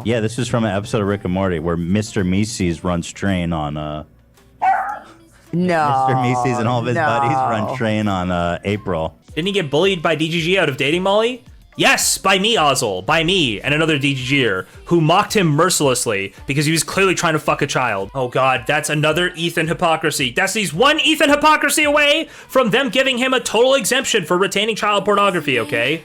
Yeah, this is from an episode of Rick and Morty where Mr. Mises runs train on No. Mr. Mises and all of his buddies run train on April. Didn't he get bullied by DGG out of dating Molly? Yes, by me, Ozzel. By me and another DGGer who mocked him mercilessly because he was clearly trying to fuck a child. Oh god, that's another Ethan hypocrisy. Destiny's one Ethan hypocrisy away from them giving him a total exemption for retaining child pornography, okay?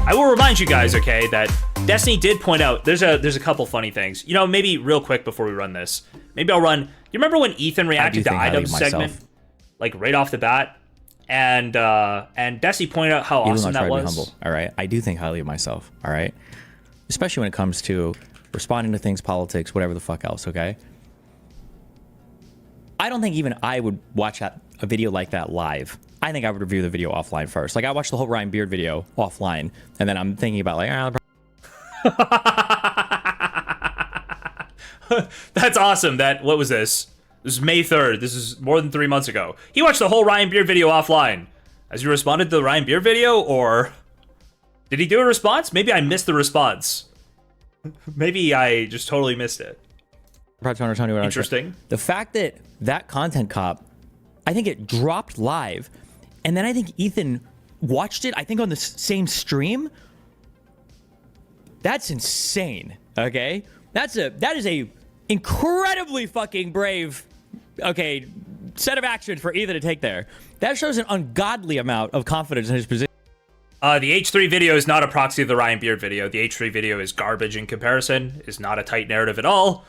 I will remind you guys, okay, that Destiny did point out there's a couple funny things. You know, maybe real quick before we run this, maybe I'll run. You remember when Ethan reacted to Idub's segment, like right off the bat, and Destiny pointed out how awesome that was. Humble, all right, I do think highly of myself. All right, especially when it comes to responding to things, politics, whatever the fuck else. Okay, I don't think even I would watch a video like that live. I think I would review the video offline first. Like I watched the whole Ryan Beard video offline, and then I'm thinking about like, That's awesome. What was this? This is May 3rd. This is more than 3 months ago. He watched the whole Ryan Beard video offline. Has he responded to the Ryan Beard video, or did he do a response? Maybe I missed the response. Maybe I just totally missed it. Interesting. The fact that that content cop, I think it dropped live, and then I think Ethan watched it, I think on the same stream. That's insane, okay? That is a incredibly fucking brave, okay, set of actions for Ethan to take there. That shows an ungodly amount of confidence in his position. The H3 video is not a proxy of the Ryan Beard video. The H3 video is garbage in comparison, is not a tight narrative at all.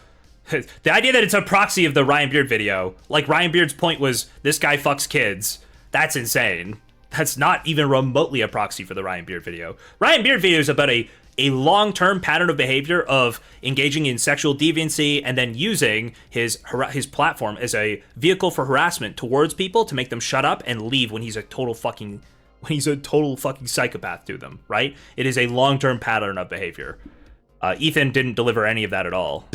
The idea that it's a proxy of the Ryan Beard video, like Ryan Beard's point was, this guy fucks kids, that's insane. That's not even remotely a proxy for the Ryan Beard video. Ryan Beard video is about a long-term pattern of behavior of engaging in sexual deviancy and then using his platform as a vehicle for harassment towards people to make them shut up and leave when he's a total fucking psychopath to them, right? It is a long-term pattern of behavior. Ethan didn't deliver any of that at all.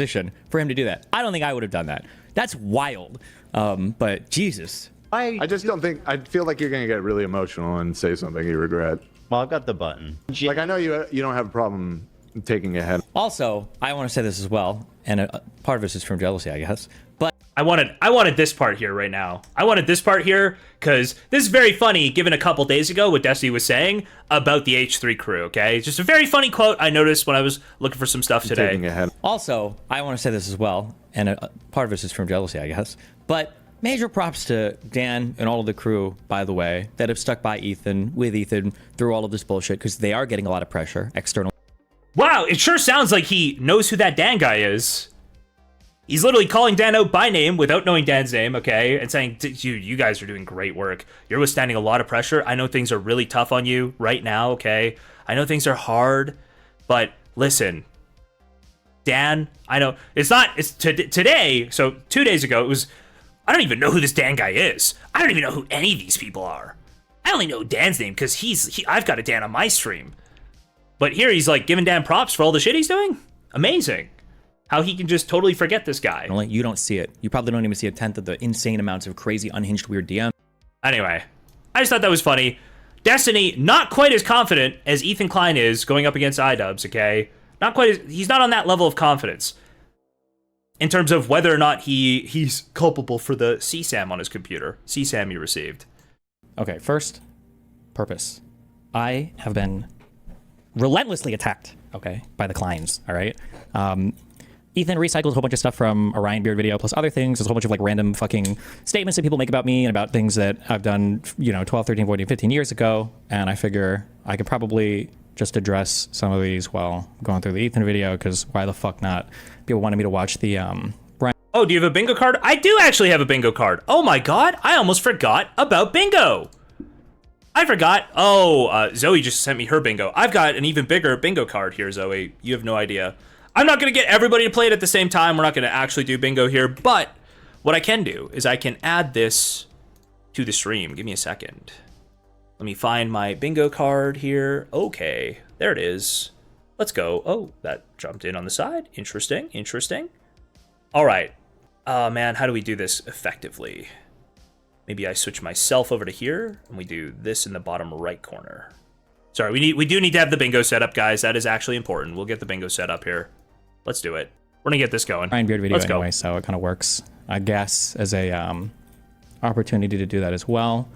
For him to do that. I don't think I would have done that. That's wild. But Jesus. I just don't think, I feel like you're going to get really emotional and say something you regret. Well, I've got the button. Like, I know you don't have a problem taking a head. Also, I want to say this as well, and part of this is from jealousy, I guess. But I wanted this part here right now. I wanted this part here because this is very funny, given a couple days ago what Destiny was saying about the H3 crew, okay? It's just a very funny quote I noticed when I was looking for some stuff today. Taking a head. Also, I want to say this as well, and part of this is from jealousy, I guess. But major props to Dan and all of the crew, by the way, that have stuck by Ethan, with Ethan, through all of this bullshit, because they are getting a lot of pressure, external. Wow, it sure sounds like he knows who that Dan guy is. He's literally calling Dan out by name without knowing Dan's name, okay? And saying, you guys are doing great work. You're withstanding a lot of pressure. I know things are really tough on you right now, okay? I know things are hard, but listen, Dan, I know it's today, so 2 days ago, it was, I don't even know who this Dan guy is. I don't even know who any of these people are. I only know Dan's name because I've got a Dan on my stream. But here he's like giving Dan props for all the shit he's doing. Amazing. How he can just totally forget this guy. You don't see it. You probably don't even see a tenth of the insane amounts of crazy, unhinged, weird DMs. Anyway, I just thought that was funny. Destiny, not quite as confident as Ethan Klein is going up against iDubbbz, okay? He's not on that level of confidence. In terms of whether or not he's culpable for the CSAM on his computer. CSAM he received. Okay, first, purpose. I have been relentlessly attacked, okay, by the Kleins, all right? Ethan recycles a whole bunch of stuff from a Ryan Beard video, plus other things. There's a whole bunch of like random fucking statements that people make about me and about things that I've done, 12, 13, 14, 15 years ago. And I figure I could probably just address some of these while going through the Ethan video, because why the fuck not? People wanted me to watch the Brian. Oh, do you have a bingo card? I do actually have a bingo card. Oh my god, I almost forgot about bingo. I forgot. Oh, Zoe just sent me her bingo. I've got an even bigger bingo card here, Zoe. You have no idea. I'm not going to get everybody to play it at the same time. We're not going to actually do bingo here. But what I can do is I can add this to the stream. Give me a second. Let me find my bingo card here. Okay, there it is. Let's go. Oh, that jumped in on the side. Interesting, interesting. All right. Man, how do we do this effectively? Maybe I switch myself over to here, and we do this in the bottom right corner. Sorry, we do need to have the bingo set up, guys. That is actually important. We'll get the bingo set up here. Let's do it. We're gonna get this going. Ryan Beard video Let's anyway, go. so it kind of works, I guess, as a opportunity to do that as well.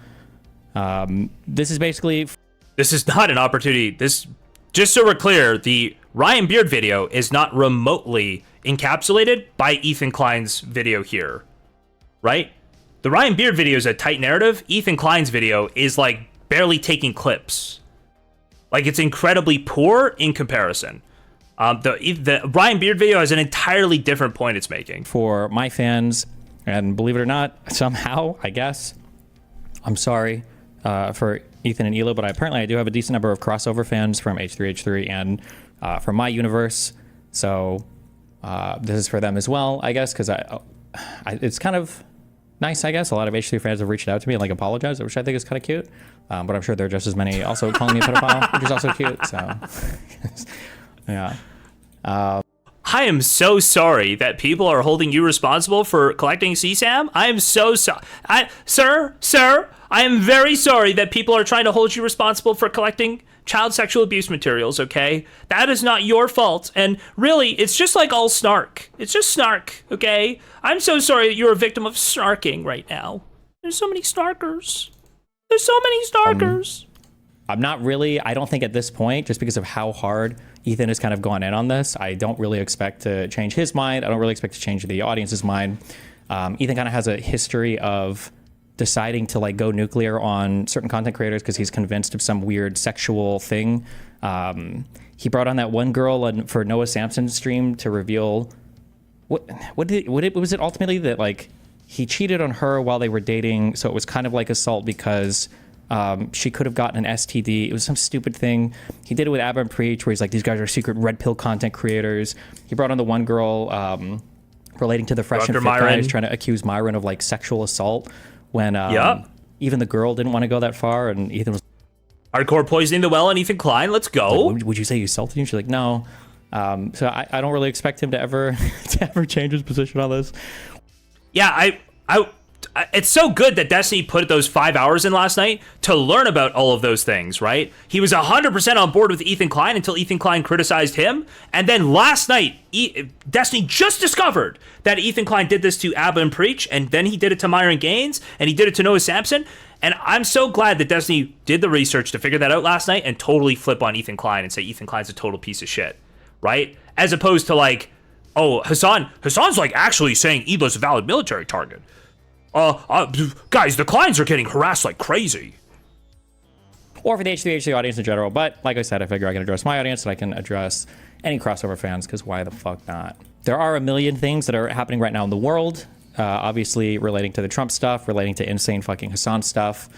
This is basically... This is not an opportunity. This, just so we're clear, the Ryan Beard video is not remotely encapsulated by Ethan Klein's video here, right? The Ryan Beard video is a tight narrative. Ethan Klein's video is like barely taking clips. Like, it's incredibly poor in comparison. The Ryan Beard video has an entirely different point it's making. For my fans, and believe it or not, somehow, I guess, I'm sorry for Ethan and Elo, but apparently I do have a decent number of crossover fans from H3H3 and from my universe. So this is for them as well, I guess, because it's kind of nice, I guess. A lot of H3 fans have reached out to me and like apologized, which I think is kind of cute. But I'm sure there are just as many also calling me a pedophile, which is also cute. So yeah. I am so sorry that people are holding you responsible for collecting CSAM. I am so sorry. Sir, I am very sorry that people are trying to hold you responsible for collecting child sexual abuse materials, okay? That is not your fault. And really, it's just like all snark. It's just snark, okay? I'm so sorry that you're a victim of snarking right now. There's so many snarkers. There's so many snarkers. I'm not really, I don't think at this point, just because of how hard Ethan has kind of gone in on this, I don't really expect to change his mind. I don't really expect to change the audience's mind. Ethan kind of has a history of deciding to like go nuclear on certain content creators because he's convinced of some weird sexual thing. He brought on that one girl for Noah Samson's stream to reveal was it ultimately that like he cheated on her while they were dating, so it was kind of like assault because she could have gotten an STD. It was some stupid thing. He did it with Abba and Preach, where he's like, these guys are secret red pill content creators. He brought on the one girl relating to the Fresh and Fit guys, trying to accuse Myron of like sexual assault when even the girl didn't want to go that far, and Ethan was hardcore poisoning the well on Ethan Klein. Let's go. Like, would you say you assaulted him? She's like, no. So I don't really expect him to ever change his position on this. Yeah, it's so good that Destiny put those 5 hours in last night to learn about all of those things, right? He was 100% on board with Ethan Klein until Ethan Klein criticized him. And then last night, Destiny just discovered that Ethan Klein did this to Abba and Preach, and then he did it to Myron Gaines, and he did it to Noah Samson. And I'm so glad that Destiny did the research to figure that out last night and totally flip on Ethan Klein and say Ethan Klein's a total piece of shit, right? As opposed to like, oh, Hassan's like actually saying Elo's a valid military target. Guys, the Kleins are getting harassed like crazy. Or for the H3H3 audience in general. But like I said, I figure I can address my audience and I can address any crossover fans, because why the fuck not? There are a million things that are happening right now in the world, obviously relating to the Trump stuff, relating to insane fucking Hassan stuff.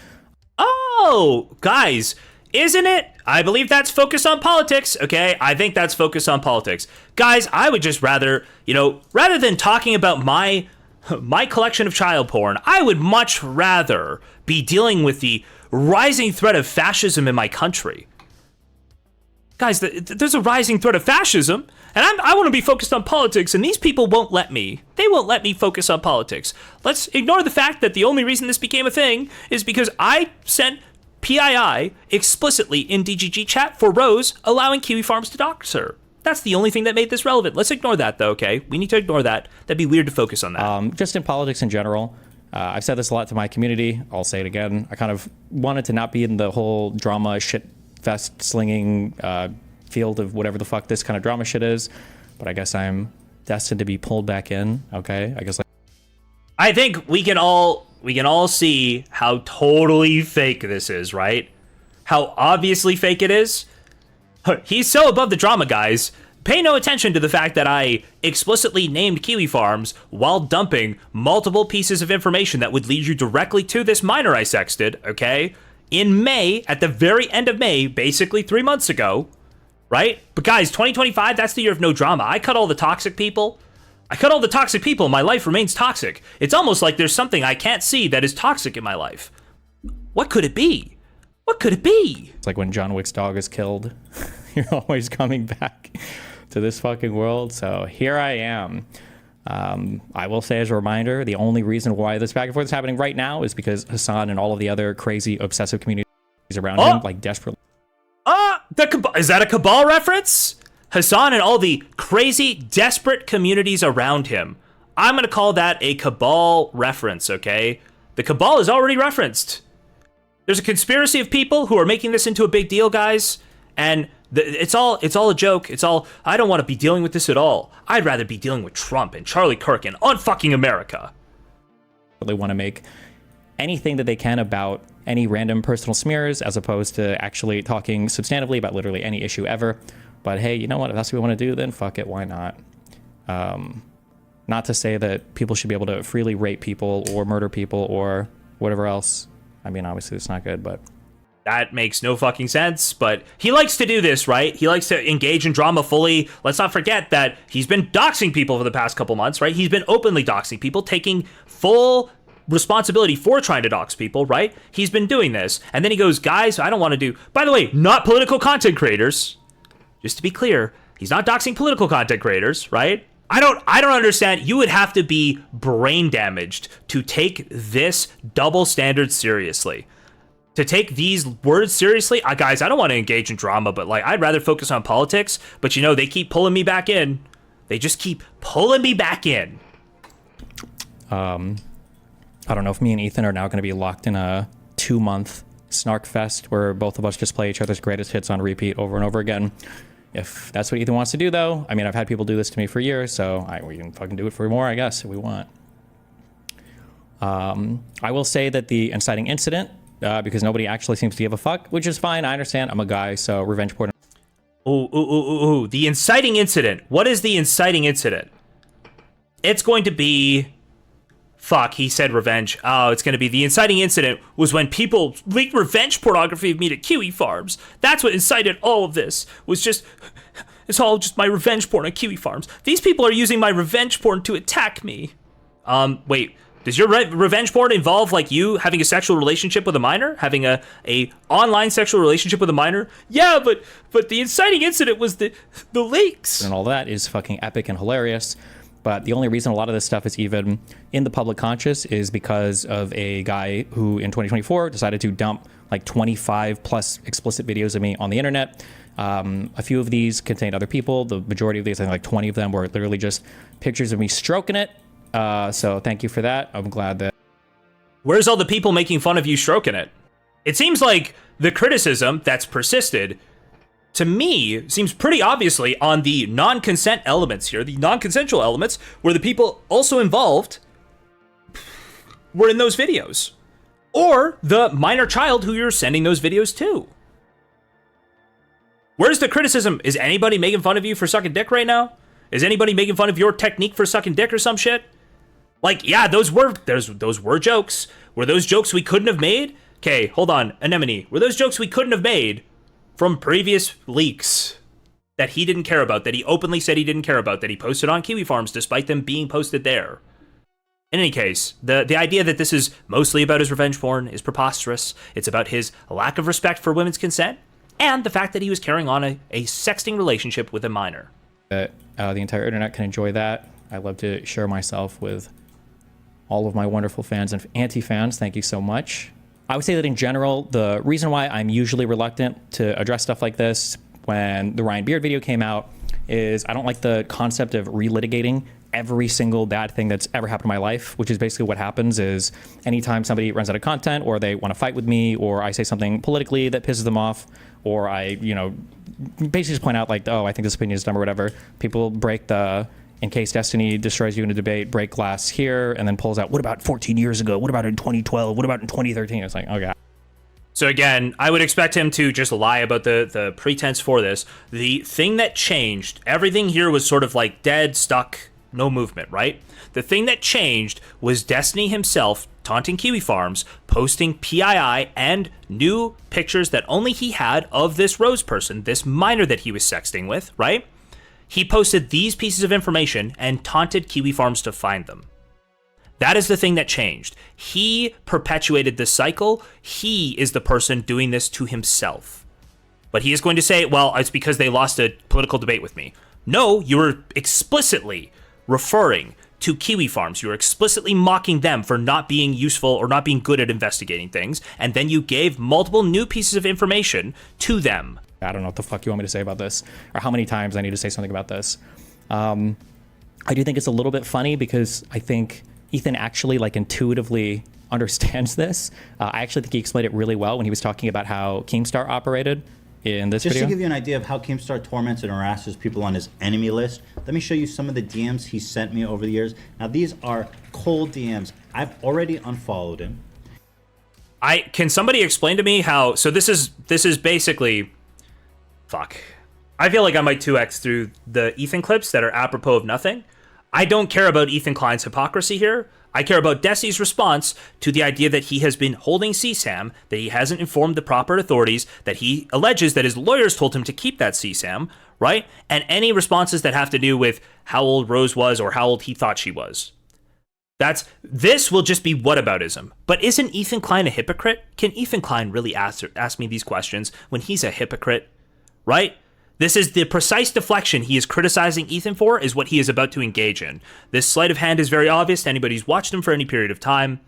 Oh, guys, isn't it? I believe that's focused on politics, okay? I think that's focused on politics. Guys, I would just rather, rather than talking about my collection of child porn, I would much rather be dealing with the rising threat of fascism in my country. Guys, there's a rising threat of fascism, and I want to be focused on politics, and these people won't let me. They won't let me focus on politics. Let's ignore the fact that the only reason this became a thing is because I sent PII explicitly in DGG chat for Rose allowing Kiwi Farms to dox her. That's the only thing that made this relevant. Let's ignore that, though, okay? We need to ignore that. That'd be weird to focus on that. Just in politics in general, I've said this a lot to my community. I'll say it again. I kind of wanted to not be in the whole drama shit fest slinging field of whatever the fuck this kind of drama shit is, but I guess I'm destined to be pulled back in, okay? I think we can all see how totally fake this is, right? How obviously fake it is. He's so above the drama, guys. Pay no attention to the fact that I explicitly named Kiwi Farms while dumping multiple pieces of information that would lead you directly to this minor I sexted, okay? In May, at the very end of May, basically 3 months ago, right? But guys, 2025, that's the year of no drama. I cut all the toxic people. My life remains toxic. It's almost like there's something I can't see that is toxic in my life. What could it be? What could it be? It's like when John Wick's dog is killed. You're always coming back to this fucking world. So here I am. I will say as a reminder, the only reason why this back and forth is happening right now is because Hassan and all of the other crazy obsessive communities around him, like desperately Is that a Cabal reference? Hassan and all the crazy, desperate communities around him. I'm going to call that a Cabal reference, okay? The Cabal is already referenced. There's a conspiracy of people who are making this into a big deal, guys, and it's all a joke. I don't want to be dealing with this at all. I'd rather be dealing with Trump and Charlie Kirk and unfucking America. They want to make anything that they can about any random personal smears as opposed to actually talking substantively about literally any issue ever. But hey, you know what? If that's what we want to do, then fuck it. Why not? Not to say that people should be able to freely rape people or murder people or whatever else. I mean, obviously it's not good, but that makes no fucking sense, but he likes to do this, right? He likes to engage in drama fully. Let's not forget that he's been doxing people for the past couple months, right? He's been openly doxing people, taking full responsibility for trying to dox people, right? He's been doing this. And then he goes, guys, I don't want to do... By the way, not political content creators. Just to be clear, he's not doxing political content creators, right? I don't understand. You would have to be brain damaged to take this double standard seriously. To take these words seriously, guys, I don't want to engage in drama, but like, I'd rather focus on politics. But you know, they keep pulling me back in. They just keep pulling me back in. I don't know if me and Ethan are now going to be locked in a 2-month snark fest where both of us just play each other's greatest hits on repeat over and over again. If that's what Ethan wants to do, though, I mean, I've had people do this to me for years, so we can fucking do it for more, I guess, if we want. I will say that the inciting incident, because nobody actually seems to give a fuck, which is fine. I understand. I'm a guy, so revenge porn. Ooh. The inciting incident. What is the inciting incident? It's going to be... Fuck, he said revenge. Oh, it's going to be the inciting incident was when people leaked revenge pornography of me to Kiwi Farms. That's what incited all of this. It's all just my revenge porn on Kiwi Farms. These people are using my revenge porn to attack me. Wait, does your revenge porn involve like you having a sexual relationship with a minor? Having a online sexual relationship with a minor? Yeah, but the inciting incident was the leaks. And all that is fucking epic and hilarious. But the only reason a lot of this stuff is even in the public conscious is because of a guy who in 2024 decided to dump like 25 plus explicit videos of me on the internet. A few of these contained other people. The majority of these, I think like 20 of them, were literally just pictures of me stroking it. So thank you for that. I'm glad that... Where's all the people making fun of you stroking it? It seems like the criticism that's persisted, to me, seems pretty obviously on the non-consent elements here, the non-consensual elements, where the people also involved were in those videos. Or the minor child who you're sending those videos to. Where's the criticism? Is anybody making fun of you for sucking dick right now? Is anybody making fun of your technique for sucking dick or some shit? Like, yeah, those were jokes. Were those jokes we couldn't have made? Okay, hold on, Anemone. Were those jokes we couldn't have made from previous leaks that he didn't care about, that he openly said he didn't care about, that he posted on Kiwi Farms despite them being posted there? In any case, the idea that this is mostly about his revenge porn is preposterous. It's about his lack of respect for women's consent and the fact that he was carrying on a sexting relationship with a minor. The entire internet can enjoy that. I love to share myself with all of my wonderful fans and anti-fans. Thank you so much. I would say that in general, the reason why I'm usually reluctant to address stuff like this when the Ryan Beard video came out is I don't like the concept of relitigating every single bad thing that's ever happened in my life, which is basically what happens is anytime somebody runs out of content or they want to fight with me or I say something politically that pisses them off or I, basically just point out like, oh, I think this opinion is dumb or whatever, people break the... In case Destiny destroys you in a debate, break glass here, and then pulls out, what about 14 years ago? What about in 2012? What about in 2013? It's like, okay. So again, I would expect him to just lie about the pretense for this. The thing that changed, everything here was sort of like dead, stuck, no movement, right? The thing that changed was Destiny himself taunting Kiwi Farms, posting PII and new pictures that only he had of this Rose person, this minor that he was sexting with, right? He posted these pieces of information and taunted Kiwi Farms to find them. That is the thing that changed. He perpetuated this cycle. He is the person doing this to himself. But he is going to say, well, it's because they lost a political debate with me. No, you were explicitly referring to Kiwi Farms. You were explicitly mocking them for not being useful or not being good at investigating things. And then you gave multiple new pieces of information to them. I don't know what the fuck you want me to say about this, or how many times I need to say something about this. I do think it's a little bit funny because I think Ethan actually like intuitively understands this. I actually think he explained it really well when he was talking about how Keemstar operated in this Just video. to give you an idea of how Keemstar torments and harasses people on his enemy list, let me show you some of the DMs he sent me over the years. Now, these are cold DMs. I've already unfollowed him. Can somebody explain to me how? So this is basically, fuck. I feel like I might 2x through the Ethan clips that are apropos of nothing. I don't care about Ethan Klein's hypocrisy here. I care about Destiny's response to the idea that he has been holding CSAM, that he hasn't informed the proper authorities, that he alleges that his lawyers told him to keep that CSAM, right? And any responses that have to do with how old Rose was or how old he thought she was. This will just be whataboutism. But isn't Ethan Klein a hypocrite? Can Ethan Klein really ask me these questions when he's a hypocrite, right? This is the precise deflection he is criticizing Ethan for, is what he is about to engage in. This sleight of hand is very obvious to anybody who's watched him for any period of time.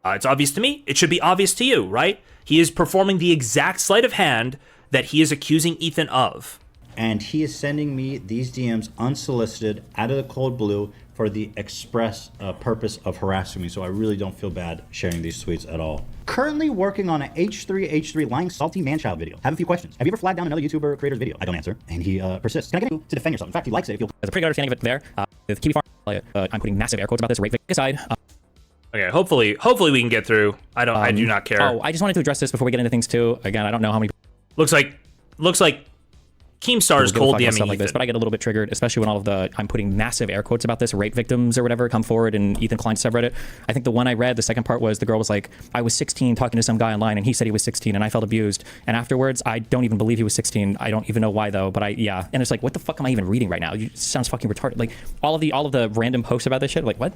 It's obvious to me. It should be obvious to you, right? He is performing the exact sleight of hand that he is accusing Ethan of. And he is sending me these DMs unsolicited, out of the cold blue, for the express purpose of harassing me. So I really don't feel bad sharing these tweets at all. Currently working on an H3 lying salty man-child video. Have a few questions. Have you ever flagged down another YouTuber or creator's video? I don't answer. And he persists. Can I get you to defend yourself? In fact, he likes it if you'll... There's a pretty good understanding of it there. With Kiwi Farm, I'm putting massive air quotes about this right aside. Okay, hopefully we can get through. I do not care. Oh, I just wanted to address this before we get into things too. Again, I don't know how many... Looks like Keemstar is cold DMing stuff like this, but I get a little bit triggered, especially when all of the I'm putting massive air quotes about this rape victims or whatever come forward in Ethan Klein's subreddit. I think the one I read, the second part was the girl was like, I was 16 talking to some guy online and he said he was 16 and I felt abused. And afterwards, I don't even believe he was 16. I don't even know why though, but yeah. And it's like, what the fuck am I even reading right now? It sounds fucking retarded. Like all of the random posts about this shit, like what?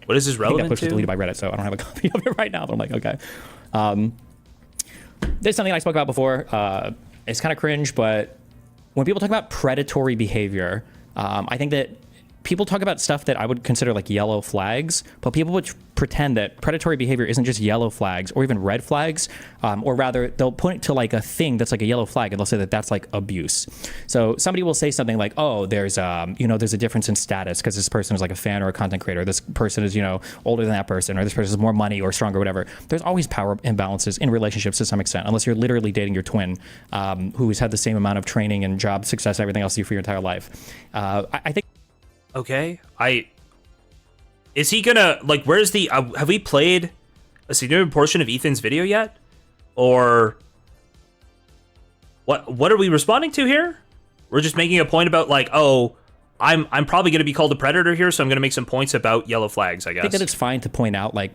What is this relevant I think that post was to? deleted by Reddit, so I don't have a copy of it right now, but I'm like, okay. There's something I spoke about before. It's kind of cringe, but when people talk about predatory behavior, I think that people talk about stuff that I would consider like yellow flags, but people would pretend that predatory behavior isn't just yellow flags or even red flags, or rather they'll point to like a thing that's like a yellow flag and they'll say that that's like abuse. So somebody will say something like, oh, there's there's a difference in status because this person is like a fan or a content creator. This person is, older than that person, or this person has more money or stronger, whatever. There's always power imbalances in relationships to some extent, unless you're literally dating your twin, who's had the same amount of training and job success, everything else you for your entire life. I think. Okay, is he gonna, like, where's the, have we played a significant portion of Ethan's video yet? Or what are we responding to here? We're just making a point about like, oh, I'm probably gonna be called a predator here, so I'm gonna make some points about yellow flags, I guess. I think that it's fine to point out like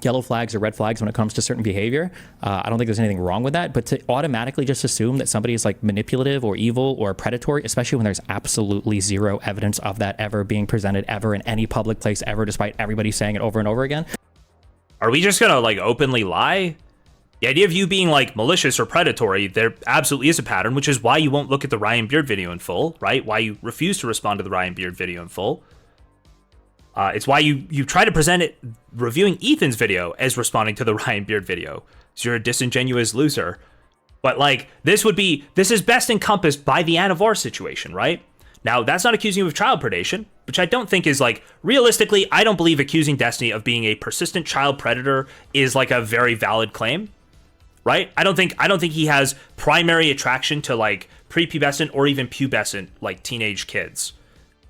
yellow flags or red flags when it comes to certain behavior. I don't think there's anything wrong with that, but to automatically just assume that somebody is like manipulative or evil or predatory, especially when there's absolutely zero evidence of that ever being presented ever in any public place ever, despite everybody saying it over and over again. Are we just gonna like openly lie? The idea of you being like malicious or predatory, there absolutely is a pattern, which is why you won't look at the Ryan Beard video in full, right? Why you refuse to respond to the Ryan Beard video in full. It's why you try to present it, reviewing Ethan's video, as responding to the Ryan Beard video. So you're a disingenuous loser. But like, this is best encompassed by the Anna Var situation, right? Now, that's not accusing you of child predation, which I don't think is like, realistically, I don't believe accusing Destiny of being a persistent child predator is like a very valid claim, right? I don't think he has primary attraction to like prepubescent or even pubescent like teenage kids.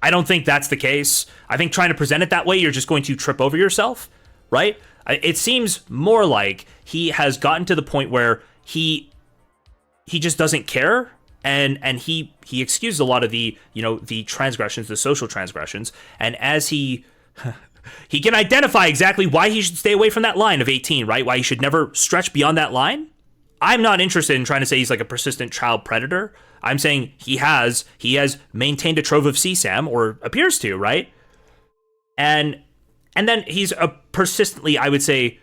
I don't think that's the case. I think trying to present it that way, you're just going to trip over yourself, right? It seems more like he has gotten to the point where he just doesn't care, and he excuses a lot of the the transgressions, the social transgressions, and as he can identify exactly why he should stay away from that line of 18, right? Why he should never stretch beyond that line. I'm not interested in trying to say he's like a persistent child predator. I'm saying he has maintained a trove of CSAM, or appears to, right? And then he's a persistently, I would say,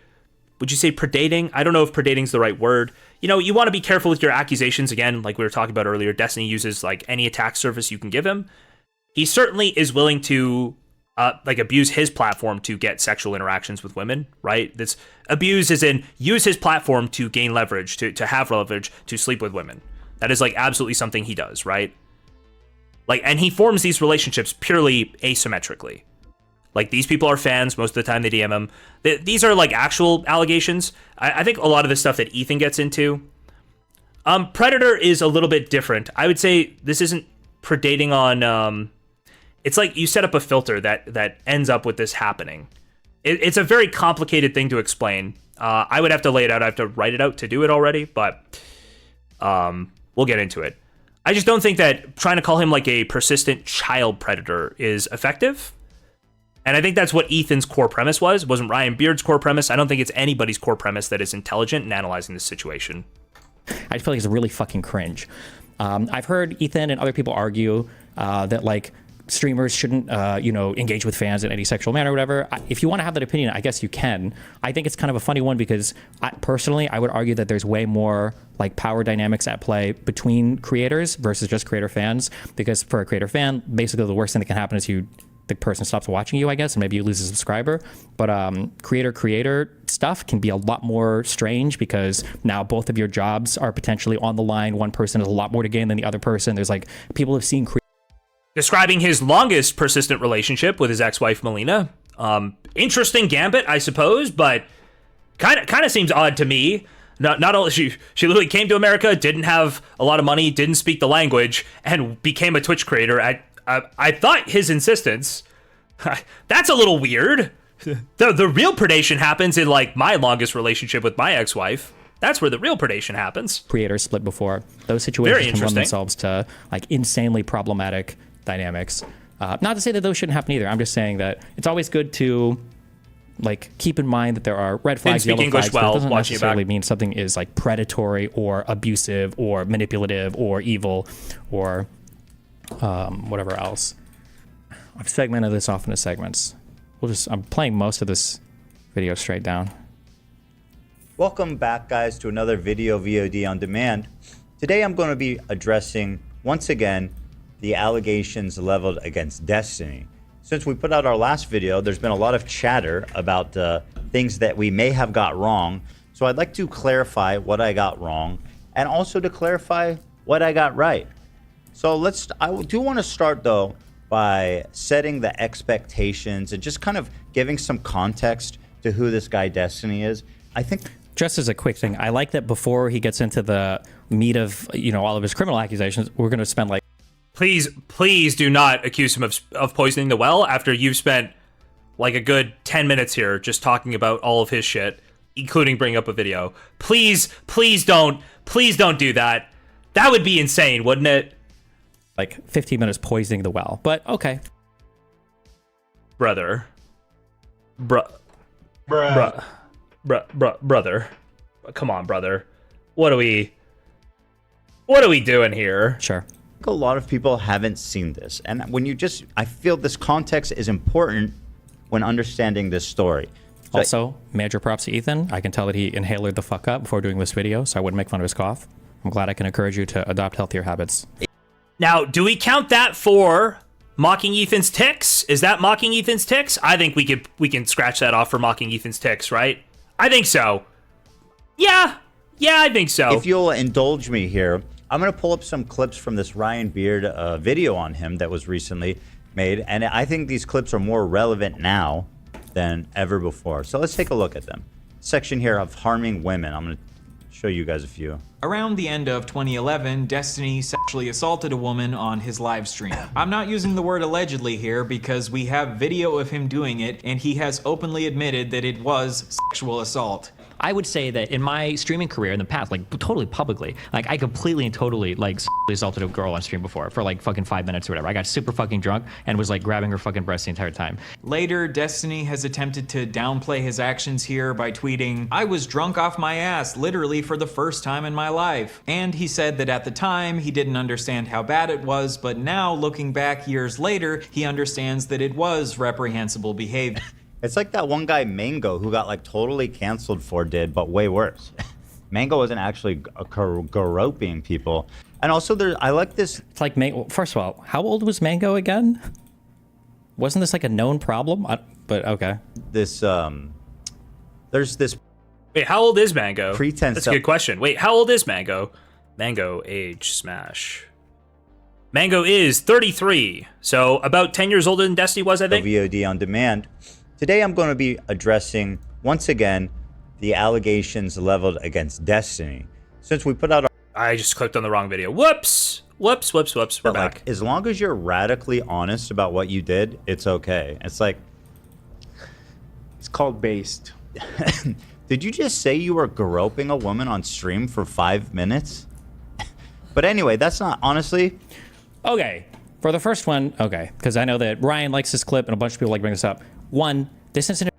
would you say predating? I don't know if predating's the right word. You want to be careful with your accusations. Again, like we were talking about earlier, Destiny uses like any attack surface you can give him. He certainly is willing to like abuse his platform to get sexual interactions with women, right? This abuse is in use his platform to gain leverage, to have leverage, to sleep with women. That is like absolutely something he does, right? Like, and he forms these relationships purely asymmetrically. Like, these people are fans. Most of the time they DM him. These are like actual allegations. I think a lot of the stuff that Ethan gets into. Predator is a little bit different. I would say this isn't predating on, it's like you set up a filter that ends up with this happening. It's a very complicated thing to explain. I would have to lay it out. I have to write it out to do it already, but we'll get into it. I just don't think that trying to call him like a persistent child predator is effective. And I think that's what Ethan's core premise was. It wasn't Ryan Beard's core premise. I don't think it's anybody's core premise that is intelligent in analyzing this situation. I feel like it's really fucking cringe. I've heard Ethan and other people argue that like streamers shouldn't, engage with fans in any sexual manner or whatever. If you want to have that opinion, I guess you can. I think it's kind of a funny one because personally, I would argue that there's way more like power dynamics at play between creators versus just creator fans. Because for a creator fan, basically the worst thing that can happen is the person stops watching you, I guess, and maybe you lose a subscriber. But creator stuff can be a lot more strange because now both of your jobs are potentially on the line. One person has a lot more to gain than the other person. There's like people have seen Describing his longest persistent relationship with his ex-wife Melina. Interesting gambit, I suppose, but kind of seems odd to me. Not only she literally came to America, didn't have a lot of money, didn't speak the language, and became a Twitch creator at I thought his insistence. That's a little weird. The real predation happens in like my longest relationship with my ex-wife. That's where the real predation happens. Creators split before. Those situations can lend themselves to like insanely problematic dynamics. Not to say that those shouldn't happen either. I'm just saying that it's always good to like keep in mind that there are red flags, yellow flags, but it doesn't necessarily mean something is like predatory or abusive or manipulative or evil or whatever else. I've segmented this off into segments. I'm playing most of this video straight down. Welcome back, guys, to another video VOD on demand. Today I'm going to be addressing, once again, the allegations leveled against Destiny. Since we put out our last video, there's been a lot of chatter about things that we may have got wrong. So I'd like to clarify what I got wrong and also to clarify what I got right. So I do want to start, though, by setting the expectations and just kind of giving some context to who this guy Destiny is. I think just as a quick thing, I like that before he gets into the meat of, all of his criminal accusations, we're going to spend like... Please do not accuse him of poisoning the well after you've spent like a good 10 minutes here just talking about all of his shit, including bringing up a video. Please don't do that. That would be insane, wouldn't it? Like 15 minutes poisoning the well, but okay. Brother. Brother. Come on, brother. What are we doing here? Sure. A lot of people haven't seen this. And I feel this context is important when understanding this story. So also, major props to Ethan. I can tell that he inhaled the fuck up before doing this video, so I wouldn't make fun of his cough. I'm glad I can encourage you to adopt healthier habits. Now, do we count that for mocking Ethan's tics? Is that mocking Ethan's tics? I think we can scratch that off for mocking Ethan's tics, right? I think so. Yeah, I think so. If you'll indulge me here, I'm going to pull up some clips from this Ryan Beard video on him that was recently made, and I think these clips are more relevant now than ever before. So let's take a look at them. Section here of harming women. I'm going to show you guys a few. Around the end of 2011, Destiny sexually assaulted a woman on his live stream. I'm not using the word allegedly here because we have video of him doing it, and he has openly admitted that it was sexual assault. I would say that in my streaming career in the past, like totally publicly, like I completely and totally like assaulted a girl on stream before for like fucking 5 minutes or whatever. I got super fucking drunk and was like grabbing her fucking breast the entire time. Later, Destiny has attempted to downplay his actions here by tweeting, "I was drunk off my ass literally for the first time in my life." And he said that at the time he didn't understand how bad it was, but now looking back years later, he understands that it was reprehensible behavior. It's like that one guy, Mango, who got like totally canceled for but way worse. Mango wasn't actually groping people. And also I like this. It's like, first of all, how old was Mango again? Wasn't this like a known problem? But okay. There's this. Wait, how old is Mango? Pretense. That's a good question. Wait, how old is Mango? Mango age smash. Mango is 33, so about 10 years older than Destiny was, I think. VOD on demand. Today I'm going to be addressing, once again, the allegations leveled against Destiny. Since we put out our... I just clicked on the wrong video. Whoops! Whoops, whoops, whoops. We're back. As long as you're radically honest about what you did, it's okay. It's like... It's called based. Did you just say you were groping a woman on stream for 5 minutes? But anyway, that's not... Honestly... Okay, for the first one, okay, because I know that Ryan likes this clip and a bunch of people like bring this up. One, this incident...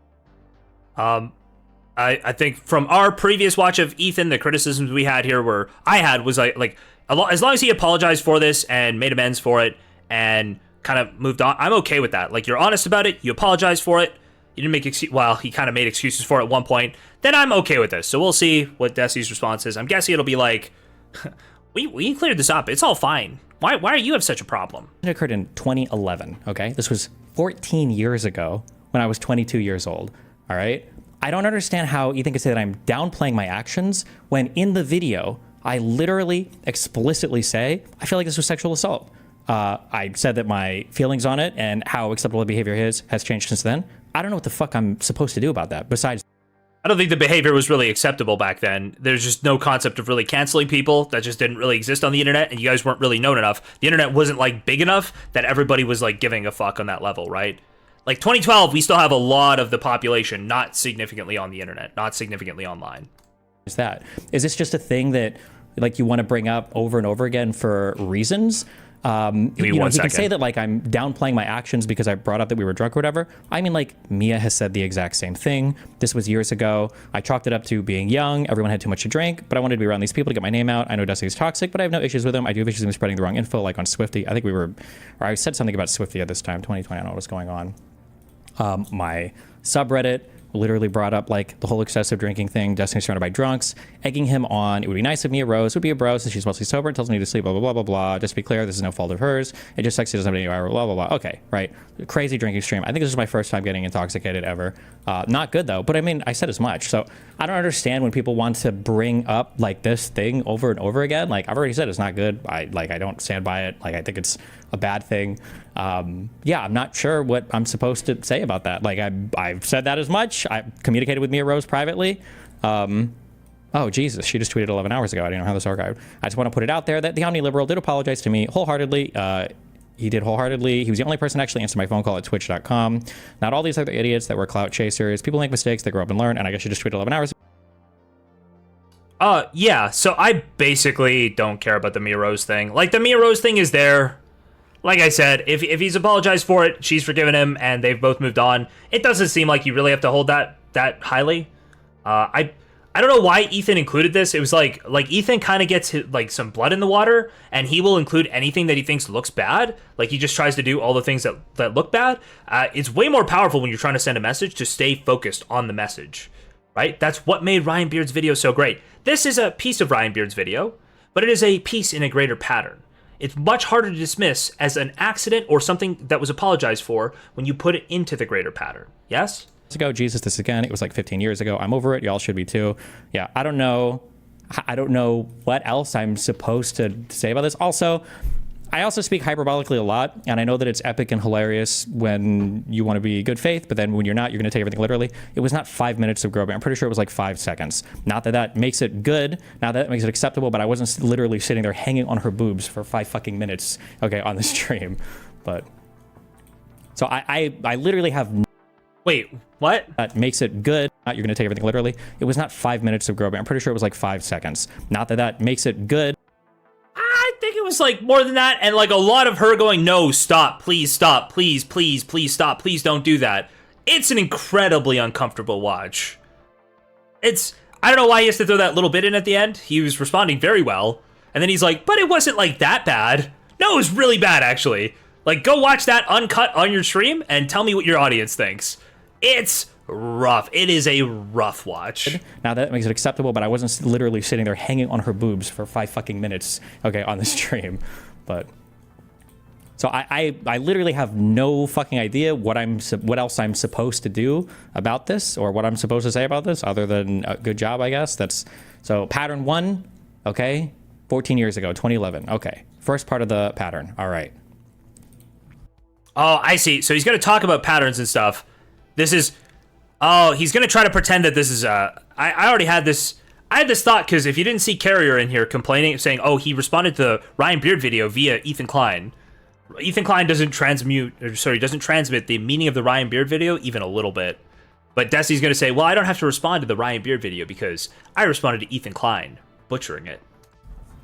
I think from our previous watch of Ethan, the criticisms we had here was as long as he apologized for this and made amends for it and kind of moved on, I'm okay with that. Like, you're honest about it, you apologize for it, you didn't make he kind of made excuses for it at one point, then I'm okay with this. So we'll see what Desi's response is. I'm guessing it'll be like, we cleared this up, it's all fine. Why do you have such a problem? It occurred in 2011, okay? This was 14 years ago when I was 22 years old, all right? I don't understand how Ethan can say that I'm downplaying my actions when in the video, I literally explicitly say, I feel like this was sexual assault. I said that my feelings on it and how acceptable the behavior is has changed since then. I don't know what the fuck I'm supposed to do about that besides... I don't think the behavior was really acceptable back then. There's just no concept of really canceling people. That just didn't really exist on the internet, and you guys weren't really known enough. The internet wasn't like big enough that everybody was like giving a fuck on that level, right? Like 2012, we still have a lot of the population not significantly on the internet, not significantly online. Is this just a thing that like you want to bring up over and over again for reasons? You can say that like I'm downplaying my actions because I brought up that we were drunk or whatever. I mean, like Mia has said the exact same thing. This was years ago. I chalked it up to being young. Everyone had too much to drink, but I wanted to be around these people to get my name out. I know Destiny's toxic, but I have no issues with them. I do have issues with spreading the wrong info, like on Swifty. I think I said something about Swifty at this time, 2020. I don't know what's going on. My subreddit literally brought up like the whole excessive drinking thing, Destiny surrounded by drunks, egging him on. It would be nice if Mia Rose would be a bro since she's mostly sober and tells me to sleep, blah, blah, blah, blah, blah. Just to be clear, this is no fault of hers. It just sucks she doesn't have any hour, blah, blah, blah. Okay, right. Crazy drinking stream. I think this is my first time getting intoxicated ever. Not good though, but I mean, I said as much. So I don't understand when people want to bring up like this thing over and over again. Like I've already said, it's not good. I don't stand by it. Like I think it's a bad thing. Yeah, I'm not sure what I'm supposed to say about that. Like I've said that as much. I communicated with Mia Rose privately. Oh Jesus, she just tweeted 11 hours ago. I didn't know how this archived. I just want to put it out there that the omni-liberal did apologize to me wholeheartedly. He did wholeheartedly. He was the only person to actually answer my phone call at twitch.com. Not all these other idiots that were clout chasers. People make mistakes, they grow up and learn, and I guess she just tweeted 11 hours ago. Yeah, so I basically don't care about the Mia Rose thing. Like, the Mia Rose thing is there. Like I said, if he's apologized for it, she's forgiven him, and they've both moved on. It doesn't seem like you really have to hold that highly. I don't know why Ethan included this. It was like Ethan kind of gets like some blood in the water, and he will include anything that he thinks looks bad. Like he just tries to do all the things that look bad. It's way more powerful when you're trying to send a message to stay focused on the message, right? That's what made Ryan Beard's video so great. This is a piece of Ryan Beard's video, but it is a piece in a greater pattern. It's much harder to dismiss as an accident or something that was apologized for when you put it into the greater pattern. Yes? Ago, Jesus, this again. It was like 15 years ago. I'm over it. Y'all should be too. Yeah, I don't know what else I'm supposed to say about this. Also, I also speak hyperbolically a lot, and I know that it's epic and hilarious when you want to be good faith, but then when you're not, you're going to take everything literally. It was not 5 minutes of groping. I'm pretty sure it was like 5 seconds. Not that that makes it good, not that makes it acceptable, but I wasn't literally sitting there hanging on her boobs for 5 fucking minutes, okay, on the stream. But so I literally have. Wait, what? That makes it good. You're going to take everything literally. It was not 5 minutes of groping. I'm pretty sure it was like 5 seconds. Not that that makes it good. I think it was like more than that, and like a lot of her going, no, stop, please, stop, please, please, please stop, please don't do that. It's an incredibly uncomfortable watch. I don't know why he has to throw that little bit in at the end. He was responding very well, and then he's like, but it wasn't like that bad. No, it was really bad, actually. Like, go watch that uncut on your stream and tell me what your audience thinks. It's rough. It is a rough watch. Now that makes it acceptable, but I wasn't literally sitting there hanging on her boobs for 5 fucking minutes, okay, on the stream. But so I literally have no fucking idea what else I'm supposed to do about this, or what I'm supposed to say about this, other than a good job, I guess. So pattern 1, okay, 14 years ago, 2011. Okay. First part of the pattern. All right. Oh, I see. So he's going to talk about patterns and stuff. This is... Oh, he's going to try to pretend that this is... I already had this... I had this thought because if you didn't see Carrier in here complaining, saying, oh, he responded to the Ryan Beard video via Ethan Klein. Ethan Klein doesn't doesn't transmit the meaning of the Ryan Beard video even a little bit. But Destiny's going to say, well, I don't have to respond to the Ryan Beard video because I responded to Ethan Klein, butchering it.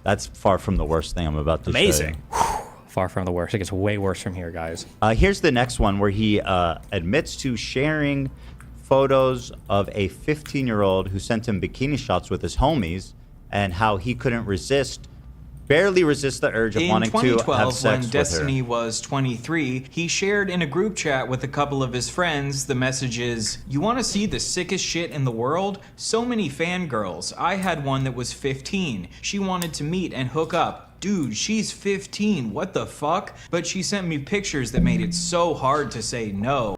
That's far from the worst thing I'm about to say. Amazing. Far from the worst. It gets way worse from here, guys. Here's the next one where he admits to sharing photos of a 15-year-old who sent him bikini shots with his homies and how he couldn't barely resist the urge of wanting to have In 2012, sex when with Destiny her. was 23, he shared in a group chat with a couple of his friends the messages, "You want to see the sickest shit in the world? So many fangirls. I had one that was 15. She wanted to meet and hook up. Dude, she's 15. What the fuck? But she sent me pictures that made it so hard to say no."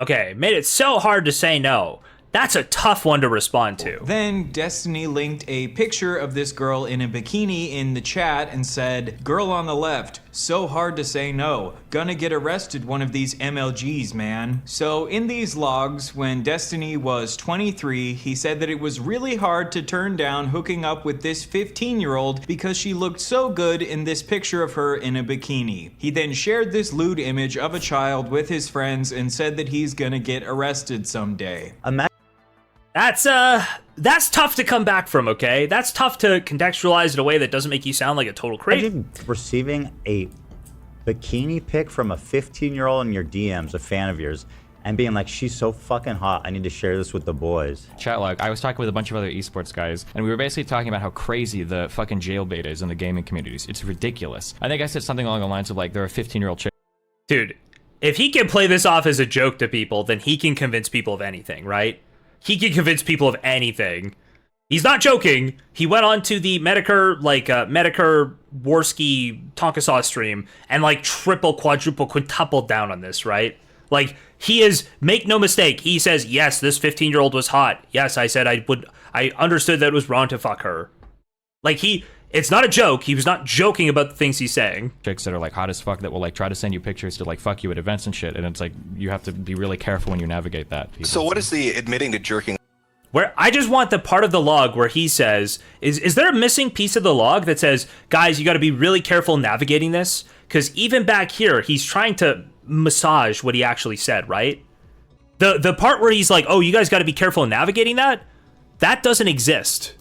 Okay, made it so hard to say no. That's a tough one to respond to. Then Destiny linked a picture of this girl in a bikini in the chat and said, "Girl on the left, so hard to say no. Gonna get arrested one of these MLGs, man." So in these logs, when Destiny was 23, he said that it was really hard to turn down hooking up with this 15-year-old because she looked so good in this picture of her in a bikini. He then shared this lewd image of a child with his friends and said that he's gonna get arrested someday. That's tough to come back from, okay? That's tough to contextualize in a way that doesn't make you sound like a total creep. Imagine receiving a bikini pic from a 15-year-old in your DMs, a fan of yours, and being like, she's so fucking hot, I need to share this with the boys. Chat log, I was talking with a bunch of other esports guys, and we were basically talking about how crazy the fucking jailbait is in the gaming communities. It's ridiculous. I think I said something along the lines of like, there are 15-year-old chicks. Dude, if he can play this off as a joke to people, then he can convince people of anything, right? He can convince people of anything. He's not joking. He went on to the Medicare, Medicare Warski Tonka Sauce stream and like triple, quadruple, quintuple down on this, right? Like, he is, make no mistake, he says, yes, this 15-year-old was hot. Yes, I said I understood that it was wrong to fuck her. Like, it's not a joke. He was not joking about the things he's saying. Chicks that are like hot as fuck that will like try to send you pictures to like fuck you at events and shit, and it's like, you have to be really careful when you navigate that. So what is the admitting to jerking? Where I just want the part of the log where he says, is there a missing piece of the log that says, guys, you got to be really careful navigating this? Because even back here, he's trying to massage what he actually said, right? The part where he's like, oh, you guys got to be careful navigating that doesn't exist.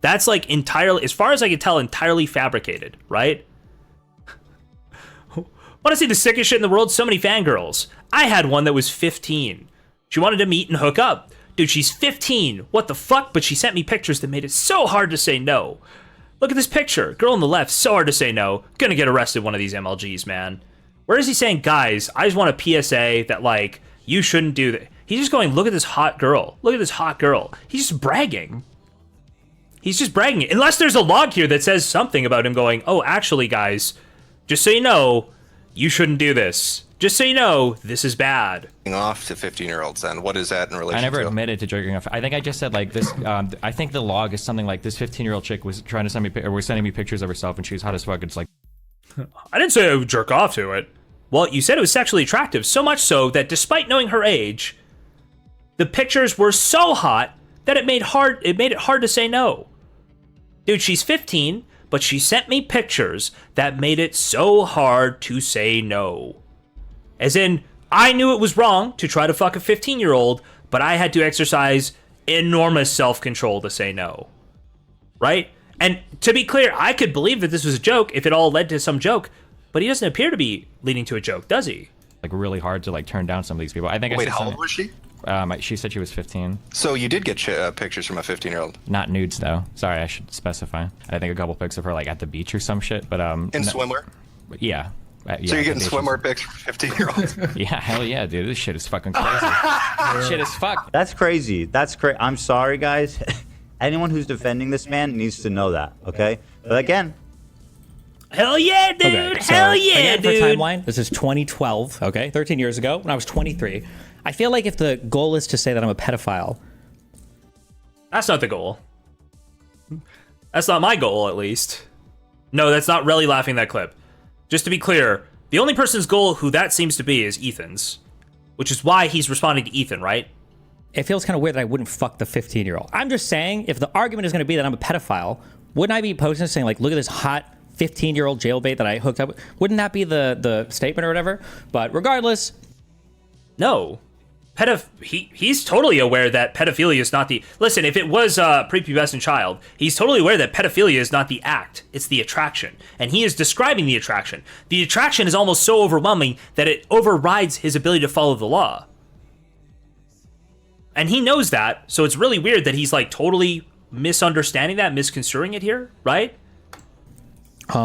That's like entirely, as far as I can tell, entirely fabricated, right? Want to see the sickest shit in the world? So many fangirls. I had one that was 15. She wanted to meet and hook up. Dude, she's 15. What the fuck? But she sent me pictures that made it so hard to say no. Look at this picture. Girl on the left, so hard to say no. Gonna get arrested one of these MLGs, man. Where is he saying, guys, I just want a PSA that, like, you shouldn't do that. He's just going, look at this hot girl. Look at this hot girl. He's just bragging. He's just bragging. Unless there's a log here that says something about him going, oh, actually, guys, just so you know, you shouldn't do this. Just so you know, this is bad. Off to 15-year-olds then. What is that in relation to? I never admitted to jerking off. I think I just said like this, I think the log is something like this 15-year-old chick was trying to send me, or was sending me pictures of herself and she was hot as fuck. It's like, I didn't say I would jerk off to it. Well, you said it was sexually attractive, so much so that despite knowing her age, the pictures were so hot that it made it hard to say no. Dude, she's 15, but she sent me pictures that made it so hard to say no. As in, I knew it was wrong to try to fuck a 15-year-old, but I had to exercise enormous self-control to say no. Right? And to be clear, I could believe that this was a joke if it all led to some joke, but he doesn't appear to be leading to a joke, does he? like really hard to like turn down some of these people. I think. Wait, I said how something- old was she? She said she was 15. So you did get pictures from a 15-year-old? Not nudes though. Sorry, I should specify. I think a couple pics of her like at the beach or some shit. But In swimwear? Yeah. So you're getting swimwear pics from 15-year-olds? Yeah, hell yeah, dude. This shit is fucking crazy. Shit is fuck. That's crazy. That's crazy. I'm sorry, guys. Anyone who's defending this man needs to know that, okay? But again, Hell yeah, dude! Okay, so Hell yeah, again, dude! For timeline, this is 2012, okay? 13 years ago, when I was 23. I feel like if the goal is to say that I'm a pedophile, That's not the goal. That's not my goal, at least. No, that's not really laughing at that clip. Just to be clear, the only person's goal who that seems to be is Ethan's, which is why he's responding to Ethan, right? It feels kind of weird that I wouldn't fuck the 15-year-old. I'm just saying, if the argument is going to be that I'm a pedophile, wouldn't I be posting saying, like, look at this hot 15-year-old jailbait that I hooked up with? Wouldn't that be the statement or whatever? But regardless. No. He's totally aware that pedophilia is not the... Listen, if it was a prepubescent child, he's totally aware that pedophilia is not the act, it's the attraction. And he is describing the attraction. The attraction is almost so overwhelming that it overrides his ability to follow the law. And he knows that, so it's really weird that he's like totally misunderstanding that, misconstruing it here, right?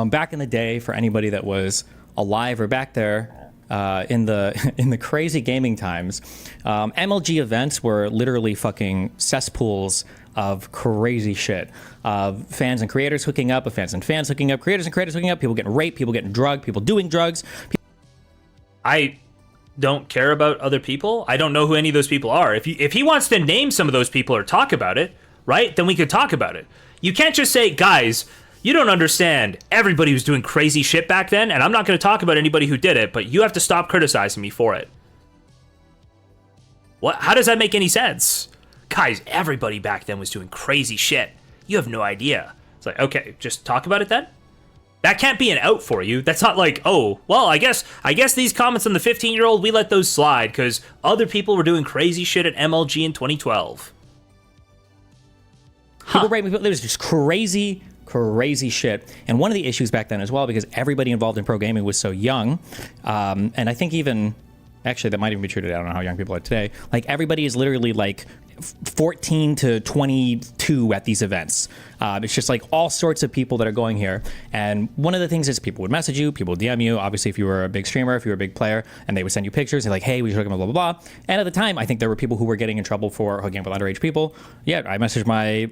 Back in the day, for anybody that was alive or back there, in the crazy gaming times, MLG events were literally fucking cesspools of crazy shit. Of fans and creators hooking up, of fans and fans hooking up, creators and creators hooking up, people getting raped, people getting drugged, people doing drugs. I don't care about other people. I don't know who any of those people are. If he wants to name some of those people or talk about it, right, then we could talk about it. You can't just say, guys, you don't understand. Everybody was doing crazy shit back then, and I'm not going to talk about anybody who did it, but you have to stop criticizing me for it. What? How does that make any sense? Guys, everybody back then was doing crazy shit. You have no idea. It's like, okay, just talk about it then? That can't be an out for you. That's not like, oh, well, I guess these comments on the 15-year-old, we let those slide because other people were doing crazy shit at MLG in 2012. People raping people. There was just crazy shit. And one of the issues back then as well, because everybody involved in pro gaming was so young, and I think even, actually that might even be true today, I don't know how young people are today, like everybody is literally like 14 to 22 at these events. It's just like all sorts of people that are going here. And one of the things is people would message you, people would DM you, obviously if you were a big streamer, if you were a big player, and they would send you pictures, they're like, hey, we should hook them up, blah, blah, blah. And at the time, I think there were people who were getting in trouble for hooking up with underage people. Yeah, I messaged my...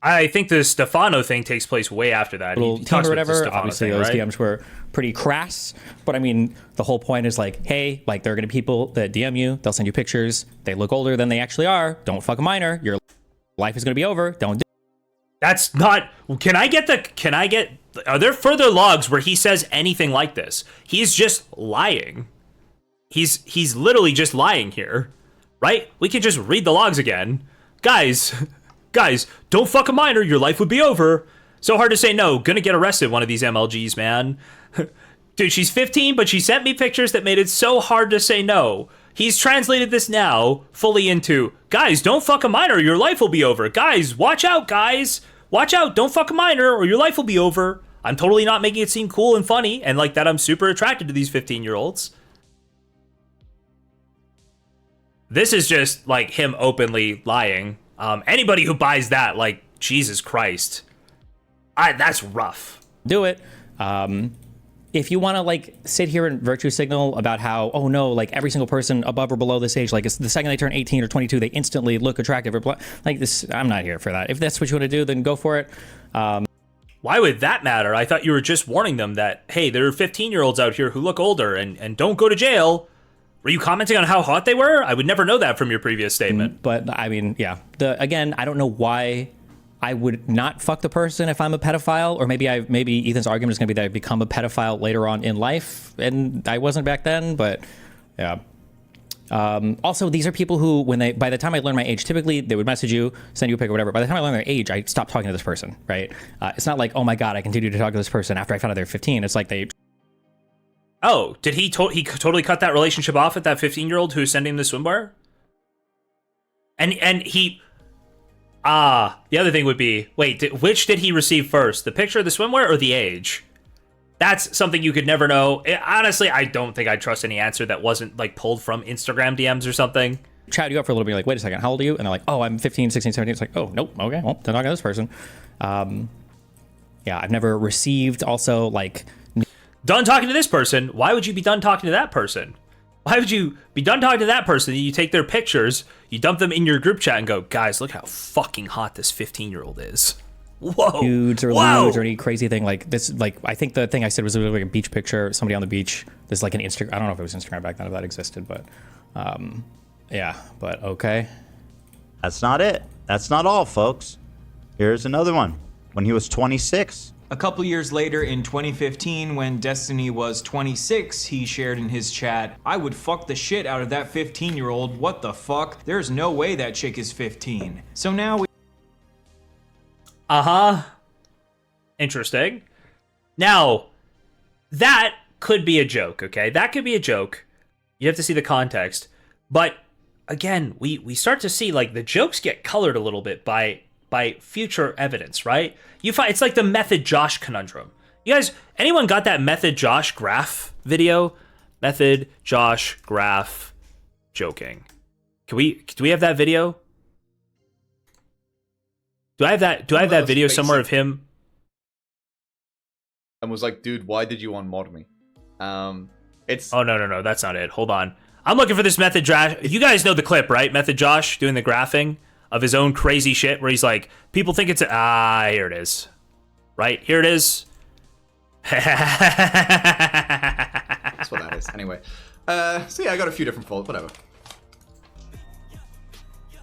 I think the Stefano thing takes place way after that. Little team or whatever. Obviously, those DMs were pretty crass. But I mean, the whole point is like, hey, like there are going to be people that DM you. They'll send you pictures. They look older than they actually are. Don't fuck a minor. Your life is going to be over. Don't do. That's not. Can I get? Are there further logs where he says anything like this? He's just lying. He's literally just lying here, right? We can just read the logs again, guys. Guys, don't fuck a minor, your life would be over. So hard to say no, gonna get arrested one of these MLGs, man. Dude, she's 15, but she sent me pictures that made it so hard to say no. He's translated this now fully into, guys, don't fuck a minor, your life will be over. Guys, watch out, guys. Watch out, don't fuck a minor or your life will be over. I'm totally not making it seem cool and funny and like that I'm super attracted to these 15-year-olds. This is just like him openly lying. Anybody who buys that, like, Jesus Christ, that's rough. Do it. If you want to like sit here and virtue signal about how, oh no, like every single person above or below this age, like it's the second they turn 18 or 22, they instantly look attractive or like this. I'm not here for that. If that's what you want to do, then go for it. Why would that matter? I thought you were just warning them that, hey, there are 15-year-olds out here who look older and don't go to jail. Were you commenting on how hot they were? I would never know that from your previous statement. But I mean, yeah. Again, I don't know why I would not fuck the person if I'm a pedophile, or maybe Ethan's argument is going to be that I become a pedophile later on in life, and I wasn't back then. But yeah. Also, these are people who, by the time I learn my age, typically they would message you, send you a pic or whatever. By the time I learn their age, I stopped talking to this person, right? It's not like, oh my God, I continue to talk to this person after I found out they're 15. It's like they... Oh, did he totally cut that relationship off with that 15-year-old who's sending the swimwear? And he... the other thing would be, wait, which did he receive first? The picture of the swimwear or the age? That's something you could never know. Honestly, I don't think I'd trust any answer that wasn't like pulled from Instagram DMs or something. Chat you up for a little bit, like, wait a second, how old are you? And they're like, oh, I'm 15, 16, 17. It's like, oh, nope, okay, well, don't talk to this person. Yeah, I've never received also like... Done talking to this person. Why would you be done talking to that person? Why would you be done talking to that person? You take their pictures, you dump them in your group chat and go, guys, look how fucking hot this 15-year-old is. Whoa. Nudes or lewds or any crazy thing like this. Like, I think the thing I said was like a beach picture, somebody on the beach. There's like an Instagram. I don't know if it was Instagram back then, if that existed, but yeah, but okay. That's not it. That's not all, folks. Here's another one. when he was 26. A couple years later, in 2015, when Destiny was 26, he shared in his chat, "I would fuck the shit out of that 15-year-old. What the fuck? There's no way that chick is 15." So now we Interesting. Now, that could be a joke, okay? That could be a joke. You have to see the context. But again, we start to see like the jokes get colored a little bit by future evidence, right? You find it's like the Method Josh conundrum. You guys, anyone got that Method Josh graph video? Method Josh graph joking. Do we have that video? Do I have that video somewhere of him? And was like, dude, why did you unmod me? It's Oh no, that's not it. Hold on. I'm looking for this Method Josh. You guys know the clip, right? Method Josh doing the graphing of his own crazy shit where he's like, people think it's here it is. Right? Here it is. that's what that is. Anyway. So yeah, I got a few different faults, whatever.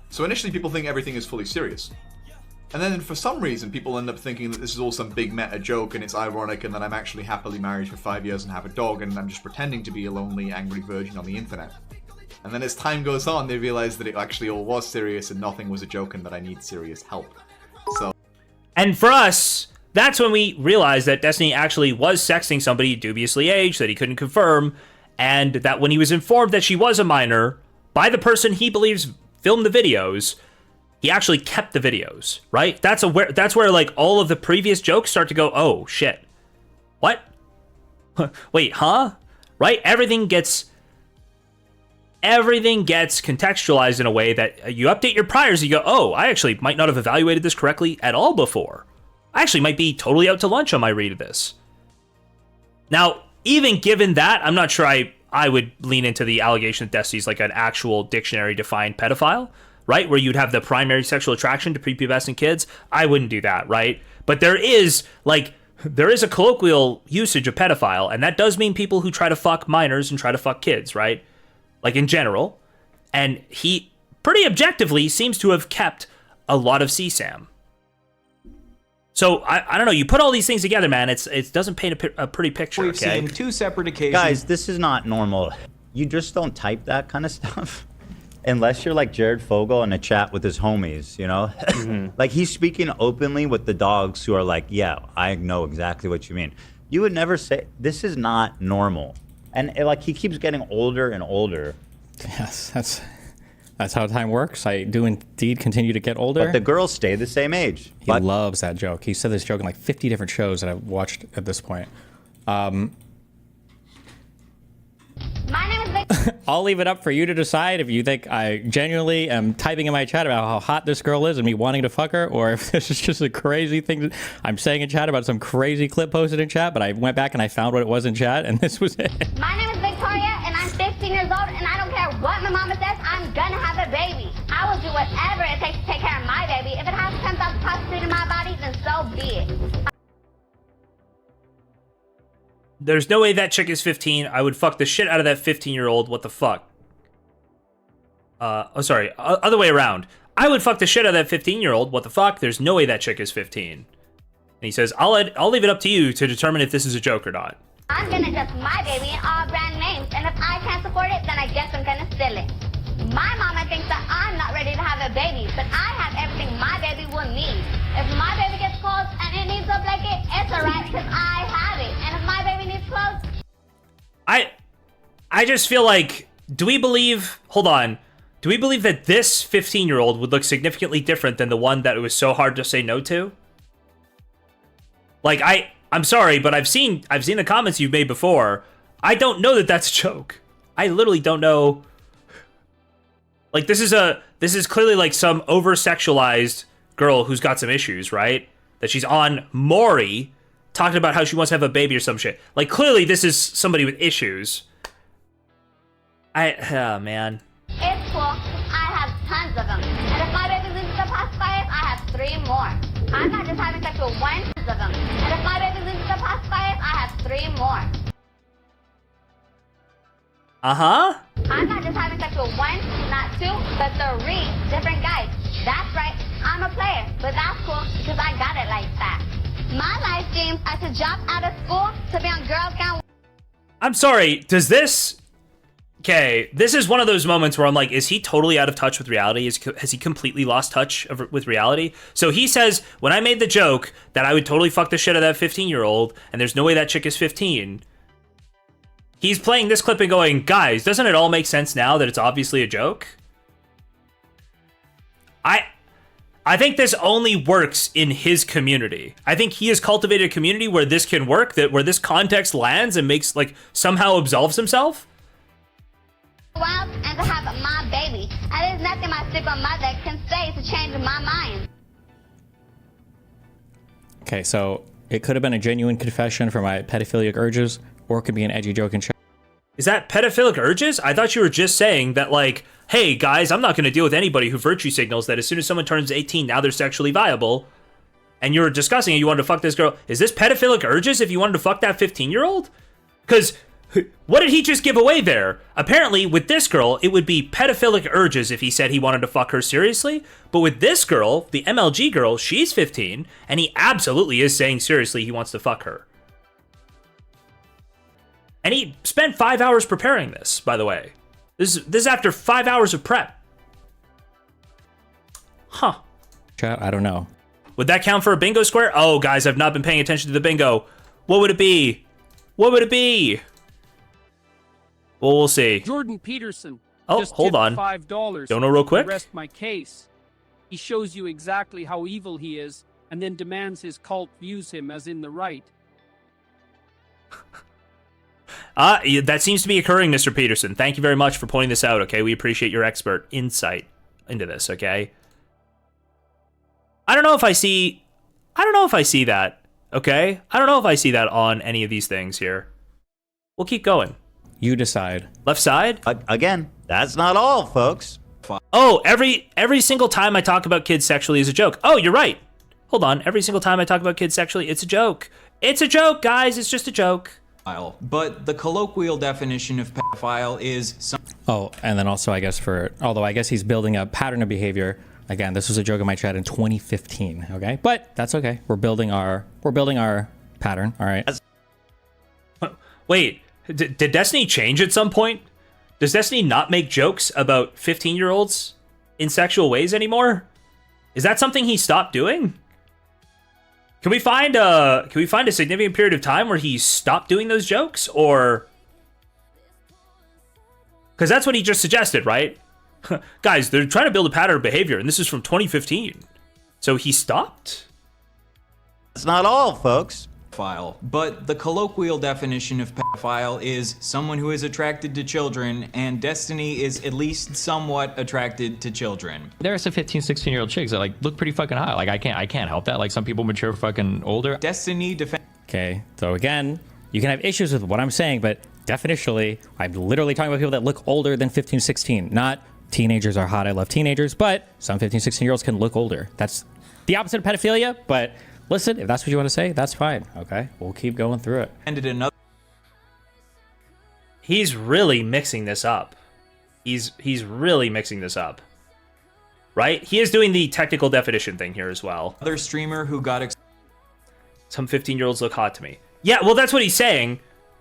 So initially people think everything is fully serious. And then for some reason people end up thinking that this is all some big meta joke and it's ironic and that I'm actually happily married for 5 years and have a dog and I'm just pretending to be a lonely, angry virgin on the internet. And then as time goes on, they realize that it actually all was serious and nothing was a joke and that I need serious help. So. And for us, that's when we realized that Destiny actually was sexting somebody dubiously aged that he couldn't confirm, and that when he was informed that she was a minor by the person he believes filmed the videos, he actually kept the videos, right? That's where like all of the previous jokes start to go, oh shit. What? Wait, huh? Right? Everything gets contextualized in a way that you update your priors, you go, oh, I actually might not have evaluated this correctly at all before. I actually might be totally out to lunch on my read of this. Now, even given that, I'm not sure I would lean into the allegation that Destiny's like an actual dictionary-defined pedophile, right? Where you'd have the primary sexual attraction to prepubescent kids. I wouldn't do that, right? But there is a colloquial usage of pedophile, and that does mean people who try to fuck minors and try to fuck kids, right? Like in general. And he pretty objectively seems to have kept a lot of CSAM. So I don't know. You put all these things together, man. It doesn't paint a pretty picture. we've Okay, seen two separate occasions. Guys, this is not normal. You just don't type that kind of stuff. Unless you're like Jared Fogle in a chat with his homies, you know? Like he's speaking openly with the dogs who are like, yeah, I know exactly what you mean. You would never say, this is not normal. And like he keeps getting older and older. Yes, that's how time works. I do indeed continue to get older. But the girls stay the same age. He loves that joke. He said this joke in like 50 different shows that I've watched at this point. My name is Vic. I'll leave it up for you to decide if you think I genuinely am typing in my chat about how hot this girl is and me wanting to fuck her, or if this is just a crazy thing I'm saying in chat about some crazy clip posted in chat, but I went back and I found what it was in chat, and this was it. My name is Victoria, and I'm 15 years old, and I don't care what my mama says, I'm gonna have a baby. I will do whatever it takes to take care of my baby. If it has to come out prostitute in my body, then so be it. there's no way that chick is 15. I would fuck the shit out of that 15-year-old. What the fuck? Other way around. I would fuck the shit out of that 15-year-old. What the fuck? There's no way that chick is 15. And he says, I'll leave it up to you to determine if this is a joke or not. I'm gonna adjust my baby in all brand names, and if I can't support it, then I guess I'm gonna steal it. My mama thinks that I'm not ready to have a baby, but I have everything my baby will need. If my baby gets cold and it needs a blanket, it's alright, because I have it. And if my baby needs clothes... I just feel like, do we believe that this 15-year-old would look significantly different than the one that it was so hard to say no to? Like, I'm sorry, but I've seen the comments you've made before. I don't know that that's a joke. I literally don't know. Like, this is clearly like some over-sexualized girl who's got some issues, right? That she's on Maury talking about how she wants to have a baby or some shit. Like, clearly this is somebody with issues. Oh, man. It's cool. I have tons of them. And if my baby loses the past 5, I have 3 more. I'm not just having sex with one of them. And if my baby loses the past 5, I have 3 more. Uh-huh. I'm not just having sex with one, not 2, but 3 different guys. That's right. I'm a player, but that's cool because I got it like that. My life dreams are to drop out of school to be on Girl Scout. I'm sorry, does this... Okay, this is one of those moments where I'm like, is he totally out of touch with reality? Has he completely lost touch with reality? So he says, when I made the joke that I would totally fuck the shit out of that 15-year-old, and there's no way that chick is 15, he's playing this clip and going, guys, doesn't it all make sense now that it's obviously a joke? I think this only works in his community. I think he has cultivated a community where this can work, where this context lands and makes, like, somehow absolves himself. Wild and to have my baby. And there's nothing my single mother can say to change my mind. Okay, so it could have been a genuine confession for my pedophilic urges, or it could be an edgy joke in chat. Is that pedophilic urges? I thought you were just saying that, like, hey, guys, I'm not going to deal with anybody who virtue signals that as soon as someone turns 18, now they're sexually viable. And you're discussing it, you wanted to fuck this girl. Is this pedophilic urges if you wanted to fuck that 15-year-old? Because what did he just give away there? Apparently, with this girl, it would be pedophilic urges if he said he wanted to fuck her seriously. But with this girl, the MLG girl, she's 15, and he absolutely is saying seriously he wants to fuck her. And he spent 5 hours preparing this, by the way. This is after 5 hours of prep. Huh. Chat, I don't know. Would that count for a bingo square? Oh, guys, I've not been paying attention to the bingo. What would it be? What would it be? Well, we'll see. Jordan Peterson. Oh, just hold on. $5. Don't know real quick. Rest my case. He shows you exactly how evil he is, and then demands his cult views him as in the right. That seems to be occurring, Mr. Peterson. Thank you very much for pointing this out, okay? We appreciate your expert insight into this, okay? I don't know if I see that, okay? I don't know if I see that on any of these things here. We'll keep going. You decide. Left side? Again, that's not all, folks. Oh, every single time I talk about kids sexually is a joke. Oh, you're right. Hold on. Every single time I talk about kids sexually, it's a joke. It's a joke, guys. It's just a joke. But the colloquial definition of pedophile is Oh, and then also I guess although I guess he's building a pattern of behavior. Again, this was a joke in my chat in 2015, okay? But that's okay. We're building our pattern, all right? Wait, did Destiny change at some point? Does Destiny not make jokes about 15-year-olds in sexual ways anymore? Is that something he stopped doing? Can we find a significant period of time where he stopped doing those jokes, or because that's what he just suggested, right? Guys, they're trying to build a pattern of behavior, and this is from 2015. So he stopped? That's not all, folks. But the colloquial definition of pedophile is someone who is attracted to children, and Destiny is at least somewhat attracted to children. There are some 15, 16-year-old chicks that like look pretty fucking hot. Like I can't help that. Like some people mature fucking older. Destiny Okay, so again, you can have issues with what I'm saying, but definitionally, I'm literally talking about people that look older than 15, 16. Not teenagers are hot, I love teenagers, but some 15, 16-year-olds can look older. That's the opposite of pedophilia, but listen, if that's what you want to say, that's fine. Okay, we'll keep going through it. He's really mixing this up. He's really mixing this up. Right? He is doing the technical definition thing here as well. Another streamer who got some 15-year-olds look hot to me. Yeah, well, that's what he's saying.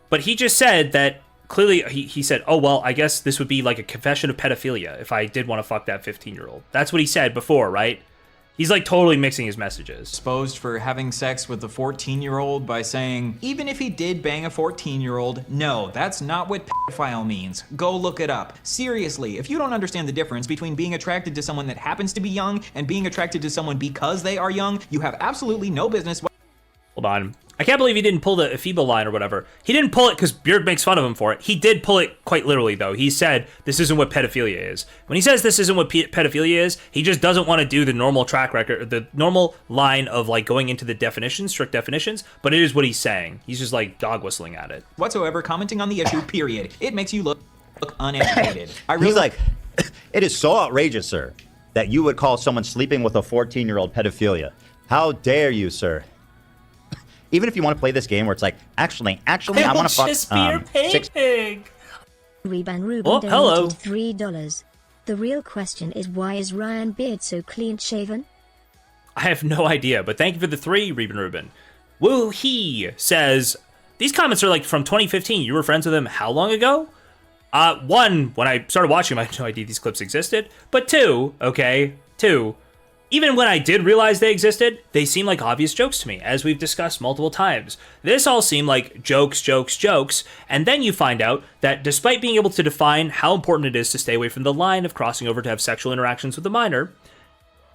But he just said that clearly he said, oh, well, I guess this would be like a confession of pedophilia if I did want to fuck that 15-year-old. That's what he said before, right? He's like totally mixing his messages. Exposed for having sex with a 14-year-old by saying, even if he did bang a 14-year-old, no, that's not what pedophile means. Go look it up. Seriously, if you don't understand the difference between being attracted to someone that happens to be young and being attracted to someone because they are young, you have absolutely no business. Hold on. I can't believe he didn't pull the Ephebo line or whatever. He didn't pull it because Beard makes fun of him for it. He did pull it quite literally, though. He said, this isn't what pedophilia is. When he says this isn't what pedophilia is, he just doesn't want to do the normal track record, the normal line of like going into the definitions, strict definitions, but it is what he's saying. He's just like dog whistling at it. Whatsoever commenting on the issue, period. It makes you look uneducated. He's like, it is so outrageous, sir, that you would call someone sleeping with a 14-year-old pedophilia. How dare you, sir? Even if you want to play this game where it's like, actually, I want to fuck Reban Ruben oh, hello. donated $3. The real question is, why is Ryan Beard so clean-shaven? I have no idea, but thank you for the 3, Reuben Rubin. Woo He says, these comments are like from 2015. You were friends with him how long ago? 1, when I started watching him, I had no idea these clips existed. But 2, even when I did realize they existed, they seem like obvious jokes to me, as we've discussed multiple times. This all seemed like jokes, and then you find out that despite being able to define how important it is to stay away from the line of crossing over to have sexual interactions with a minor,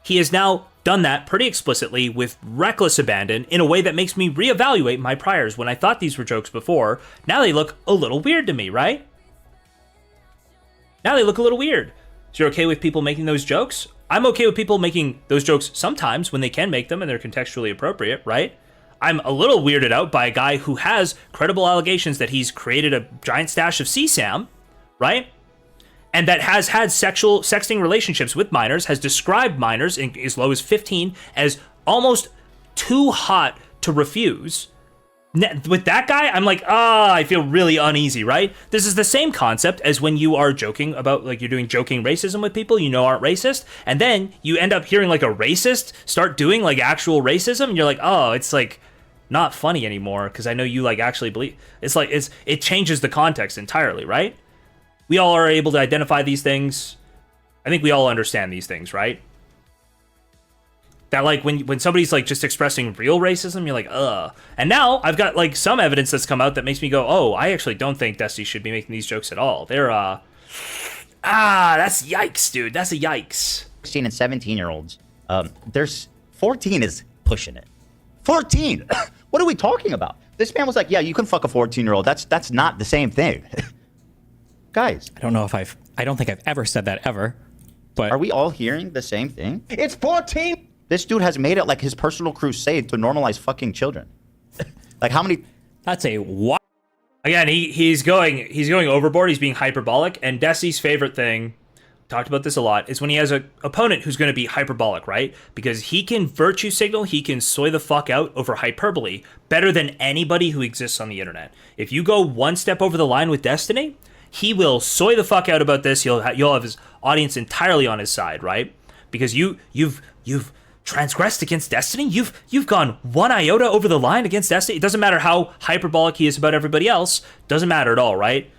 he has now done that pretty explicitly with reckless abandon in a way that makes me reevaluate my priors. When I thought these were jokes before, now they look a little weird to me, right? Now they look a little weird. So you're okay with people making those jokes? I'm okay with people making those jokes sometimes when they can make them and they're contextually appropriate, right? I'm a little weirded out by a guy who has credible allegations that he's created a giant stash of CSAM, right? And that has had sexual sexting relationships with minors, has described minors in as low as 15 as almost too hot to refuse. With that guy, I'm like, I feel really uneasy, right? This is the same concept as when you are joking about, like, you're doing joking racism with people you know aren't racist, and then you end up hearing, like, a racist start doing, like, actual racism, and you're like, oh, it's, like, not funny anymore, because I know you, like, actually believe. It's like, it changes the context entirely, right? We all are able to identify these things. I think we all understand these things, right? That, like, when somebody's, like, just expressing real racism, you're like, ugh. And now I've got, like, some evidence that's come out that makes me go, oh, I actually don't think Dusty should be making these jokes at all. They're, that's yikes, dude. That's a yikes. 16 and 17-year-olds. There's 14 is pushing it. 14! What are we talking about? This man was like, yeah, you can fuck a 14-year-old. That's not the same thing. Guys. I don't think I've ever said that ever. But are we all hearing the same thing? It's 14! This dude has made it like his personal crusade to normalize fucking children. Like how many? That's a what? Again, he's going overboard. He's being hyperbolic. And Desi's favorite thing, talked about this a lot, is when he has an opponent who's going to be hyperbolic, right? Because he can virtue signal, he can soy the fuck out over hyperbole better than anybody who exists on the internet. If you go one step over the line with Destiny, he will soy the fuck out about this. You'll have his audience entirely on his side, right? Because you've transgressed against Destiny. You've gone one iota over the line against Destiny. It doesn't matter how hyperbolic he is about everybody else. Doesn't matter at all, right?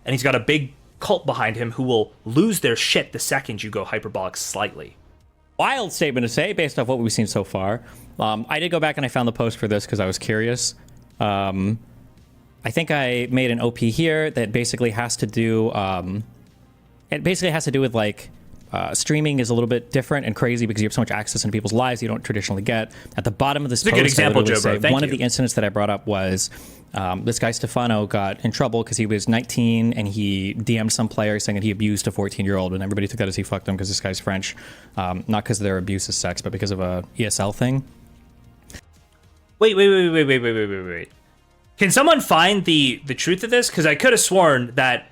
And he's got a big cult behind him who will lose their shit the second you go hyperbolic slightly. Wild statement to say based off what we've seen so far. I did go back and I found the post for this because I was curious. I think I made an OP here that basically has to do. It basically has to do with like. Streaming is a little bit different and crazy because you have so much access into people's lives you don't traditionally get. At the bottom of this post, a good example, Joe. One of the incidents that I brought up was this guy Stefano got in trouble because he was 19 and he DM'd some player saying that he abused a 14-year-old, and everybody took that as he fucked him because this guy's French, not because their abuse is sex, but because of a ESL thing. Wait. Can someone find the truth of this? Because I could have sworn that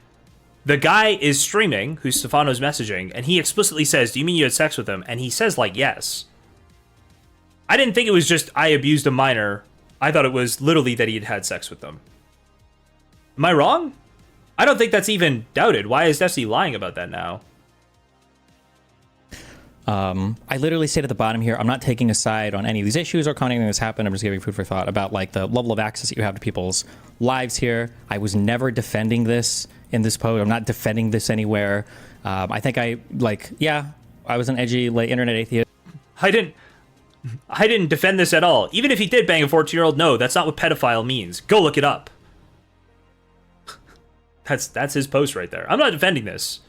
the guy is streaming, who Stefano's messaging, and he explicitly says, do you mean you had sex with him? And he says, like, yes. I didn't think it was just, I abused a minor. I thought it was literally that he had had sex with them. Am I wrong? I don't think that's even doubted. Why is Destiny lying about that now? I literally say at the bottom here, I'm not taking a side on any of these issues or commenting on this happened. I'm just giving food for thought about like the level of access that you have to people's lives here. I was never defending this in this post. I'm not defending this anywhere. I think I was an edgy like internet atheist. I didn't defend this at all. Even if he did bang a 14-year-old, no, that's not what pedophile means. Go look it up. That's his post right there. I'm not defending this.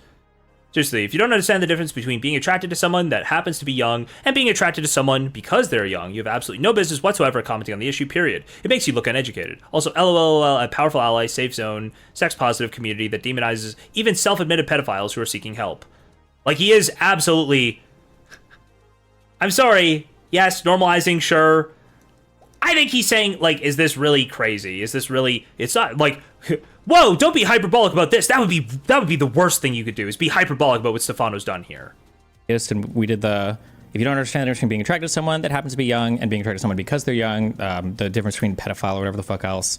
Seriously, if you don't understand the difference between being attracted to someone that happens to be young and being attracted to someone because they're young, you have absolutely no business whatsoever commenting on the issue, period. It makes you look uneducated. Also, LOL, a powerful ally, safe zone, sex-positive community that demonizes even self-admitted pedophiles who are seeking help. Like, he is absolutely... I'm sorry. Yes, normalizing, sure. I think he's saying, like, is this really crazy? Is this really... It's not, like... Whoa, don't be hyperbolic about this. That would be the worst thing you could do, is be hyperbolic about what Stefano's done here. And we did if you don't understand the difference between being attracted to someone that happens to be young and being attracted to someone because they're young, the difference between pedophile or whatever the fuck else.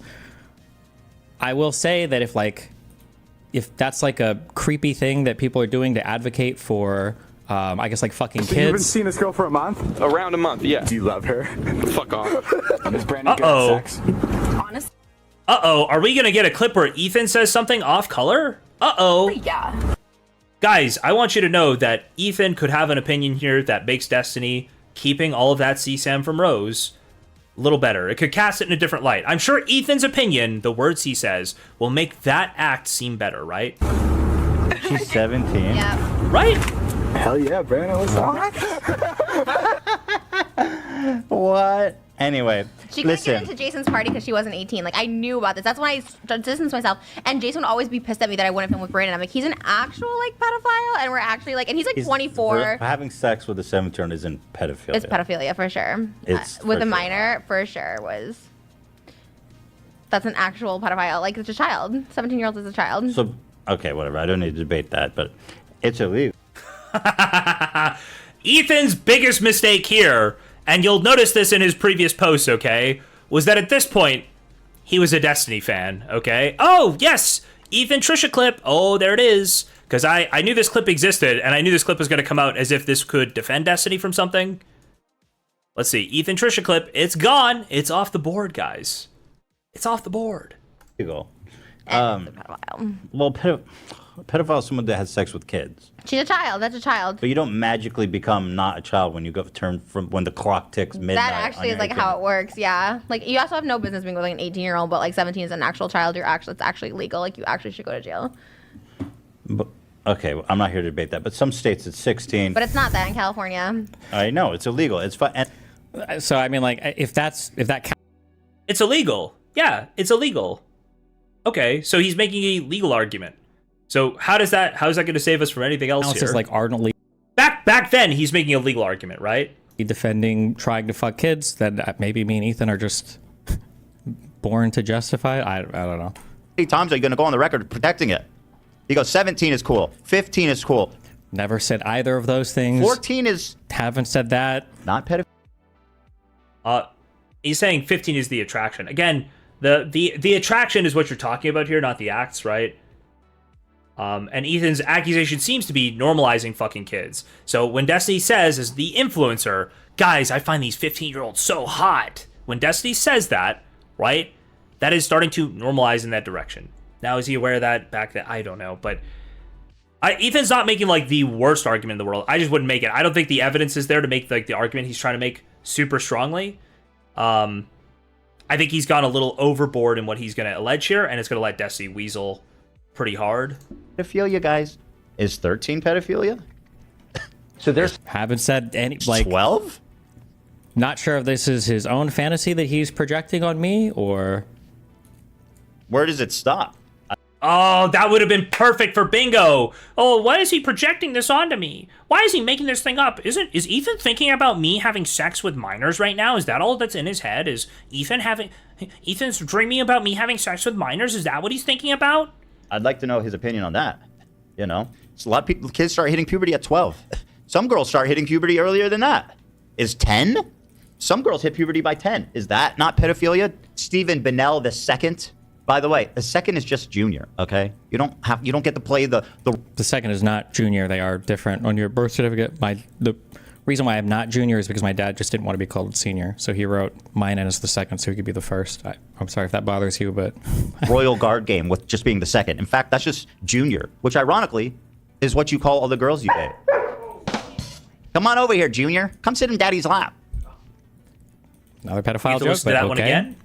I will say that if that's like a creepy thing that people are doing to advocate for I guess like fucking So you've been kids. seeing this girl for a month? Around a month, yeah. Do you love her? Fuck off. Is Brandon good at sex? Honestly, Uh-oh, are we gonna get a clip where Ethan says something off color? Uh-oh. yeah. Guys, I want you to know that Ethan could have an opinion here that makes Destiny keeping all of that CSAM from Rose a little better. It could cast it in a different light. I'm sure Ethan's opinion, the words he says, will make that act seem better, right? She's 17. Yeah. Right? Hell yeah, Brandon. What's up? What? Anyway, She couldn't get listen. into Jason's party because she wasn't 18. Like, I knew about this. That's when I distanced myself. And Jason would always be pissed at me that I wouldn't film with Brandon. I'm like, he's an actual, like, pedophile. And we're actually, like, and he's, like, 24. Having sex with a 17-year-old isn't pedophilia. It's pedophilia, for sure. It's with for a sure. minor, for sure, was. That's an actual pedophile. Like, it's a child. 17-year-old is a child. So, okay, whatever. I don't need to debate that, but it's illegal. Ethan's biggest mistake here, and you'll notice this in his previous posts, okay, was that at this point, he was a Destiny fan, okay? Oh, yes! Ethan Trisha clip. Oh, there it is. Because I knew this clip existed, and I knew this clip was going to come out as if this could defend Destiny from something. Let's see. Ethan Trisha clip. It's gone. It's off the board, guys. It's off the board. Illegal. And it's a pedophile. Well, pedophile is someone that has sex with kids. She's a child. That's a child. But you don't magically become not a child when you go turn from when the clock ticks midnight. That actually is like how it works, yeah. Like you also have no business being with like an 18-year-old, but like 17 is an actual child. It's actually legal. Like you actually should go to jail. But, okay, well, I'm not here to debate that. But some states it's 16. But it's not that in California. I know it's illegal. It's fine. So I mean, like, if that It's illegal. Yeah, it's illegal. Okay, so he's making a legal argument. So how is that going to save us from anything else here? is like ardently Back then, he's making a legal argument, right? defending trying to fuck kids, that maybe me and Ethan are just born to justify. I don't know. How many times are you going to go on the record protecting it? He goes, 17 is cool. 15 is cool. Never said either of those things. 14 is Haven't said that. not pedophilia. He's saying 15 is the attraction. Again, the attraction is what you're talking about here, not the acts, right? And Ethan's accusation seems to be normalizing fucking kids. So when Destiny says, as the influencer, guys, I find these 15-year-olds so hot. When Destiny says that, right, that is starting to normalize in that direction. Now, is he aware of that back then? I don't know. But Ethan's not making, like, the worst argument in the world. I just wouldn't make it. I don't think the evidence is there to make, like, the argument he's trying to make super strongly. I think he's gone a little overboard in what he's going to allege here, and it's going to let Destiny weasel pretty hard. Pedophilia, guys. Is 13 pedophilia? So there's haven't said any, like, 12? Not sure if this is his own fantasy that he's projecting on me, or where does it stop? Oh, that would have been perfect for bingo. Oh, why is he projecting this onto me? Why is he making this thing up? Is Ethan thinking about me having sex with minors right now? Is that all that's in his head? Is Ethan's dreaming about me having sex with minors? Is that what he's thinking about? I'd like to know his opinion on that. You know, it's a lot of people. Kids start hitting puberty at 12. Some girls start hitting puberty earlier than that. Is 10? Some girls hit puberty by 10. Is that not pedophilia? Stephen Bennell II. By the way, the second is just junior. Okay, you don't get to play the. The second is not junior. They are different on your birth certificate. The reason why I'm not junior is because my dad just didn't want to be called senior, so he wrote mine in as the second, so he could be the first. I'm sorry if that bothers you, but Royal Guard game with just being the second. In fact, that's just junior, which ironically is what you call all the girls you date. Come on over here, Junior. Come sit in Daddy's lap. Another pedophile joke, Listen to that one again.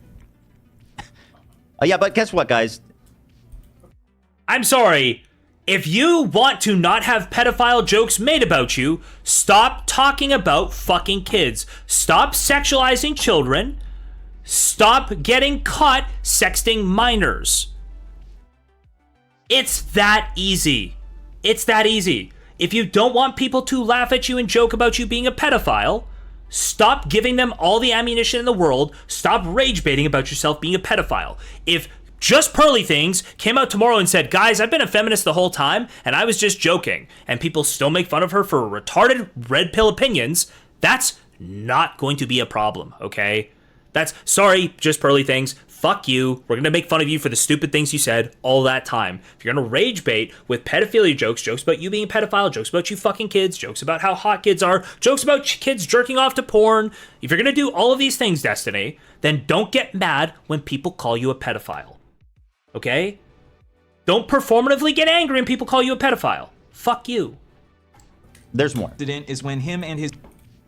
Yeah, but guess what, guys? I'm sorry. If you want to not have pedophile jokes made about you, stop talking about fucking kids. Stop sexualizing children. Stop getting caught sexting minors. It's that easy. It's that easy. If you don't want people to laugh at you and joke about you being a pedophile, stop giving them all the ammunition in the world. Stop rage baiting about yourself being a pedophile. If Just Pearly Things came out tomorrow and said, guys, I've been a feminist the whole time, and I was just joking, and people still make fun of her for retarded red pill opinions, that's not going to be a problem, okay? Sorry, Just Pearly Things. fuck you. We're gonna make fun of you for the stupid things you said all that time. If you're gonna rage bait with pedophilia jokes about you being a pedophile, jokes about you fucking kids, jokes about how hot kids are, jokes about kids jerking off to porn, if you're gonna do all of these things, Destiny, then don't get mad when people call you a pedophile. Okay? Don't performatively get angry when people call you a pedophile. Fuck you. There's more. Incident is when him and his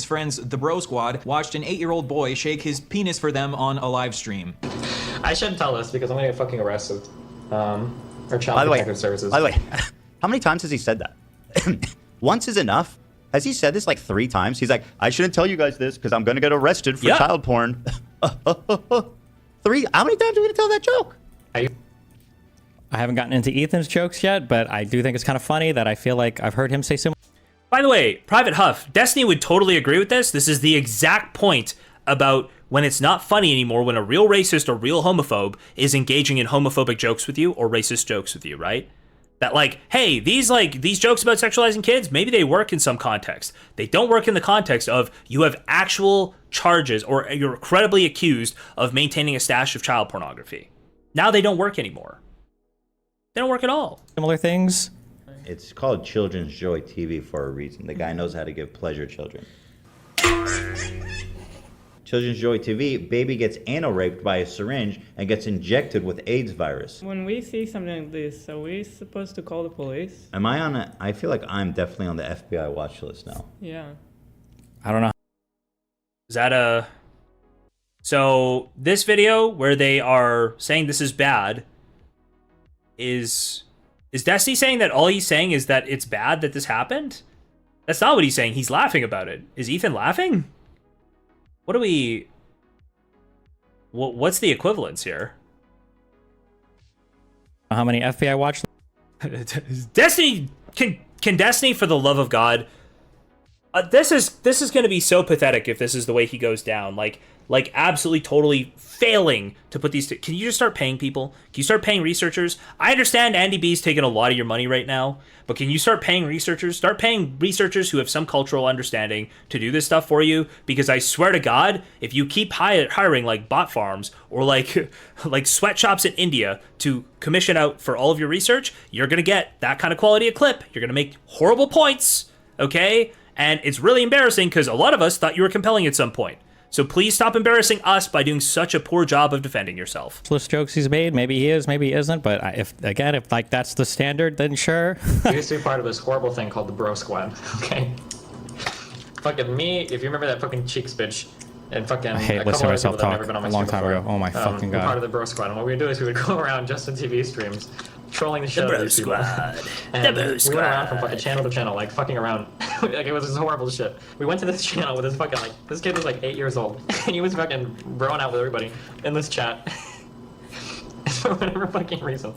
friends, the Bro Squad, watched an 8-year-old boy shake his penis for them on a live stream. I shouldn't tell this because I'm gonna get fucking arrested. Or child protective services. By the way, how many times has he said that? Once is enough. Has he said this like 3 times? He's like, I shouldn't tell you guys this because I'm gonna get arrested for child porn. 3? How many times are we gonna tell that joke? I haven't gotten into Ethan's jokes yet, but I do think it's kind of funny that I feel like I've heard him say similar. By the way, Private Huff, Destiny would totally agree with this. This is the exact point about when it's not funny anymore, when a real racist or real homophobe is engaging in homophobic jokes with you or racist jokes with you, right? That like, hey, these jokes about sexualizing kids, maybe they work in some context. They don't work in the context of you have actual charges or you're credibly accused of maintaining a stash of child pornography. Now they don't work anymore. They don't work at all. Similar things. It's called Children's Joy TV for a reason. The guy knows how to give pleasure to children. Children's Joy TV, baby gets anal raped by a syringe and gets injected with AIDS virus. When we see something like this, are we supposed to call the police? Am I on a... I feel like I'm definitely on the FBI watch list now. Yeah. I don't know. Is that a... So this video where they are saying this is bad is Destiny saying that all he's saying is that it's bad that this happened? That's not what he's saying. He's laughing about it. Is Ethan laughing? What do we... What's the equivalence here? How many FBI watch... Destiny... Can Destiny, for the love of God... This is going to be so pathetic if this is the way he goes down. Like absolutely totally failing to put these... Can you just start paying people? Can you start paying researchers? I understand Andy B's taking a lot of your money right now, but can you start paying researchers? Start paying researchers who have some cultural understanding to do this stuff for you, because I swear to God, if you keep hiring like bot farms or like sweatshops in India to commission out for all of your research, you're going to get that kind of quality of clip. You're going to make horrible points, okay? And it's really embarrassing because a lot of us thought you were compelling at some point. So please stop embarrassing us by doing such a poor job of defending yourself. List jokes he's made, maybe he is, maybe he isn't, but if like that's the standard, then sure. I used to be part of this horrible thing called the Bro Squad, okay? Fucking me, if you remember that fucking Cheeks bitch, and fucking I hate listening to myself talk a long time ago. Oh my fucking God. We're part of the Bro Squad, and what we would do is we would go around Justin TV streams, trolling the shit out of these people. And we went around from fucking channel to channel, like fucking around. Like it was this horrible shit. We went to this channel with this fucking this kid was like 8 years old, and he was fucking broing out with everybody in this chat. For whatever fucking reason,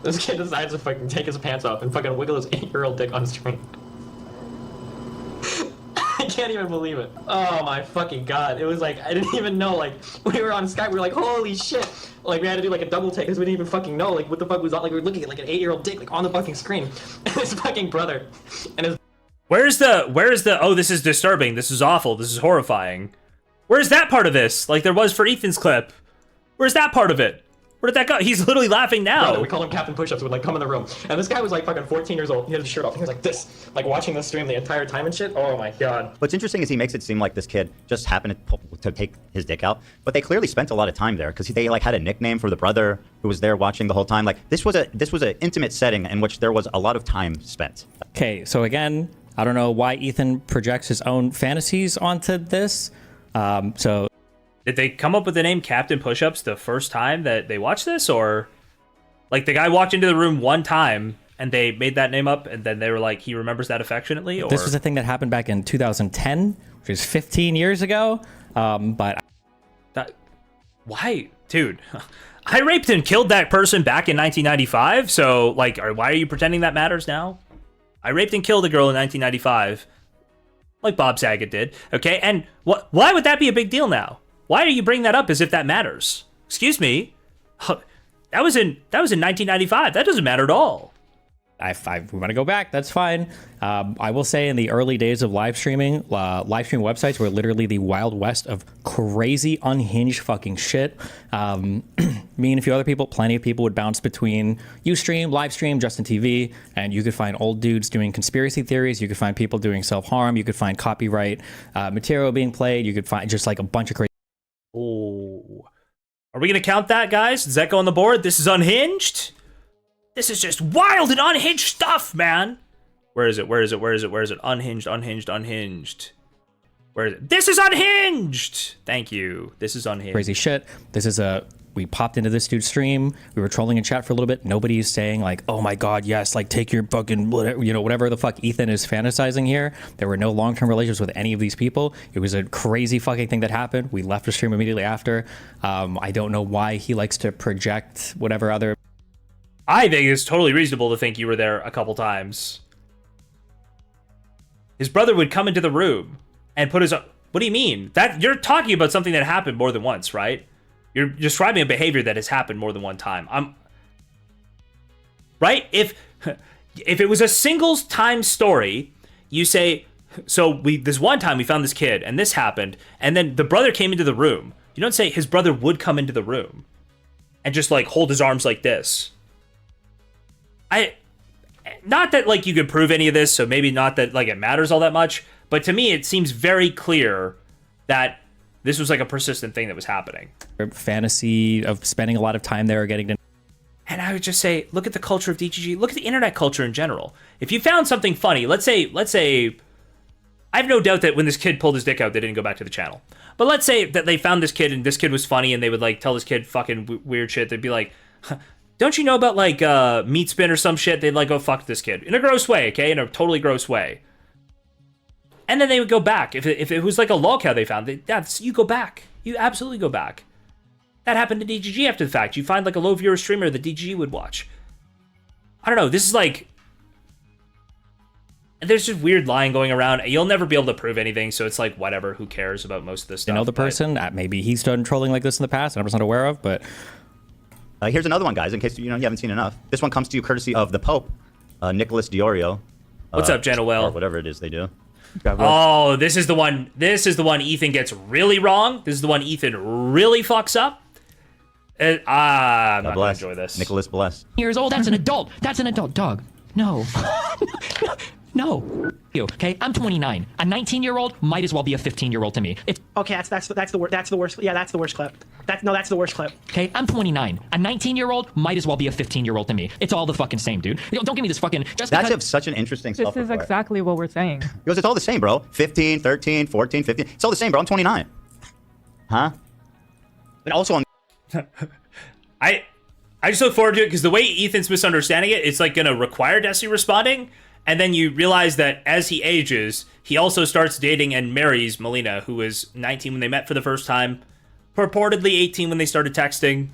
this kid decides to fucking take his pants off and fucking wiggle his 8-year-old dick on screen. I can't even believe it. Oh my fucking God. It was like, I didn't even know, like, we were on Skype, we were like, holy shit. Like, we had to do like a double take because we didn't even fucking know, like, what the fuck was on, like, we were looking at like an 8-year-old dick, like, on the fucking screen. And his fucking brother, and his... Where's the, oh, this is disturbing, this is awful, this is horrifying. Where's that part of this? Like there was for Ethan's clip. Where's that part of it? Where did that go? He's literally laughing now. Brother, we call him Captain Push-Ups, would like come in the room. And this guy was like fucking 14 years old. He had his shirt off. He was like this, like watching the stream the entire time and shit. Oh my God. What's interesting is he makes it seem like this kid just happened to take his dick out, but they clearly spent a lot of time there because they like had a nickname for the brother who was there watching the whole time. Like this was an intimate setting in which there was a lot of time spent. Okay, so again, I don't know why Ethan projects his own fantasies onto this. Did they come up with the name Captain Push-Ups the first time that they watched this, or like the guy walked into the room one time and they made that name up and then they were like, he remembers that affectionately? Or this was a thing that happened back in 2010, which is 15 years ago. But that, why, dude? I raped and killed that person back in 1995. So like, why are you pretending that matters now? I raped and killed a girl in 1995, like Bob Saget did. Okay, and why would that be a big deal now? Why are you bringing that up as if that matters? Excuse me. That was in 1995. That doesn't matter at all. If we want to go back, that's fine. I will say in the early days of live stream websites were literally the wild west of crazy, unhinged fucking shit. Me and a few other people, plenty of people would bounce between Ustream, Livestream, Justin TV, and you could find old dudes doing conspiracy theories. You could find people doing self-harm. You could find copyright material being played. You could find just like a bunch of crazy. Oh, are we gonna count that, guys? Does that go on the board? This is unhinged. This is just wild and unhinged stuff, man. Where is it? Where is it? Where is it? Where is it? Unhinged, unhinged, unhinged. Where is it? This is unhinged. Thank you. This is unhinged. Crazy shit. This is we popped into this dude's stream. We were trolling in chat for a little bit. Nobody's saying like, oh my God, yes, like take your fucking, whatever the fuck Ethan is fantasizing here. There were no long-term relationships with any of these people. It was a crazy fucking thing that happened. We left the stream immediately after. I don't know why he likes to project whatever other. I think it's totally reasonable to think you were there a couple times. His brother would come into the room and put his... What do you mean? That you're talking about something that happened more than once, right? You're describing a behavior that has happened more than one time. Right? If it was a single time story, you say, so this one time we found this kid and this happened, and then the brother came into the room. You don't say his brother would come into the room and just like hold his arms like this. Not that like you could prove any of this, so maybe not that like it matters all that much, but to me it seems very clear that this was like a persistent thing that was happening. Fantasy of spending a lot of time there, getting to... And I would just say, look at the culture of DGG, look at the internet culture in general. If you found something funny, let's say, I have no doubt that when this kid pulled his dick out, they didn't go back to the channel. But let's say that they found this kid and this kid was funny and they would like tell this kid fucking weird shit. They'd be like, don't you know about like meat spin or some shit? They'd like go fuck this kid in a gross way, okay? In a totally gross way. And then they would go back. If it was like a lolcow they found, you go back. You absolutely go back. That happened to DGG after the fact. You find like a low viewer streamer that DGG would watch. I don't know. This is like... There's just weird lying going around. You'll never be able to prove anything, so it's like, whatever. Who cares about most of this stuff? You know the person? Maybe he's done trolling like this in the past, and I was not aware of, but... Here's another one, guys, in case you haven't seen enough. This one comes to you courtesy of the Pope, Nicholas Diorio. What's up, Genoel? Or whatever it is they do. Oh, this is the one. This is the one Ethan gets really wrong. This is the one Ethan really fucks up. I'm not gonna enjoy this. Nicholas bless. Years old. That's an adult. That's an adult dog. No. No. You, okay? I'm 29. A 19-year-old might as well be a 15-year-old to me. It's okay. That's the worst. Yeah, that's the worst clip. That's the worst clip. Okay, I'm 29. A 19-year-old might as well be a 15-year-old to me. It's all the fucking same, dude. Don't give me this fucking... That's such an interesting This is exactly what we're saying. Because it's all the same, bro. 15, 13, 14, 15. It's all the same, bro. I'm 29. Huh? And also on... I just look forward to it because the way Ethan's misunderstanding it, it's like gonna require Desi responding, and then you realize that as he ages, he also starts dating and marries Melina, who was 19 when they met for the first time, purportedly 18 when they started texting.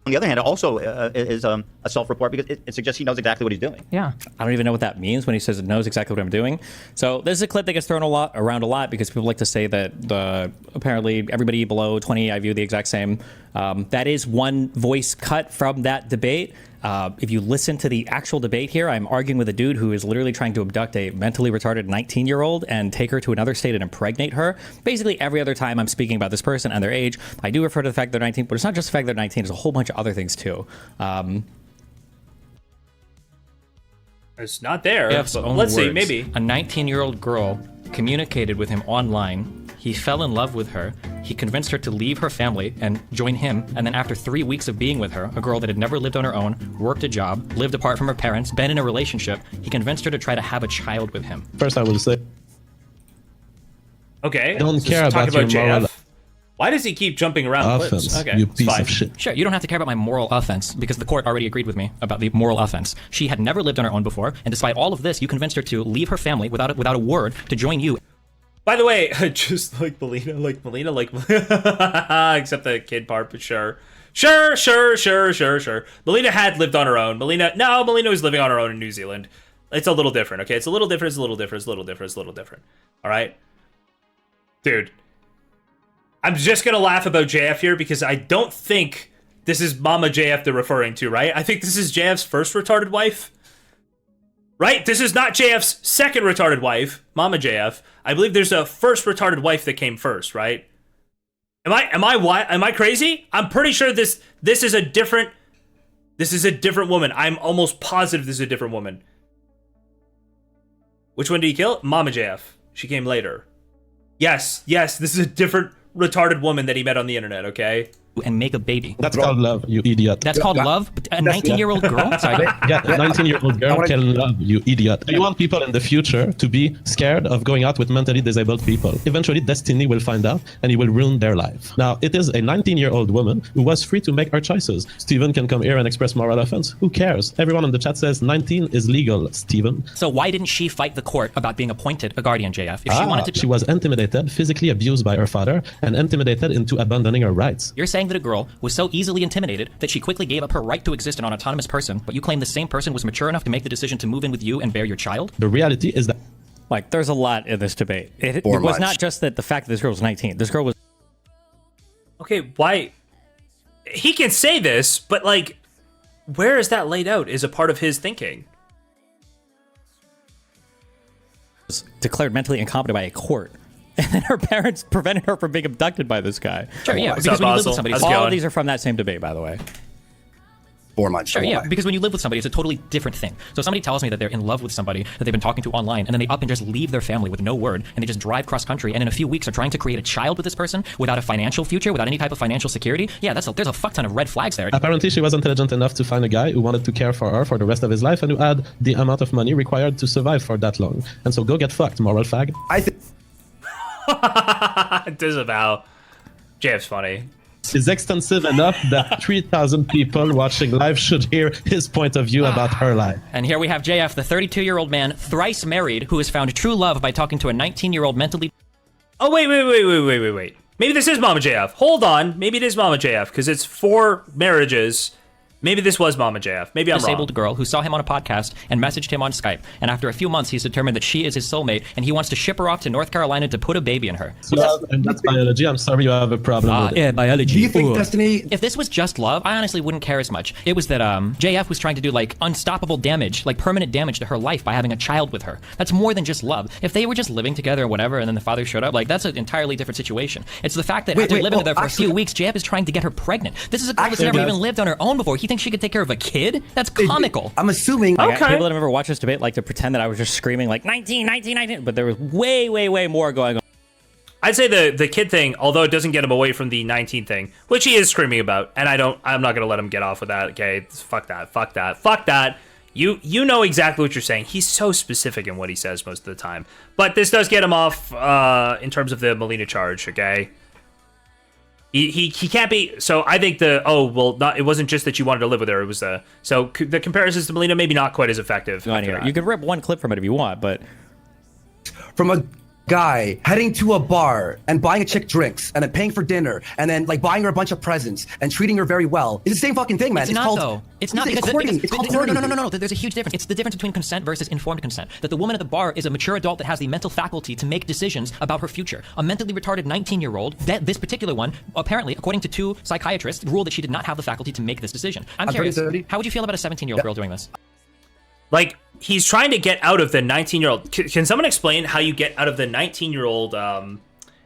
On the other hand, it also is a self-report because it suggests he knows exactly what he's doing. Yeah. I don't even know what that means when he says it knows exactly what I'm doing. So this is a clip that gets thrown around a lot because people like to say that apparently everybody below 20 I view the exact same. That is one voice cut from that debate. If you listen to the actual debate here, I'm arguing with a dude who is literally trying to abduct a mentally retarded 19-year-old and take her to another state and impregnate her. Basically, every other time I'm speaking about this person and their age, I do refer to the fact they're 19, but it's not just the fact they're 19, there's a whole bunch of other things too. It's not there, Jeff's but own let's see, words. maybe. A 19-year-old girl communicated with him online. He fell in love with her. He convinced her to leave her family and join him. And then after 3 weeks of being with her, a girl that had never lived on her own, worked a job, lived apart from her parents, been in a relationship, he convinced her to try to have a child with him. First, I would say, Okay. I don't let's care talk about your moral JF. Why does he keep jumping around clips? offense, Okay, you it's piece fine. of shit. Sure, you don't have to care about my moral offense because the court already agreed with me about the moral offense. She had never lived on her own before, and despite all of this, you convinced her to leave her family without a word to join you. By the way, just like Melina, except the kid part, but sure. Sure. Melina had lived on her own. Melina was living on her own in New Zealand. It's a little different, okay? It's a little different. All right? Dude. I'm just gonna laugh about JF here because I don't think this is Mama JF they're referring to, right? I think this is JF's first retarded wife. Right? This is not JF's second retarded wife, Mama JF. I believe there's a first retarded wife that came first, right? Am I crazy? I'm pretty sure this is a different woman. I'm almost positive this is a different woman. Which one did he kill? Mama JF. She came later. Yes, this is a different retarded woman that he met on the internet, okay? And make a baby. That's called love, you idiot. That's called love? A 19-year-old girl? Sorry. Yeah, a 19-year-old girl can love, you idiot. You want people in the future to be scared of going out with mentally disabled people. Eventually, destiny will find out, and it will ruin their life. Now, it is a 19-year-old woman who was free to make her choices. Steven can come here and express moral offense. Who cares? Everyone in the chat says 19 is legal, Steven. So why didn't she fight the court about being appointed a guardian, JF? If she wanted to... She was intimidated, physically abused by her father, and intimidated into abandoning her rights. You're saying that a girl was so easily intimidated that she quickly gave up her right to exist as an autonomous person, but you claim the same person was mature enough to make the decision to move in with you and bear your child? The reality is that... Like, there's a lot in this debate. It was not just that the fact that this girl was 19. This girl was... Okay, why... He can say this, but, like, where is that laid out as a part of his thinking? Declared mentally incompetent by a court. And then her parents prevented her from being abducted by this guy. Sure, yeah, because when you live with somebody... All of these are from that same debate, by the way. 4 months. Sure, yeah, because when you live with somebody, it's a totally different thing. So somebody tells me that they're in love with somebody that they've been talking to online, and then they up and just leave their family with no word, and they just drive cross country, and in a few weeks are trying to create a child with this person without a financial future, without any type of financial security. Yeah, there's a fuck ton of red flags there. Apparently, she was intelligent enough to find a guy who wanted to care for her for the rest of his life and who had the amount of money required to survive for that long. And so go get fucked, moral fag. Disavow. JF's funny. Is extensive enough that 3,000 people watching live should hear his point of view about her life. And here we have JF, the 32-year-old man, thrice married, who has found true love by talking to a 19-year-old mentally... Oh, wait. Maybe this is Mama JF. Hold on. Maybe it is Mama JF, because it's 4 marriages. Maybe this was Mama JF. Maybe I'm wrong. Disabled girl who saw him on a podcast and messaged him on Skype. And after a few months, he's determined that she is his soulmate, and he wants to ship her off to North Carolina to put a baby in her. And that's biology. I'm sorry you have a problem with it. Yeah, biology. Do you think Destiny... If this was just love, I honestly wouldn't care as much. It was that JF was trying to do, like, unstoppable damage, like permanent damage to her life by having a child with her. That's more than just love. If they were just living together or whatever, and then the father showed up, like, that's an entirely different situation. It's the fact that after living with her for a few weeks, JF is trying to get her pregnant. This is a girl that's never even lived on her own before. He thinks she could take care of a kid? That's comical. I'm assuming... People that have ever watched this debate like to pretend that I was just screaming like 19, but there was way more going on. I'd say the kid thing, although it doesn't get him away from the 19 thing, which he is screaming about, and I'm not gonna let him get off with that, okay? Fuck that. You know exactly what you're saying. He's so specific in what he says most of the time. But this does get him off in terms of the Melina charge, okay? He can't be. So I think it wasn't just that you wanted to live with her. It was the comparisons to Melina maybe not quite as effective. You can rip one clip from it if you want, but from a guy heading to a bar and buying a chick drinks and then paying for dinner and then like buying her a bunch of presents and treating her very well. It's the same fucking thing, man. It's not called, though. It's not. It's courting. It's called courting. No. There's a huge difference. It's the difference between consent versus informed consent. That the woman at the bar is a mature adult that has the mental faculty to make decisions about her future. A mentally retarded 19-year-old, this particular one, apparently, according to 2 psychiatrists, ruled that she did not have the faculty to make this decision. I'm curious. How would you feel about a 17-year-old girl doing this? Like, he's trying to get out of the 19-year-old. Can someone explain how you get out of the 19-year-old and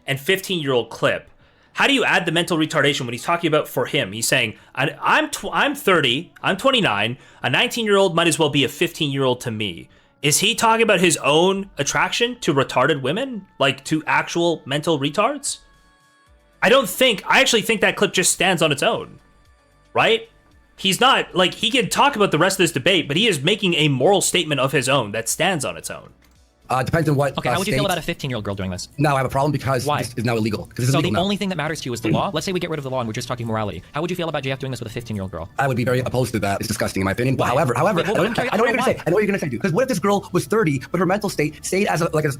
15-year-old clip? How do you add the mental retardation when he's talking about for him? He's saying, I'm 30, I'm 29, a 19-year-old might as well be a 15-year-old to me. Is he talking about his own attraction to retarded women? Like, to actual mental retards? I actually think that clip just stands on its own, right? He's not, like, he can talk about the rest of this debate, but he is making a moral statement of his own that stands on its own. Depends on what. Okay, how would you feel about a 15-year-old girl doing this? No, I have a problem because this is now illegal. So the only thing that matters to you is the law? Let's say we get rid of the law and we're just talking morality. How would you feel about JF doing this with a 15-year-old girl? I would be very opposed to that. It's disgusting in my opinion. But however, I know what you're gonna say. I know what you're gonna say, dude. Because what if this girl was 30, but her mental state stayed as let's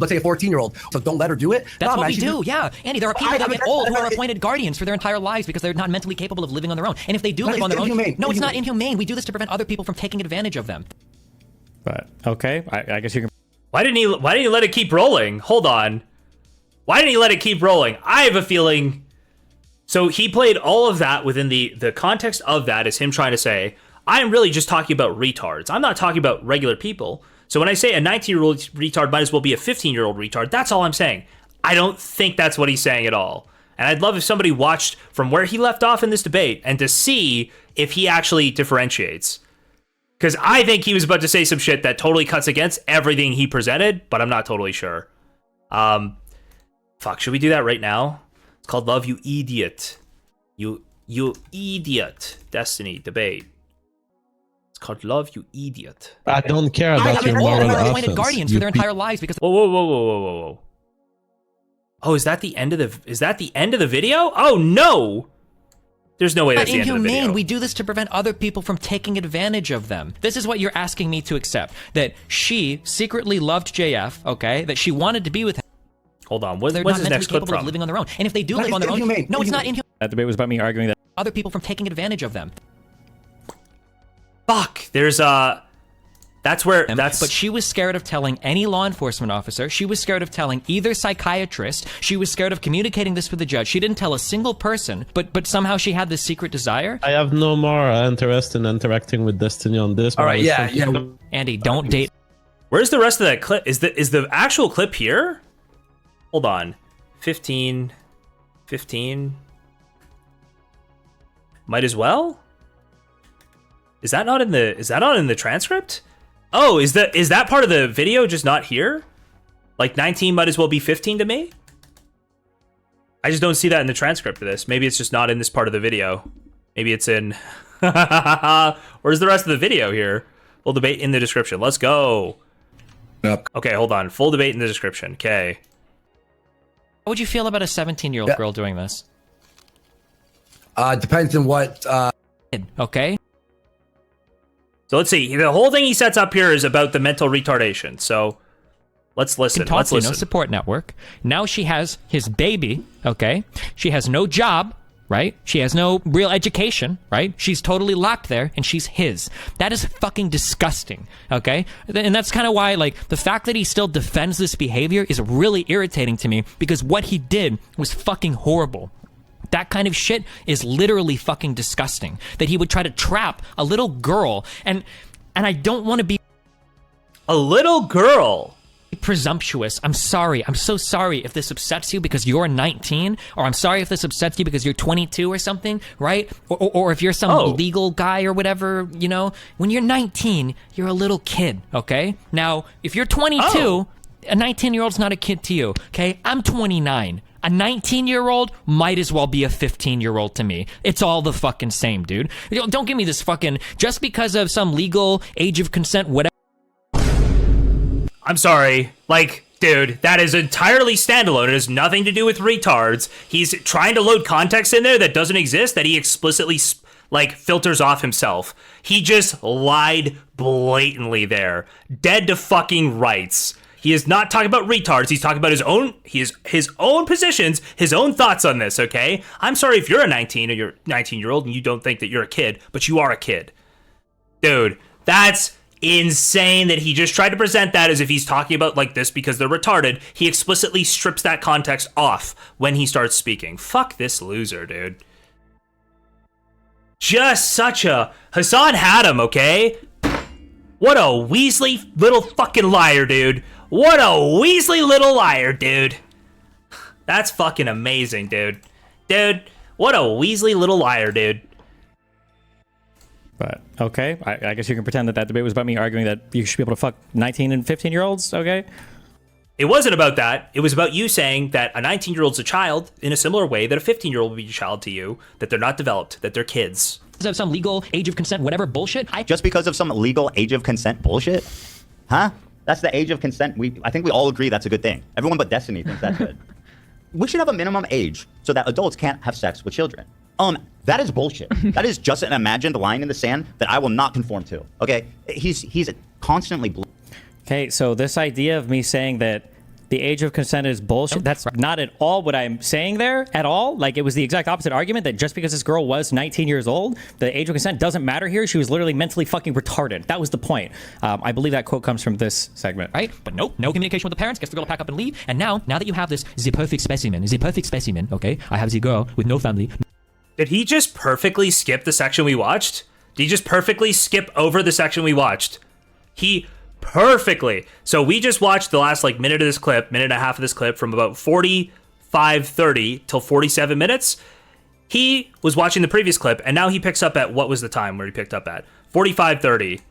say a 14-year-old? So don't let her do it. That's what we do. Yeah, Andy. There are people that get old who are appointed guardians for their entire lives because they're not mentally capable of living on their own. And if they do live on their own, no, it's not inhumane. We do this to prevent other people from taking advantage of them. But okay, I guess you can. Why didn't he let it keep rolling? Hold on. Why didn't he let it keep rolling? I have a feeling. So he played all of that within the context of that is him trying to say, I'm really just talking about retards. I'm not talking about regular people. So when I say a 19-year-old retard might as well be a 15-year-old retard, that's all I'm saying. I don't think that's what he's saying at all. And I'd love if somebody watched from where he left off in this debate and to see if he actually differentiates. Because I think he was about to say some shit that totally cuts against everything he presented, but I'm not totally sure. Fuck, should we do that right now? It's called Love, You Idiot. You idiot. Destiny debate. It's called Love, You Idiot. I don't care about your moral offense. Guardians for their entire lives because. Whoa. Oh, is that the end of the video? Oh no! There's no way that's the end of the video. We do this to prevent other people from taking advantage of them. This is what you're asking me to accept. That she secretly loved JF, okay? That she wanted to be with him. Hold on, when's this next clip from? Of living on their own. And if they do live on their own, no, it's not inhumane. That debate was about me arguing that other people from taking advantage of them. Fuck, there's But she was scared of telling any law enforcement officer. She was scared of telling either psychiatrist. She was scared of communicating this with the judge. She didn't tell a single person, but somehow she had this secret desire. I have no more interest in interacting with Destiny on this. All right, yeah. Andy, don't date. Where's the rest of that clip? Is the actual clip here? Hold on. 15. Might as well? Is that not in the transcript? Oh, is that part of the video just not here? Like 19 might as well be 15 to me? I just don't see that in the transcript of this. Maybe it's just not in this part of the video. Maybe it's in... Where's the rest of the video here? Full debate in the description. Let's go. Yep. Okay, hold on. Full debate in the description. Okay. How would you feel about a 17-year-old girl doing this? Depends on what... Okay. So let's see. The whole thing he sets up here is about the mental retardation. So let's listen. Let's listen. No support network. Now she has his baby. Okay. She has no job. Right? She has no real education. Right? She's totally locked there, and she's his. That is fucking disgusting. Okay. And that's kind of why, like, the fact that he still defends this behavior is really irritating to me, because what he did was fucking horrible. That kind of shit is literally fucking disgusting. That he would try to trap a little girl, and I don't want to be a little girl. Presumptuous. I'm sorry. I'm so sorry if this upsets you because you're 19, or I'm sorry if this upsets you because you're 22 or something, right? Or if you're some legal guy or whatever, you know. When you're 19, you're a little kid, okay? Now, if you're 22, a 19-year-old's not a kid to you, okay? I'm 29. A 19-year-old might as well be a 15-year-old to me. It's all the fucking same, dude. Don't give me this fucking, just because of some legal age of consent, whatever. I'm sorry. Like, dude, that is entirely standalone. It has nothing to do with retards. He's trying to load context in there that doesn't exist, that he explicitly, like, filters off himself. He just lied blatantly there. Dead to fucking rights. He is not talking about retards. He's talking about his own positions, his own thoughts on this, okay? I'm sorry if you're a 19 or you're 19-year-old and you don't think that you're a kid, but you are a kid. Dude, that's insane that he just tried to present that as if he's talking about like this because they're retarded. He explicitly strips that context off when he starts speaking. Fuck this loser, dude. Just such a... Hassan had him, okay? What a Weasley little fucking liar, dude. What a Weasley little liar, dude. That's fucking amazing, dude. Dude, what a Weasley little liar, dude. But, okay, I guess you can pretend that debate was about me arguing that you should be able to fuck 19 and 15-year-olds, okay? It wasn't about that. It was about you saying that a 19-year-old's a child in a similar way that a 15-year-old would be a child to you, that they're not developed, that they're kids. Because of some legal age of consent, whatever bullshit. Just because of some legal age of consent bullshit? Huh? That's the age of consent. I think we all agree that's a good thing. Everyone but Destiny thinks that's good. We should have a minimum age so that adults can't have sex with children. That is bullshit. That is just an imagined line in the sand that I will not conform to. Okay? He's constantly... Okay, so this idea of me saying that the age of consent is bullshit, that's not at all what I'm saying there at all. Like, it was the exact opposite argument that just because this girl was 19 years old, the age of consent doesn't matter here. She was literally mentally fucking retarded. That was the point. I believe that quote comes from this segment. Right? But nope, no communication with the parents, gets the girl to pack up and leave. And now that you have this, the perfect specimen, okay? I have the girl with no family. Did he just perfectly skip the section we watched? Did he just perfectly skip over the section we watched? He perfectly. So we just watched the last like minute of this clip, minute and a half of this clip from about 45:30 till 47 minutes. He was watching the previous clip, and now he picks up at, what was the time where he picked up at? 45:30.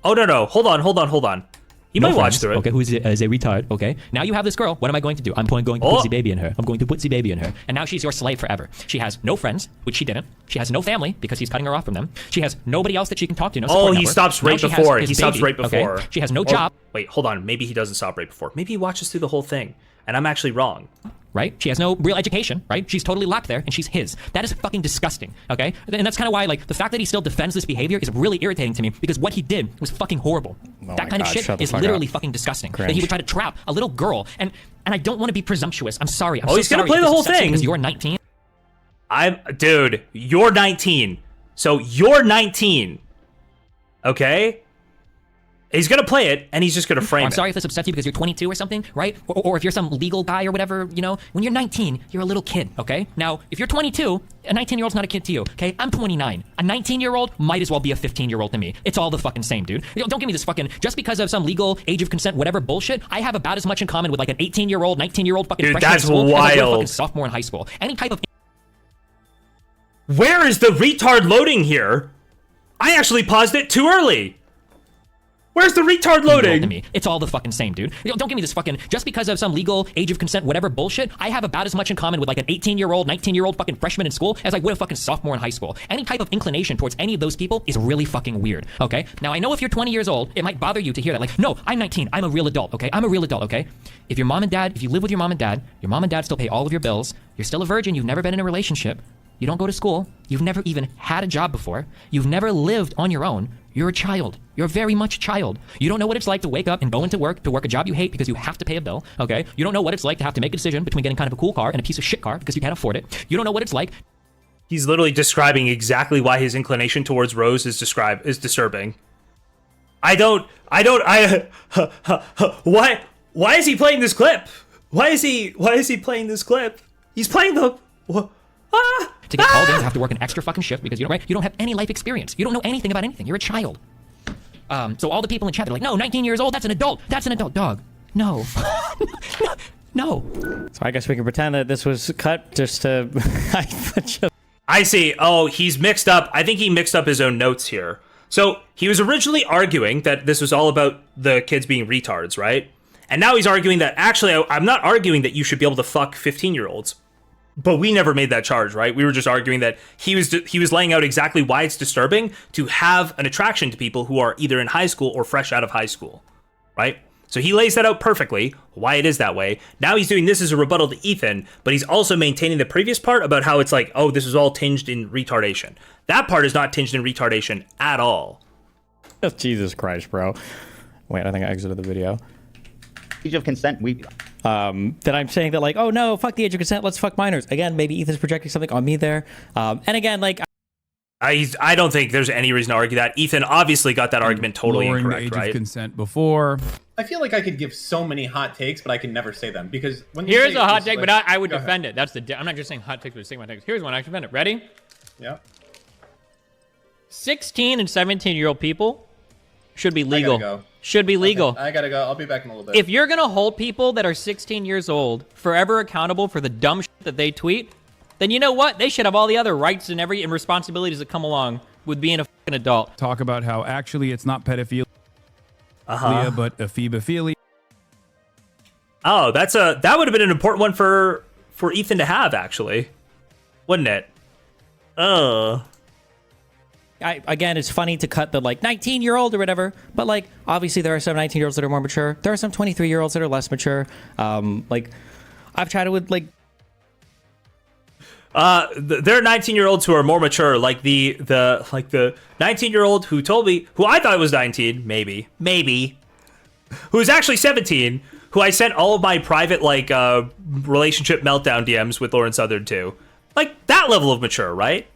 Oh, no. Hold on. You might watch through it. Okay, who is a retard. Okay, now you have this girl. What am I going to do? I'm going to put the baby in her. I'm going to put the baby in her. And now she's your slave forever. She has no friends, which she didn't. She has no family because he's cutting her off from them. She has nobody else that she can talk to. No support he network. stops right Now before. He stops right before. Okay? She has no job. Wait, hold on. Maybe he doesn't stop right before. Maybe he watches through the whole thing, and I'm actually wrong. Right? She has no real education, right? She's totally locked there, and she's his. That is fucking disgusting, okay? And that's kind of why, like, the fact that he still defends this behavior is really irritating to me, because what he did was fucking horrible. That kind of shit is literally fucking disgusting. That he would try to trap a little girl, and I don't want to be presumptuous. I'm sorry. I'm so he's gonna sorry play the whole thing. Because you're 19. Dude, you're 19. So you're 19. Okay? He's gonna play it, and he's just gonna frame it. I'm sorry if this upsets you because you're 22 or something, right? Or if you're some legal guy or whatever, you know? When you're 19, you're a little kid, okay? Now, if you're 22, a 19-year-old's not a kid to you, okay? I'm 29. A 19-year-old might as well be a 15-year-old to me. It's all the fucking same, dude. Don't give me this fucking, just because of some legal age of consent, whatever bullshit, I have about as much in common with like an 18-year-old, 19-year-old fucking freshman in school as I would a fucking sophomore in high school. Any type of... Where is the retard loading here? I actually paused it too early. Where's the retard loading? To me. It's all the fucking same, dude. Don't give me this fucking, just because of some legal age of consent, whatever bullshit, I have about as much in common with like an 18-year-old, 19-year-old fucking freshman in school as I would a fucking sophomore in high school. Any type of inclination towards any of those people is really fucking weird, okay? Now, I know if you're 20 years old, it might bother you to hear that. Like, no, I'm 19. I'm a real adult, okay? I'm a real adult, okay? If your mom and dad, if you live with your mom and dad still pay all of your bills, you're still a virgin, you've never been in a relationship, you don't go to school, you've never even had a job before, you've never lived on your own, you're a child. You're very much a child. You don't know what it's like to wake up and go into work, to work a job you hate because you have to pay a bill, okay? You don't know what it's like to have to make a decision between getting kind of a cool car and a piece of shit car because you can't afford it. You don't know what it's like. He's literally describing exactly why his inclination towards Rose is disturbing. Why is he playing this clip? Why is he playing this clip? He's playing the... To get called in, you have to work an extra fucking shift because you don't have any life experience. You don't know anything about anything. You're a child. So all the people in chat, they're like, no, 19 years old, that's an adult. That's an adult. Dog. No. No. So I guess we can pretend that this was cut just to... I see. Oh, he's mixed up. I think he mixed up his own notes here. So he was originally arguing that this was all about the kids being retards, right? And now he's arguing that, actually, I'm not arguing that you should be able to fuck 15-year-olds. But we never made that charge, right? We were just arguing that he was laying out exactly why it's disturbing to have an attraction to people who are either in high school or fresh out of high school, right? So he lays that out perfectly, why it is that way. Now he's doing this as a rebuttal to Ethan, but he's also maintaining the previous part about how it's like, oh, this is all tinged in retardation. That part is not tinged in retardation at all. Jesus Christ, bro. Wait, I think I exited the video. Age of consent, that I'm saying that like, oh no, fuck the age of consent, let's fuck minors. Again, maybe Ethan's projecting something on me there. And again, like, I don't think there's any reason to argue that. Ethan obviously got that argument totally lowering incorrect, the age right? of consent before. I feel like I could give so many hot takes, but I can never say them because when you here's say a hot this, take, like, but I would go ahead. defend it. That's the. I'm not just saying hot takes, but saying my takes. Here's one I can defend it. Ready? Yeah. 16 and 17-year-old people should be legal. I gotta go. Should be legal. Okay, I gotta go. I'll be back in a little bit. If you're gonna hold people that are 16 years old forever accountable for the dumb shit that they tweet, then you know what? They should have all the other rights and responsibilities that come along with being a fucking adult. Talk about how actually it's not pedophilia, but ephebophilia. Oh, that would have been an important one for Ethan to have, actually, wouldn't it? Again, it's funny to cut the like 19-year-old or whatever, but like obviously there are some 19-year-olds that are more mature. There are some 23-year-olds that are less mature. Like I've chatted with like there are 19-year-olds who are more mature, like the 19-year-old who told me, who I thought was 19, maybe, who is actually 17, who I sent all of my private like relationship meltdown DMs with Lauren Southern to. Like that level of mature, right?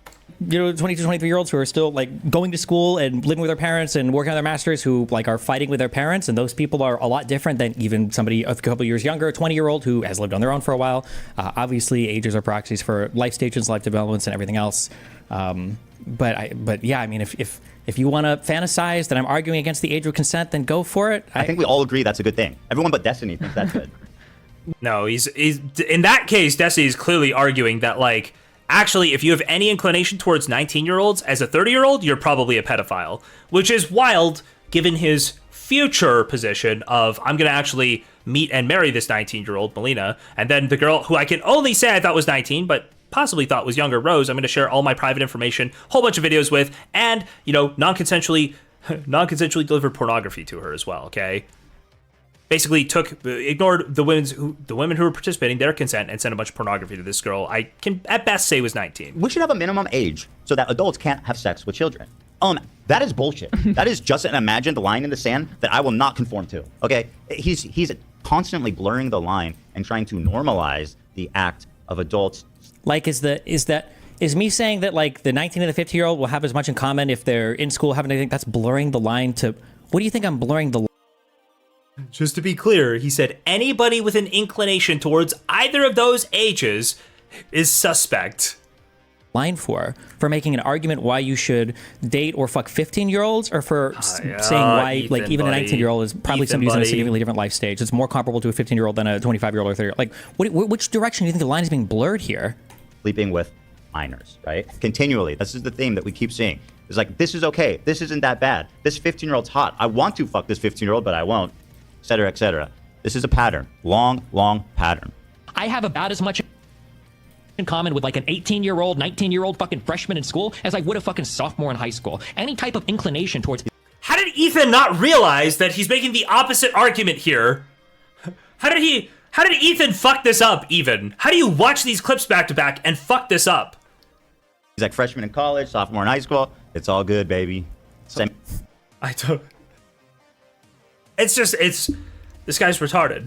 You know, 22, 23-year-olds who are still like going to school and living with their parents and working on their masters, who like are fighting with their parents, and those people are a lot different than even somebody a couple years younger, a 20-year-old who has lived on their own for a while. Obviously, ages are proxies for life stages, life developments, and everything else. But yeah, I mean, if If you want to fantasize that I'm arguing against the age of consent, then go for it. I think we all agree that's a good thing. Everyone but Destiny thinks that's good. No, he's in that case, Destiny is clearly arguing that, like, actually, if you have any inclination towards 19-year-olds as a 30-year-old, you're probably a pedophile, which is wild given his future position of, I'm going to actually meet and marry this 19-year-old, Melina, and then the girl who I can only say I thought was 19, but possibly thought was younger, Rose, I'm going to share all my private information, whole bunch of videos with, and, you know, non-consensually delivered pornography to her as well, okay? Basically ignored the women who were participating, their consent, and sent a bunch of pornography to this girl I can at best say was 19. We should have a minimum age so that adults can't have sex with children. That is bullshit. That is just an imagined line in the sand that I will not conform to. Okay, he's constantly blurring the line and trying to normalize the act of adults. Like, is me saying that like the 19 and the 15-year-old will have as much in common if they're in school having anything? That's blurring the line to. What do you think I'm blurring the? Just to be clear, he said anybody with an inclination towards either of those ages is suspect. Line for making an argument why you should date or fuck 15-year-olds, or for saying why Ethan, like even buddy. a 19-year-old is probably Ethan, somebody who's in a buddy. significantly different life stage. It's more comparable to a 15-year-old than a 25-year-old or 30-year-old. Like, which direction do you think the line is being blurred here? Sleeping with minors, right? Continually. This is the theme that we keep seeing. It's like, this is okay. This isn't that bad. This 15-year-old's hot. I want to fuck this 15-year-old, but I won't, et cetera, et cetera. This is a pattern. Long pattern. I have about as much in common with like an 18-year-old, 19-year-old fucking freshman in school as I would a fucking sophomore in high school. Any type of inclination towards... How did Ethan not realize that he's making the opposite argument here? How did Ethan fuck this up even? How do you watch these clips back to back and fuck this up? He's like freshman in college, sophomore in high school. It's all good, baby. Same. I don't... It's this guy's retarded.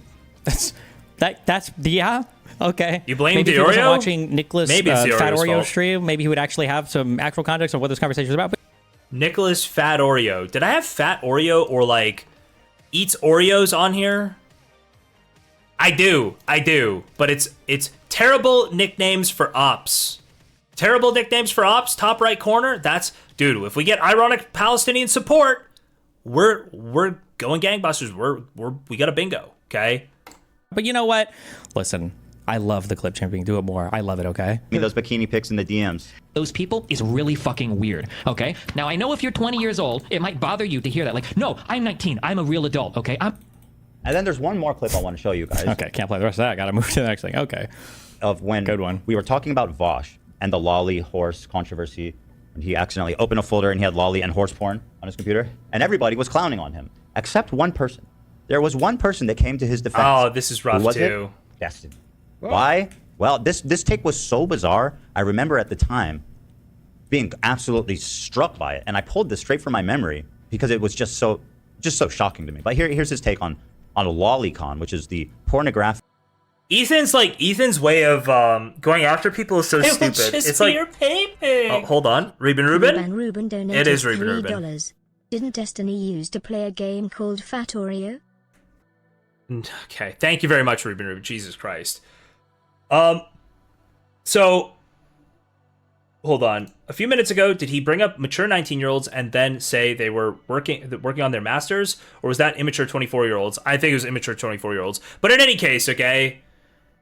Yeah. Okay. You blame Maybe the if he wasn't Oreo? watching Nicholas Maybe it's the Fat Oreo's Oreo fault. stream, maybe he would actually have some actual context on what this conversation is about. But Nicholas Fat Oreo. Did I have Fat Oreo or like eats Oreos on here? I do. But it's terrible nicknames for ops. Terrible nicknames for ops, top right corner. That's, dude, if we get ironic Palestinian support, we're going gangbusters. We got a bingo, okay? But you know what? Listen, I love the clip champion. Do it more. I love it, okay? Me those bikini pics in the DMs. Those people is really fucking weird, okay? Now, I know if you're 20 years old, it might bother you to hear that. Like, no, I'm 19. I'm a real adult, okay? And then there's one more clip I want to show you guys. Okay, can't play the rest of that. Gotta move to the next thing. Okay. Of when Good one. We were talking about Vosh and the lolly horse controversy. And he accidentally opened a folder and he had lolly and horse porn on his computer. And everybody was clowning on him, except one person. There was one person that came to his defense. Oh, this is rough Who was too. It? Destiny. Why? Well, this take was so bizarre. I remember at the time being absolutely struck by it, and I pulled this straight from my memory because it was just so shocking to me. But here's his take on a lolicon, which is the pornographic. Ethan's way of going after people is so stupid. It's like your paper. Oh, hold on, Ruben. Ruben donated It is Ruben. $3. Didn't Destiny use to play a game called Fat Oreo? Okay, thank you very much, Ruben. Jesus Christ. So, hold on. A few minutes ago, did he bring up mature 19-year-olds and then say they were working on their masters, or was that immature 24-year-olds? I think it was immature 24-year-olds. But in any case, okay.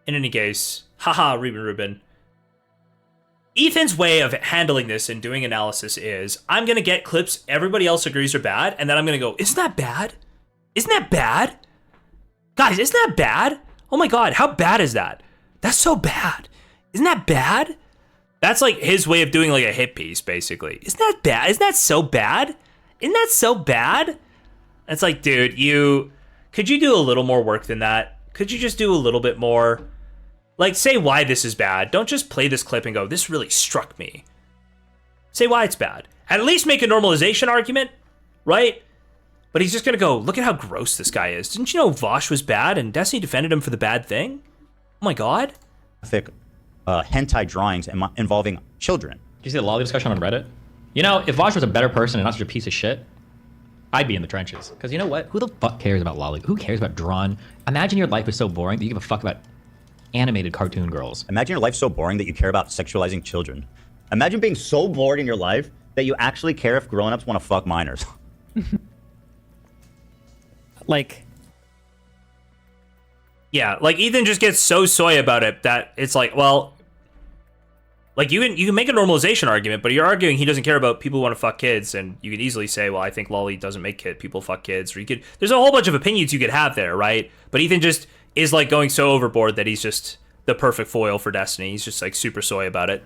In any case, haha, Ruben. Ethan's way of handling this and doing analysis is, I'm gonna get clips everybody else agrees are bad, and then I'm gonna go, isn't that bad? Isn't that bad? Guys, isn't that bad? Oh my god, how bad is that? That's so bad. Isn't that bad? That's like his way of doing like a hit piece, basically. Isn't that bad? Isn't that so bad? Isn't that so bad? It's like, dude, could you do a little more work than that? Could you just do a little bit more? Like, say why this is bad. Don't just play this clip and go, this really struck me. Say why it's bad. At least make a normalization argument, right? But he's just gonna go, look at how gross this guy is. Didn't you know Vosh was bad and Destiny defended him for the bad thing? Oh my god. Hentai drawings involving children. Did you see the lolly discussion on Reddit? You know, if Vosh was a better person and not such a piece of shit, I'd be in the trenches. Because you know what? Who the fuck cares about lolly? Who cares about drawn? Imagine your life is so boring that you give a fuck about animated cartoon girls. Imagine your life so boring that you care about sexualizing children. Imagine being so bored in your life that you actually care if grown-ups want to fuck minors. Like, yeah, like Ethan just gets so soy about it that it's like, well, like you can make a normalization argument, but you're arguing he doesn't care about people who want to fuck kids, and you could easily say, well, I think Lolly doesn't make people fuck kids, or you could. There's a whole bunch of opinions you could have there, right? But Ethan just is like going so overboard that he's just the perfect foil for Destiny. He's just like super soy about it.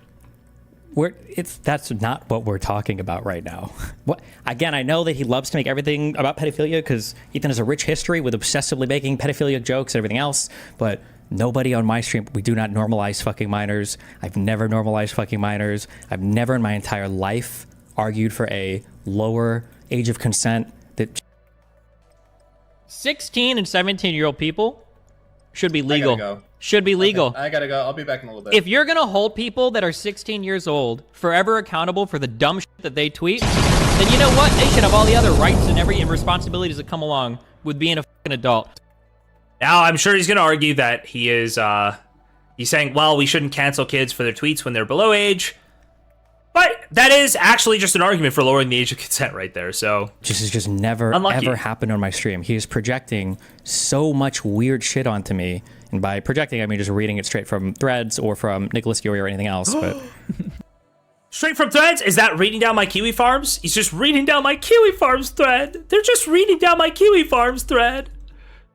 That's not what we're talking about right now. What again? I know that he loves to make everything about pedophilia because Ethan has a rich history with obsessively making pedophilia jokes and everything else. But nobody on my stream, we do not normalize fucking minors. I've never normalized fucking minors. I've never in my entire life argued for a lower age of consent. That 16 and 17-year-old people should be legal. I gotta go. Should be legal. Okay, I gotta go. I'll be back in a little bit. If you're gonna hold people that are 16 years old forever accountable for the dumb shit that they tweet, then you know what? They should have all the other rights and responsibilities that come along with being a fucking adult. Now, I'm sure he's going to argue that he is, he's saying, well, we shouldn't cancel kids for their tweets when they're below age. But that is actually just an argument for lowering the age of consent right there, so. This has just never, Unlucky. ever happened on my stream. He is projecting so much weird shit onto me. And by projecting, I mean just reading it straight from threads or from Nicholas Fury or anything else, but... Straight from threads? Is that reading down my Kiwi Farms? He's just reading down my Kiwi Farms thread. They're just reading down my Kiwi Farms thread.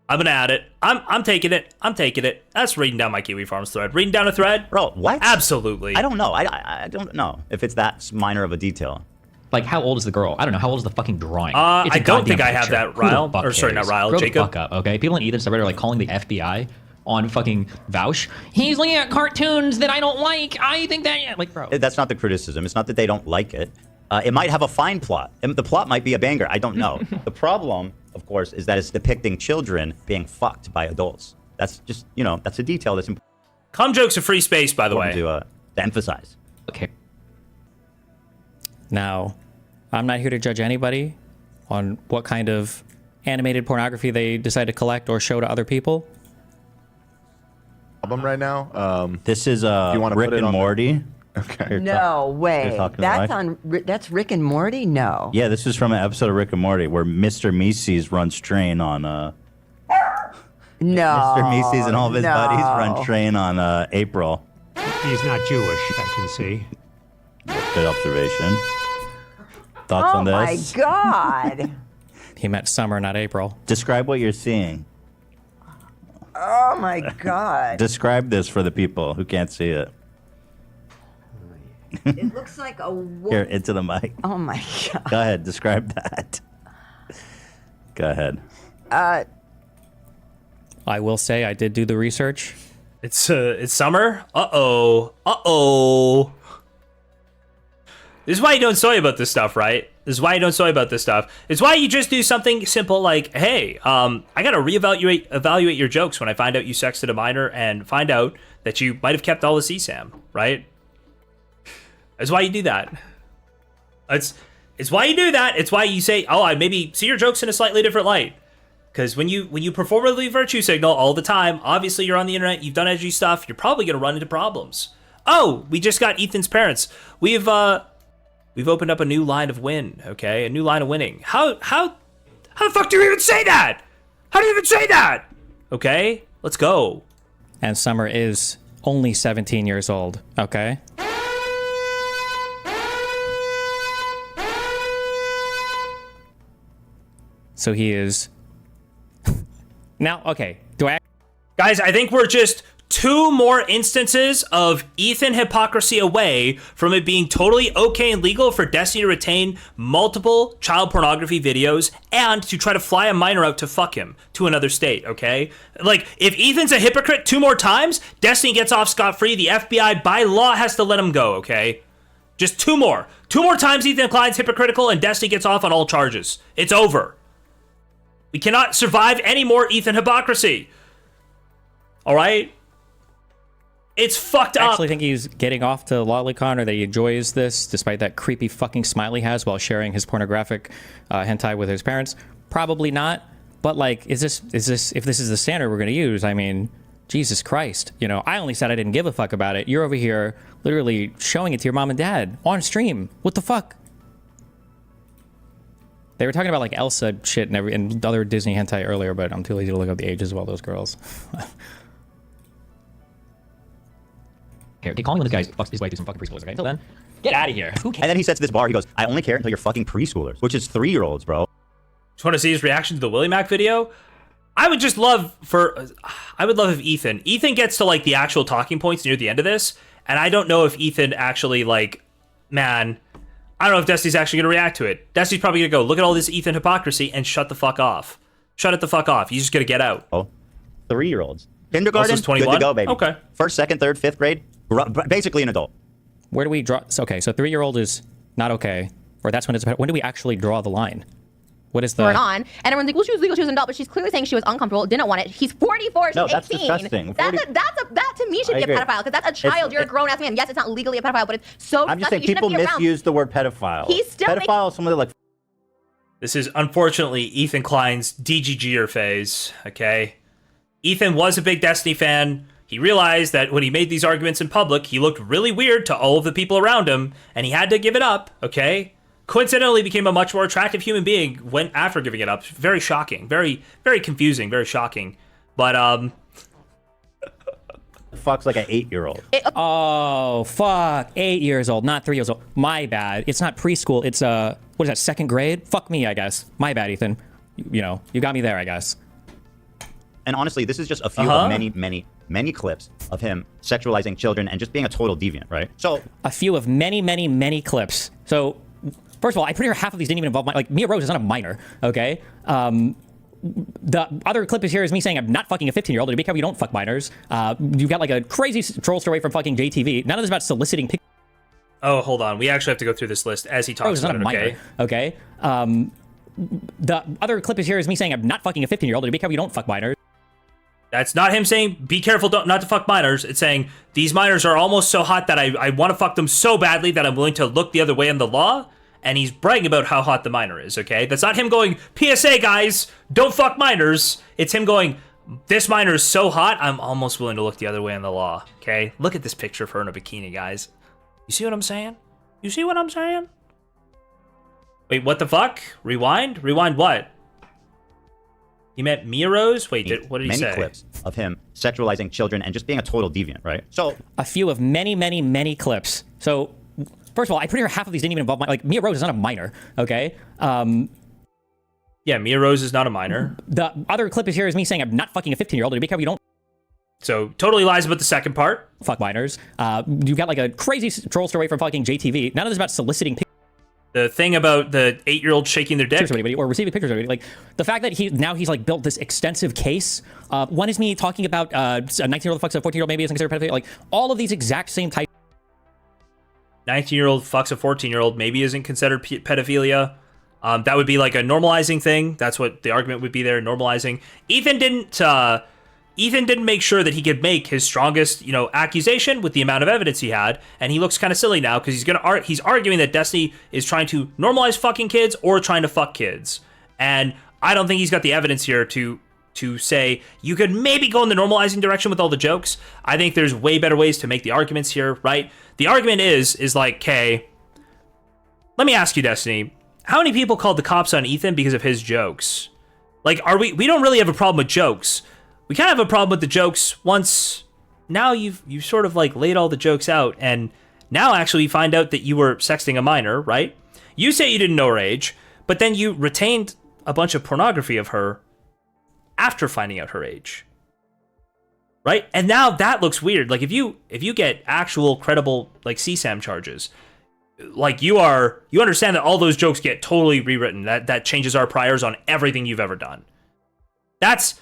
I'm gonna add it. I'm taking it. I'm taking it. That's reading down my Kiwi Farms thread. Reading down a thread? Bro, what? Absolutely. I don't know. I don't know if it's that minor of a detail. Like, how old is the girl? I don't know. How old is the fucking drawing? I don't think I have picture. that, Who the Ryle. fuck Or sorry, not cares? Ryle, Grow Jacob. the fuck up, okay? People in Ethan's subreddit are like calling the FBI on fucking Vouch. He's looking at cartoons that I don't like. I think that, like, bro. That's not the criticism. It's not that they don't like it. It might have a fine plot. And the plot might be a banger. I don't know. The problem, of course, is that it's depicting children being fucked by adults. That's just, you know, that's a detail that's important. Cum jokes are free space, by the way. To emphasize. Okay. Now, I'm not here to judge anybody on what kind of animated pornography they decide to collect or show to other people. Album right now. This is you wanna Rick put it and on Morty. Okay. No way. talking That's right? that's Rick and Morty? No. Yeah, this is from an episode of Rick and Morty where Mr. Mises runs train on No. Mr. Mises and all of his no. buddies run train on April. He's not Jewish, I can see. Good observation. Thoughts on this? Oh my God. He meant summer, not April. Describe what you're seeing. Oh my God. Describe this for the people who can't see it. It looks like a wolf. Here, into the mic. Oh my God. Go ahead, describe that. Go ahead. I will say I did do the research. It's summer. Uh-oh. This is why you don't soy about this stuff, right? This is why you don't soy about this stuff. It's why you just do something simple like, hey, I gotta evaluate your jokes when I find out you sexted a minor and find out that you might have kept all the CSAM, right? That's why you do that. It's why you do that. It's why you say, oh, I maybe see your jokes in a slightly different light. Because when you performatively virtue signal all the time, obviously you're on the internet, you've done edgy stuff, you're probably gonna run into problems. Oh, we just got Ethan's parents. We've opened up a new line of win, okay? A new line of winning. How the fuck do you even say that? How do you even say that? Okay, let's go. And Summer is only 17 years old, okay? So he is... Now, okay, Guys, I think we're just 2 more instances of Ethan hypocrisy away from it being totally okay and legal for Destiny to retain multiple child pornography videos and to try to fly a minor out to fuck him to another state, okay? Like, if Ethan's a hypocrite 2 more times, Destiny gets off scot-free. The FBI, by law, has to let him go, okay? Just 2 more. 2 more times Ethan Klein's hypocritical and Destiny gets off on all charges. It's over. We cannot survive any more Ethan hypocrisy. All right? It's fucked up. I actually think he's getting off to lolicon, or that he enjoys this, despite that creepy fucking smile he has while sharing his pornographic hentai with his parents. Probably not. But like, if this is the standard we're going to use, I mean, Jesus Christ. You know, I only said I didn't give a fuck about it. You're over here literally showing it to your mom and dad on stream. What the fuck? They were talking about like Elsa shit and other Disney hentai earlier, but I'm too lazy to look up the ages of all those girls. Here, okay, calling when this guy fucks his way through some fucking preschoolers, okay? Until then, get out of here. Who cares? And then he says to this bar, he goes, I only care until you're fucking preschoolers, which is 3-year-olds, bro. Just want to see his reaction to the Willie Mac video. I would love if Ethan gets to like the actual talking points near the end of this, and I don't know if Ethan actually like, man, I don't know if Destiny's actually gonna react to it. Destiny's probably gonna go, look at all this Ethan hypocrisy and shut the fuck off. Shut it the fuck off. He's just gonna get out. Oh, 3-year-olds. Kindergarten, Also 21? good to go, baby. Okay. 1st, 2nd, 3rd, 5th grade, basically an adult. Where do we draw? Okay, so 3-year-old is not okay, or that's when it's. When do we actually draw the line? What is the? We're on, and everyone's like, well, she was legal, she was an adult, but she's clearly saying she was uncomfortable, didn't want it. He's 44, she's 18. That's disgusting. That to me should be a pedophile, because that's a child. You're a grown-ass man. Yes, it's not legally a pedophile, but it's so I'm just saying disgusting. people misuse the word pedophile. He's still pedophile is someone that like. This is unfortunately Ethan Klein's DGGer phase, okay? Ethan was a big Destiny fan. He realized that when he made these arguments in public, he looked really weird to all of the people around him, and he had to give it up, okay? Coincidentally became a much more attractive human being when after giving it up. Very shocking. Very, very confusing. Very shocking. But, fuck's like an 8-year-old. Oh, fuck. 8 years old, not 3 years old. My bad. It's not preschool. It's, what is that, 2nd grade? Fuck me, I guess. My bad, Ethan. You know, you got me there, I guess. And honestly, this is just a few of many clips of him sexualizing children and just being a total deviant, right? So a few of many clips. So first of all, I'm pretty sure half of these didn't even involve like Mia Rose is not a minor, okay? The other clip is here is me saying I'm not fucking a 15-year-old. To be careful, you don't fuck minors. You've got like a crazy troll story from fucking JTV. None of this is about soliciting pictures. Oh, hold on. We actually have to go through this list as he talks about it, okay? The other clip is here is me saying I'm not fucking a 15-year-old. To be careful, you don't fuck minors. That's not him saying, be careful not to fuck minors. It's saying, these minors are almost so hot that I want to fuck them so badly that I'm willing to look the other way in the law. And he's bragging about how hot the minor is, okay? That's not him going, PSA, guys, don't fuck minors. It's him going, this minor is so hot, I'm almost willing to look the other way in the law, okay? Look at this picture of her in a bikini, guys. You see what I'm saying? You see what I'm saying? Wait, what the fuck? Rewind? Rewind what? He meant Mia Rose? Wait, what did he say? Many clips of him sexualizing children and just being a total deviant, right? So a few of many clips. So first of all, I'm pretty sure half of these didn't even involve like Mia Rose is not a minor, okay? Yeah, Mia Rose is not a minor. The other clip is here is me saying I'm not fucking a 15-year-old. To be careful, you don't. So totally lies about the second part. Fuck minors. You've got like a crazy troll story from fucking JTV. None of this is about soliciting pictures. The thing about the 8-year-old shaking their dick of anybody or receiving pictures of anybody, like the fact that he's like built this extensive case. One is me talking about a 19-year-old fucks a 14-year-old maybe isn't considered pedophilia. Like all of these exact same types. 19-year-old fucks a 14-year-old maybe isn't considered pedophilia. That would be like a normalizing thing. That's what the argument would be there, normalizing. Ethan didn't make sure that he could make his strongest, accusation with the amount of evidence he had, and he looks kind of silly now because he's arguing that Destiny is trying to normalize fucking kids or trying to fuck kids, and I don't think he's got the evidence here to say you could maybe go in the normalizing direction with all the jokes. I think there's way better ways to make the arguments here, right? The argument is like, okay, let me ask you, Destiny, how many people called the cops on Ethan because of his jokes? Like, we don't really have a problem with jokes. We kind of have a problem with the jokes once now you've sort of like laid all the jokes out, and now actually you find out that you were sexting a minor, right? You say you didn't know her age, but then you retained a bunch of pornography of her after finding out her age, right? And now that looks weird. Like if you get actual credible like CSAM charges, like you understand that all those jokes get totally rewritten. That changes our priors on everything you've ever done. That's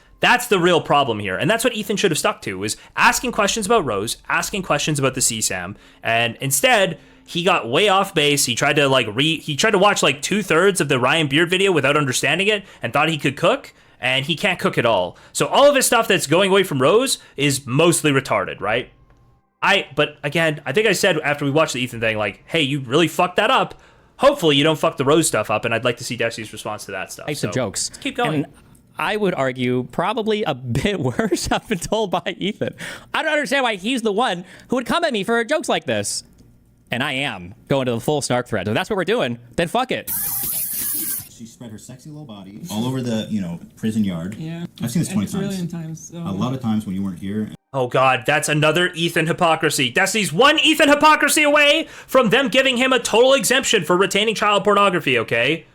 the real problem here. And that's what Ethan should have stuck to, was asking questions about Rose, asking questions about the CSAM. And instead, he got way off base. He tried to watch like 2/3 of the Ryan Beard video without understanding it and thought he could cook, and he can't cook at all. So all of his stuff that's going away from Rose is mostly retarded, right? But again, I think I said after we watched the Ethan thing, like, hey, you really fucked that up. Hopefully you don't fuck the Rose stuff up, and I'd like to see Destiny's response to that stuff. Types of jokes. Let's keep going. And I would argue probably a bit worse, I've been told by Ethan. I don't understand why he's the one who would come at me for jokes like this. And I am going to the full snark thread. If that's what we're doing, then fuck it. she spread her sexy little body all over the, prison yard. Yeah. I've seen this 20 a times. trillion times. So. A lot of times when you weren't here. Oh God, that's another Ethan hypocrisy. Destiny's one Ethan hypocrisy away from them giving him a total exemption for retaining child pornography, okay?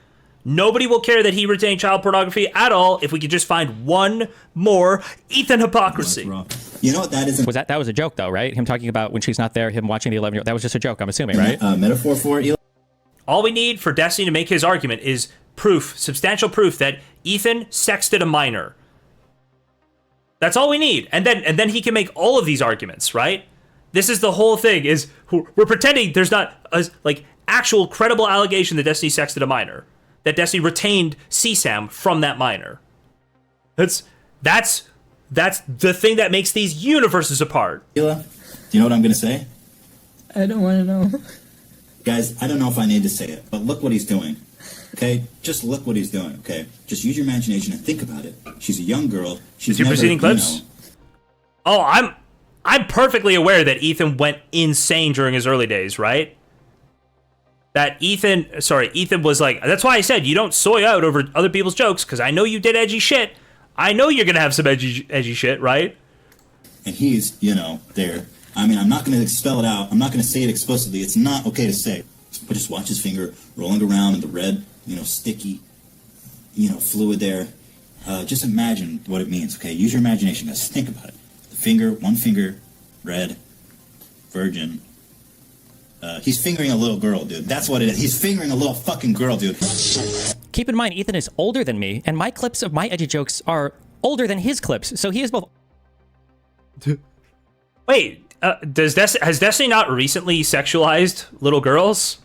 Nobody will care that he retained child pornography at all if we could just find one more Ethan hypocrisy. You know what that is? That was a joke though, right? Him talking about when she's not there, him watching the 11-year-old. That was just a joke, I'm assuming, right? Metaphor for it. All we need for Destiny to make his argument is proof, substantial proof that Ethan sexted a minor. That's all we need. And then he can make all of these arguments, right? This is the whole thing, is we're pretending there's not a, actual credible allegation that Destiny sexted a minor. That Destiny retained CSAM from that minor. That's the thing that makes these universes apart. Hila, do you know what I'm going to say? I don't want to know. Guys, I don't know if I need to say it, but look what he's doing. Okay? Just look what he's doing, okay? Just use your imagination and think about it. She's a young girl. She's your preceding clips? Oh, I'm perfectly aware that Ethan went insane during his early days, right? That Ethan was like, that's why I said you don't soy out over other people's jokes, because I know you did edgy shit. I know you're going to have some edgy shit, right? And he's, there. I mean, I'm not going to spell it out. I'm not going to say it explicitly. It's not okay to say. But just watch his finger rolling around in the red, sticky, fluid there. Just imagine what it means, okay? Use your imagination, guys. Think about it. The finger, one finger, red, virgin. He's fingering a little girl, dude. That's what it is. He's fingering a little fucking girl, dude. Keep in mind, Ethan is older than me, and my clips of my edgy jokes are older than his clips, so he is both... Wait, has Destiny not recently sexualized little girls?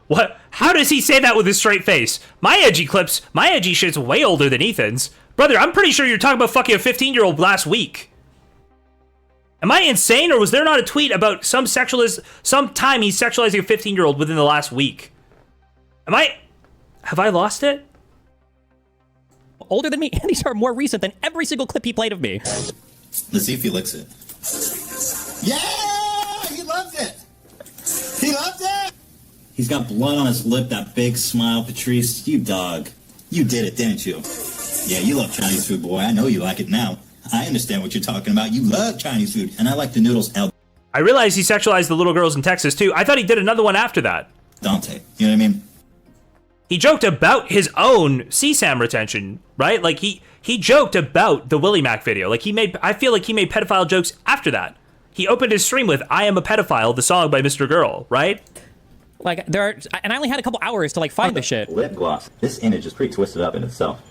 What? How does he say that with his straight face? My edgy shit's way older than Ethan's. Brother, I'm pretty sure you're talking about fucking a 15-year-old last week. Am I insane, or was there not a tweet about some time he's sexualizing a 15-year-old within the last week? Have I lost it? Older than me, and these are more recent than every single clip he played of me. Let's see if he licks it. Yeah! He loves it! He loves it! He's got blood on his lip, that big smile. Patrice, you dog. You did it, didn't you? Yeah, you love Chinese food, boy. I know you like it now. I understand what you're talking about. You love Chinese food, and I like the noodles. I realize he sexualized the little girls in Texas, too. I thought he did another one after that. Dante, you know what I mean? He joked about his own CSAM retention, right? Like, he joked about the Willie Mac video. Like, I feel like he made pedophile jokes after that. He opened his stream with I Am a Pedophile, the song by Mr. Girl, right? Like, and I only had a couple hours to, find this shit. Lip gloss. This image is pretty twisted up in itself.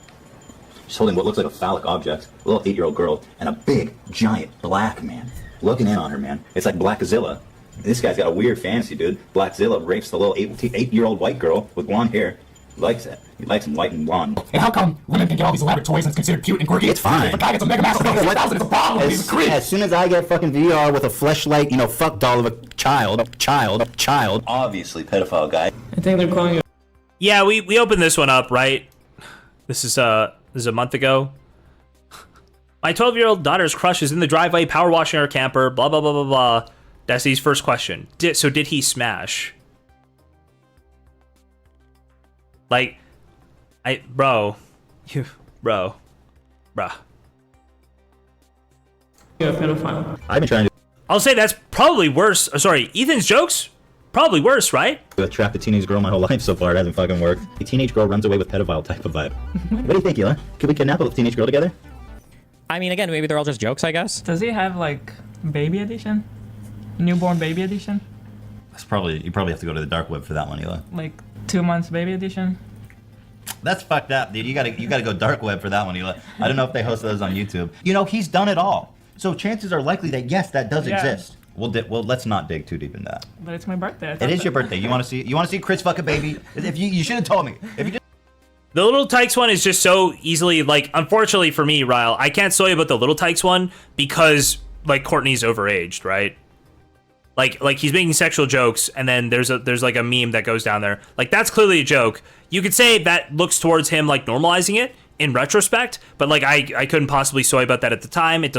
She's holding what looks like a phallic object, a little 8-year-old girl, and a big, giant black man looking in on her, man. It's like Blackzilla. This guy's got a weird fantasy, dude. Blackzilla rapes the little 8-year-old white girl with blonde hair. He likes it. He likes them white and blonde. And how come women can get all these elaborate toys and it's considered cute and quirky? It's fine. If a guy gets a Mega Man 1000, it's a problem. He's a creep. As soon as I get fucking VR with a fleshlight, fuck doll of a child. Obviously, pedophile guy. I think they're calling you. Yeah, we opened this one up, right? This is a month ago. My 12-year-old daughter's crush is in the driveway power washing her camper, blah, blah, blah, blah, blah. That's his first question. So did he smash? Bruh. You're a pedophile. I've been trying to I'll say that's probably worse. Sorry, Ethan's jokes? Probably worse, right? attract a teenage girl my whole life so far. It hasn't fucking worked. A teenage girl runs away with pedophile type of vibe. What do you think, Hila? Could we kidnap a teenage girl together? I mean, again, maybe they're all just jokes, I guess. Does he have baby edition? Newborn baby edition? You probably have to go to the dark web for that one, Hila. 2 months baby edition? That's fucked up, dude. You gotta go dark web for that one, Hila. I don't know if they host those on YouTube. He's done it all. So chances are likely that yes, that does exist. Well, let's not dig too deep in that. But it's my birthday. It is your birthday. You want to see Chris fuck a baby? If you should have told me. If you just The Little Tykes one is just so easily, unfortunately for me, Ryle, I can't soy about the Little Tykes one because, Courtney's overaged, right? Like he's making sexual jokes, and then there's a meme that goes down there. That's clearly a joke. You could say that looks towards him, normalizing it in retrospect, but, I couldn't possibly soy about that at the time. It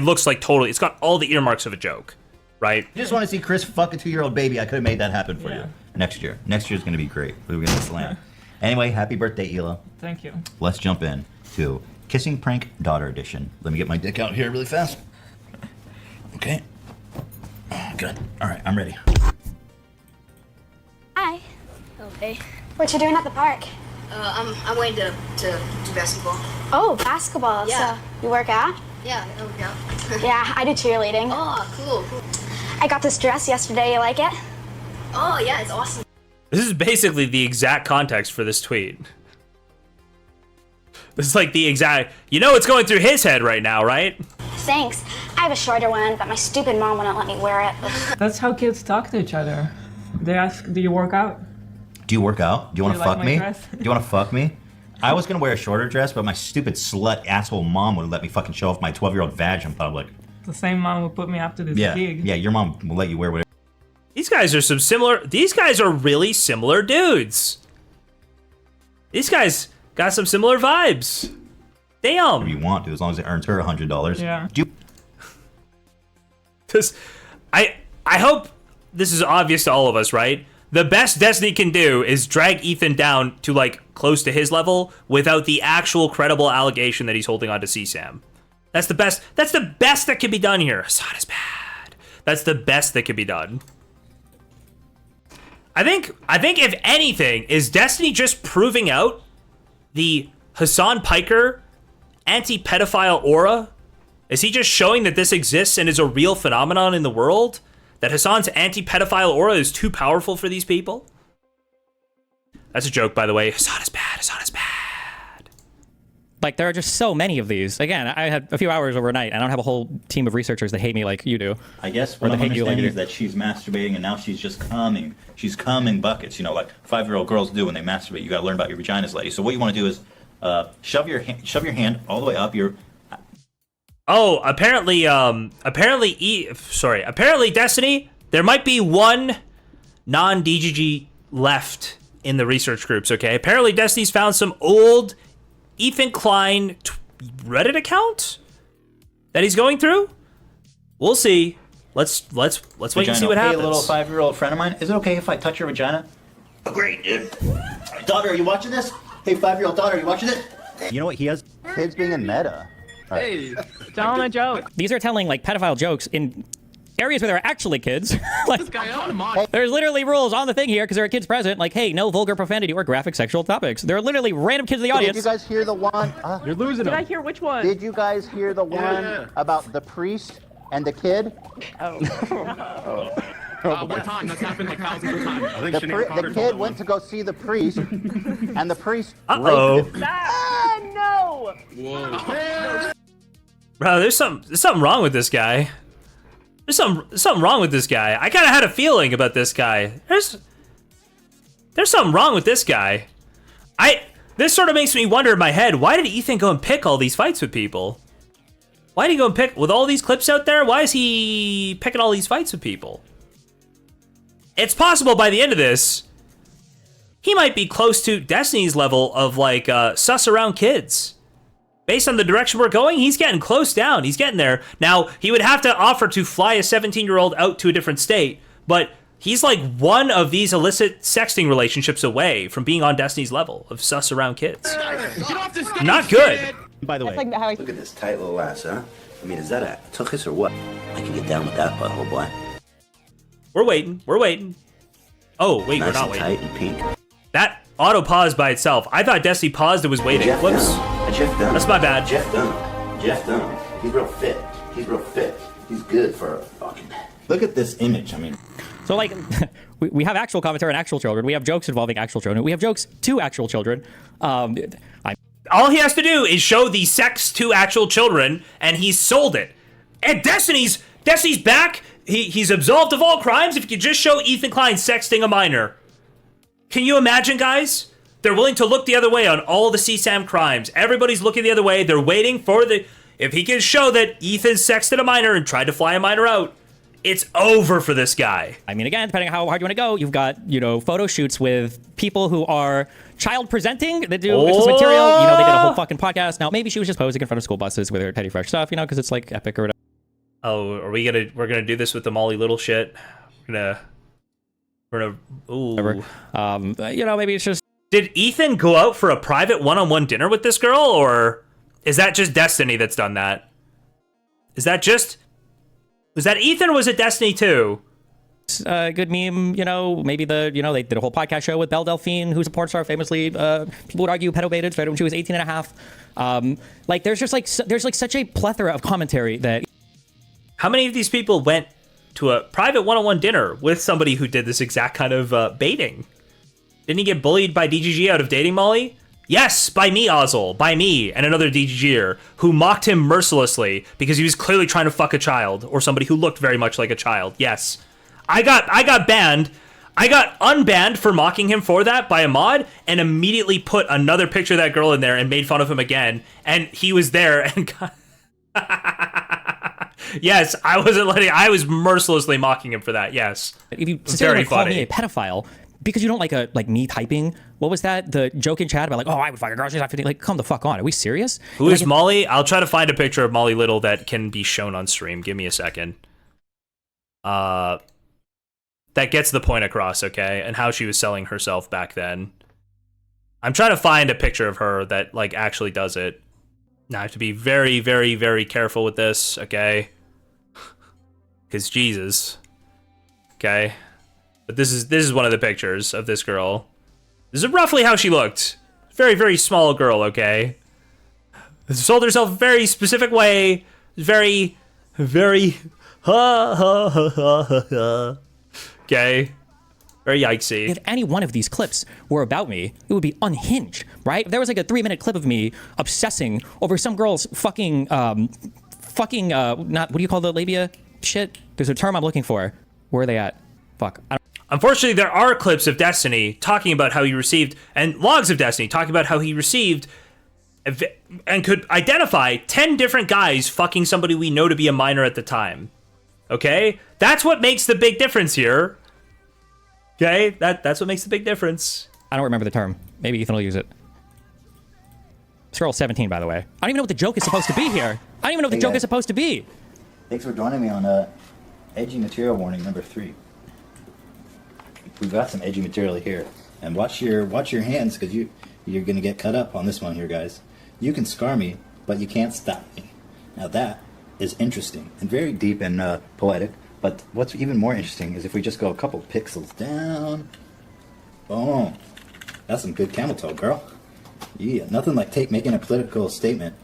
looks like totally, it's got all the earmarks of a joke, right? You just want to see Chris fuck a 2-year-old baby. I could have made that happen for you. Next year. Next year's going to be great. We're going to slam. Anyway, happy birthday, Hila. Thank you. Let's jump in to Kissing Prank Daughter Edition. Let me get my dick out here really fast. Okay. Good. All right, I'm ready. Hi. Okay. What you doing at the park? I'm waiting to do basketball. Oh, basketball. Yeah. So you work out? Yeah, I work out. Yeah, I do cheerleading. Oh, cool. I got this dress yesterday. You like it? Oh, yeah, it's awesome. This is basically the exact context for this tweet. This is like the exact... You know what's going through his head right now, right? Thanks. I have a shorter one, but my stupid mom wouldn't let me wear it. That's how kids talk to each other. They ask, do you work out? Do you work out? Do you want to like fuck my me? dress? Do you want to fuck me? I was going to wear a shorter dress, but my stupid slut asshole mom wouldn't let me fucking show off my 12-year-old vag in public. The same mom who put me after this Yeah, gig. yeah, your mom will let you wear whatever. These guys are some similar... These guys are really similar dudes. These guys got some similar vibes. Damn. You want to, as long as it earns her $100. Yeah. Do you I hope this is obvious to all of us, right? The best Destiny can do is drag Ethan down to like close to his level without the actual credible allegation that he's holding on to CSAM. That's the best. That's the best that can be done here. Hassan is bad. That's the best that can be done. I think if anything, is Destiny just proving out the Hassan Piker anti-pedophile aura? Is he just showing that this exists and is a real phenomenon in the world? That Hassan's anti-pedophile aura is too powerful for these people? That's a joke, by the way. Hassan is bad. Hassan is bad. Like, there are just so many of these. Again, I had a few hours overnight. I don't have a whole team of researchers that hate me like you do. I guess Or what that I'm hate you like understanding you is do. that she's masturbating and now she's just coming. She's coming buckets, you know, like 5-year-old girls do when they masturbate. You gotta learn about your vaginas, lady. So what you want to do is shove your hand all the way up your... Oh, apparently Destiny, there might be one non-DGG left in the research groups, okay? Apparently Destiny's found some old Ethan Klein Reddit account that he's going through. We'll see. Let's wait and see what Hey, happens. little 5-year-old friend of mine, is it okay if I touch your vagina? Oh, great, dude. Daughter, are you watching this? Hey, 5-year-old daughter, are you watching it? You know what? He has kids being in meta. Hey, tell him a joke. These are telling like pedophile jokes in areas where there are actually kids. Like, there's literally rules on the thing here because there are kids present. Like, hey, no vulgar profanity or graphic sexual topics. There are literally random kids in the audience. Did you guys hear the one? You're losing Did I hear which one? Did you guys hear the one about the priest and the kid? What time? That's happened like thousands of times. The kid went to go see the priest, and the priest raped him. Ah, no! Bro, there's something wrong with this guy. There's something wrong with this guy. I kind of had a feeling about this guy. There's something wrong with this guy. This sort of makes me wonder in my head, why did Ethan go and pick all these fights with people? Why did he go and pick, with all these clips out there, why is he picking all these fights with people? It's possible by the end of this, he might be close to Destiny's level of like sus around kids. Based on the direction we're going, he's getting close down. He's getting there. Now, he would have to offer to fly a 17-year-old out to a different state, but he's like one of these illicit sexting relationships away from being on Destiny's level of sus around kids. Not good. By the way, look at this tight little ass, huh? I mean, is that a tuchus or what? I can get down with that butthole, boy. We're waiting. We're waiting. Oh, wait, Nice we're not and waiting. tight and pink. That auto paused by itself. I thought Destiny paused and was waiting. Jeff Whoops. Dunham. Jeff Dunham. That's my bad. Jeff Dunham. Jeff Dunham. He's real fit. He's real fit. He's good for a fucking... Look at this image. I mean... So, like, we have actual commentary on actual children. We have jokes involving actual children. We have jokes to actual children. All he has to do is show the sex to actual children, and he's sold it. And Destiny's back. He's absolved of all crimes if you could just show Ethan Klein sexting a minor. Can you imagine, guys? They're willing to look the other way on all the CSAM crimes. Everybody's looking the other way. They're waiting for the... If he can show that Ethan sexted a minor and tried to fly a minor out, it's over for this guy. I mean, again, depending on how hard you want to go, you've got, photo shoots with people who are child presenting that do this material. They did a whole fucking podcast. Now, maybe she was just posing in front of school buses with her Petty Fresh stuff, because it's like epic or whatever. Oh, we're gonna do this with the Molly Little shit? We're gonna ooh. Maybe it's just Did Ethan go out for a private one-on-one dinner with this girl, or is that just Destiny that's done that? Was that Ethan, or was it Destiny too? Good meme, you know, maybe they did a whole podcast show with Belle Delphine, who's a porn star, famously, people would argue pedo-baited, right, when she was 18 and a half. Like, there's such a plethora of commentary that... How many of these people went to a private one-on-one dinner with somebody who did this exact kind of baiting? Didn't he get bullied by DGG out of dating Molly? Yes, by me, Ozzel, by me and another DGGer who mocked him mercilessly because he was clearly trying to fuck a child or somebody who looked very much like a child. Yes. I got banned. I got unbanned for mocking him for that by a mod and immediately put another picture of that girl in there and made fun of him again. And he was there and got... Yes, I was mercilessly mocking him for that. Yes. If you sincerely call me a pedophile because you don't like me typing, what was that? The joke in chat about like, oh, I would fuck a girl, she's not 15. Like, come the fuck on. Are we serious? Who is Molly? I'll try to find a picture of Molly Little that can be shown on stream. Give me a second. That gets the point across, okay? And how she was selling herself back then. I'm trying to find a picture of her that like actually does it. Now I have to be very, very, very careful with this, okay? Because Jesus. Okay. But this is one of the pictures of this girl. This is roughly how she looked. Very, very small girl, okay? Sold herself a very specific way. Very, very... Okay. Very yikesy. If any one of these clips were about me, it would be unhinged, right? If there was like a 3-minute clip of me obsessing over some girl's fucking, not, what do you call the labia shit? There's a term I'm looking for. Where are they at? Fuck. Unfortunately, there are clips of Destiny talking about how he received, and logs of Destiny talking about how he received and could identify 10 different guys fucking somebody we know to be a minor at the time. Okay? That's what makes the big difference here. Okay? That's what makes the big difference. I don't remember the term. Maybe Ethan will use it. Scroll 17, by the way. I don't even know what the joke is supposed to be here. I don't even know what the joke is supposed to be. Thanks for joining me on edgy material warning number 3. We've got some edgy material here, and watch your hands because you're gonna get cut up on this one here, guys. You can scar me, but you can't stop me. Now that is interesting and very deep and poetic. But what's even more interesting is if we just go a couple pixels down. Boom. That's some good camel toe, girl. Yeah, nothing like making a political statement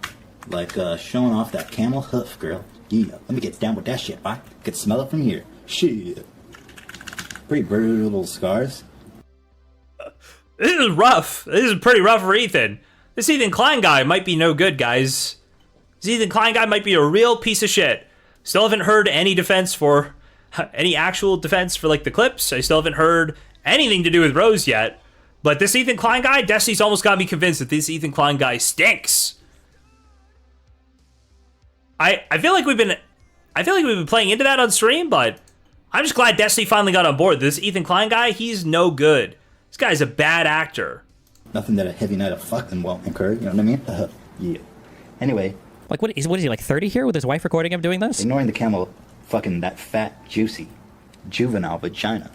like showing off that camel hoof, girl. Yeah, let me get down with that shit, bye. Could smell it from here. Shit. Pretty brutal scars. This is rough. This is pretty rough for Ethan. This Ethan Klein guy might be no good, guys. This Ethan Klein guy might be a real piece of shit. Still haven't heard any defense for... any actual defense for, like, the clips. I still haven't heard anything to do with Rose yet. But this Ethan Klein guy, Destiny's almost got me convinced that this Ethan Klein guy stinks. I feel like we've been playing into that on stream, but I'm just glad Destiny finally got on board. This Ethan Klein guy, he's no good. This guy's a bad actor. Nothing that a heavy night of fucking won't incur, you know what I mean? Yeah. Anyway. Like, what is he, like 30 here with his wife recording him doing this? Ignoring the camel fucking that fat, juicy, juvenile vagina.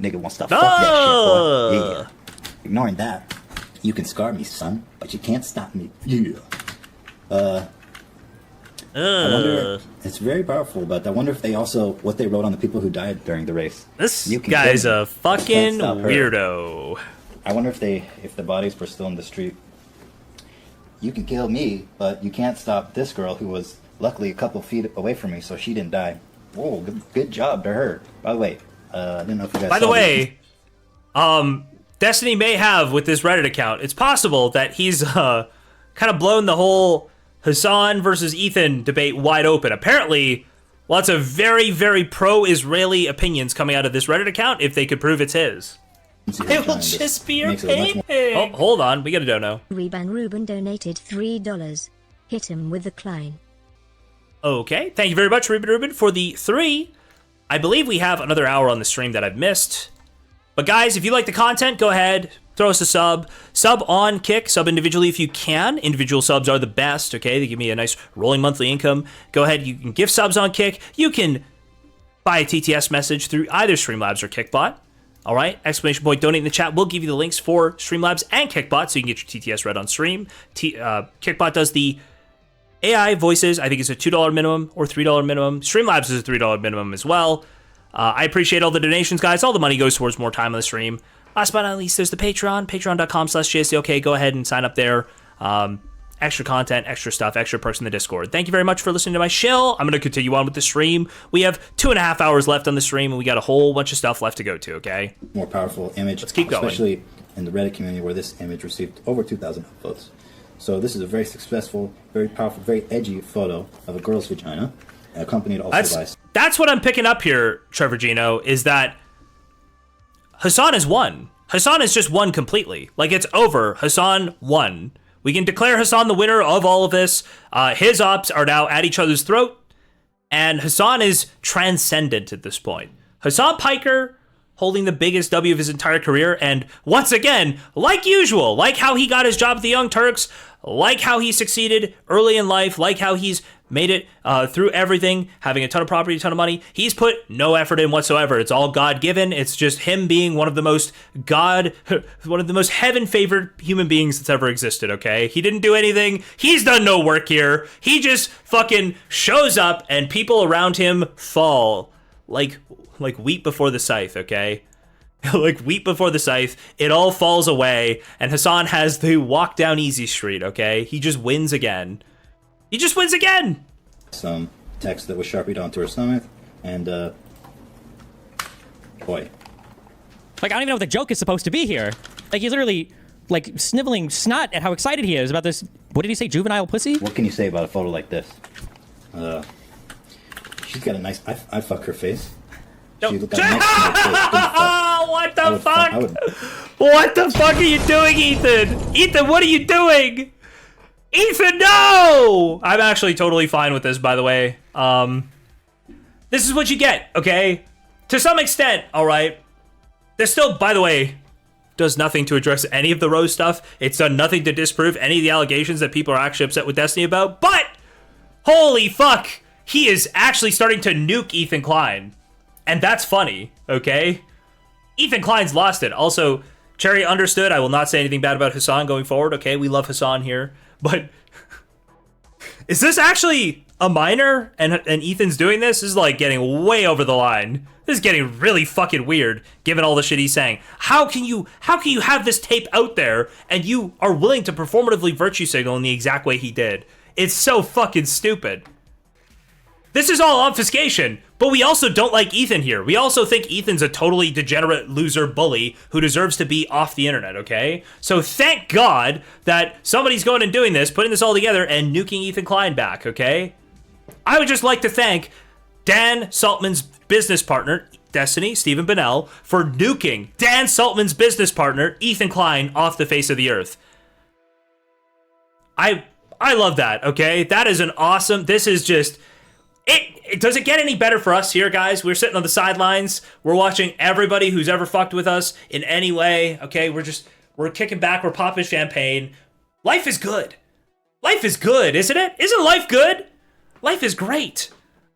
Nigga wants to fuck that shit, boy. Yeah. Ignoring that, you can scar me, son, but you can't stop me. Yeah. I wonder, it's very powerful, but I wonder if they also, what they wrote on the people who died during the race. This guy's a fucking weirdo. I wonder if the bodies were still in the street. You can kill me, but you can't stop this girl who was luckily a couple feet away from me, so she didn't die. Whoa, good job to her. By the way, I didn't know if you guys By the way, Destiny may have, with this Reddit account, it's possible that he's kind of blown the whole Hassan versus Ethan debate wide open. Apparently, lots of very, very pro-Israeli opinions coming out of this Reddit account if they could prove it's his. It will just be your paying. Oh, hold on. We got a dono. Reban Ruben donated $3. Hit him with the Klein. Okay. Thank you very much, Ruben, for the 3. I believe we have another hour on the stream that I've missed. But guys, if you like the content, go ahead. Throw us a sub. Sub on Kick. Sub individually if you can. Individual subs are the best, okay? They give me a nice rolling monthly income. Go ahead. You can give subs on Kick. You can buy a TTS message through either Streamlabs or Kickbot. All right, exclamation point donate in the chat. We'll give you the links for Streamlabs and Kickbot so you can get your TTS read on stream. Kickbot does the AI voices. I think it's a $2 minimum or $3 minimum. Streamlabs is a $3 minimum as well. I appreciate all the donations, guys. All the money goes towards more time on the stream. Last but not least, there's the Patreon, patreon.com/JSTLK. Go ahead and sign up there. Extra content, extra stuff, extra perks in the Discord. Thank you very much for listening to my shill. I'm going to continue on with the stream. We have 2.5 hours left on the stream, and we got a whole bunch of stuff left to go to, okay? More powerful image. Let's keep going. Especially in the Reddit community where this image received over 2,000 upvotes. So this is a very successful, very powerful, very edgy photo of a girl's vagina, accompanied also by... That's what I'm picking up here, Trevor Gino, is that Hassan has won. Hassan has just won completely. Like, it's over. Hassan won. We can declare Hassan the winner of all of this. His ops are now at each other's throat, and Hassan is transcendent at this point. Hassan Piker holding the biggest W of his entire career, and once again, like usual, like how he got his job at the Young Turks, like how he succeeded early in life, like how he's made it through everything, having a ton of property, a ton of money. He's put no effort in whatsoever. It's all God-given. It's just him being one of the most heaven-favored human beings that's ever existed, okay? He didn't do anything. He's done no work here. He just fucking shows up and people around him fall like wheat before the scythe, okay? Like wheat before the scythe, it all falls away, and Hassan has the walk down easy street, okay? He just wins again. He just wins again! Some text that was sharpied onto her stomach, and, boy. Like, I don't even know what the joke is supposed to be here. Like, he's literally, like, sniveling snot at how excited he is about this, what did he say, juvenile pussy? What can you say about a photo like this? She's got a nice, I fuck her face. She got a nice what the fuck? What the fuck are you doing, Ethan? Ethan, what are you doing? Ethan, no! I'm actually totally fine with this, by the way. This is what you get, okay? To some extent, all right? This still, by the way, does nothing to address any of the Rose stuff. It's done nothing to disprove any of the allegations that people are actually upset with Destiny about. But, holy fuck, he is actually starting to nuke Ethan Klein. And that's funny, okay? Ethan Klein's lost it. Also, Cherry understood. I will not say anything bad about Hassan going forward, okay? We love Hassan here. But is this actually a minor and Ethan's doing this? This is like getting way over the line. This is getting really fucking weird given all the shit he's saying. How can you have this tape out there and you are willing to performatively virtue signal in the exact way he did? It's so fucking stupid. This is all obfuscation, but we also don't like Ethan here. We also think Ethan's a totally degenerate loser bully who deserves to be off the internet, okay? So thank God that somebody's going and doing this, putting this all together, and nuking Ethan Klein back, okay? I would just like to thank Dan Saltman's business partner, Destiny, Stephen Bennell, for nuking Dan Saltman's business partner, Ethan Klein, off the face of the earth. I love that, okay? That is an awesome, this is just... Does it get any better for us here, guys? We're sitting on the sidelines. We're watching everybody who's ever fucked with us in any way. Okay, we're kicking back. We're popping champagne. Life is good. Life is good, isn't it? Isn't life good? Life is great.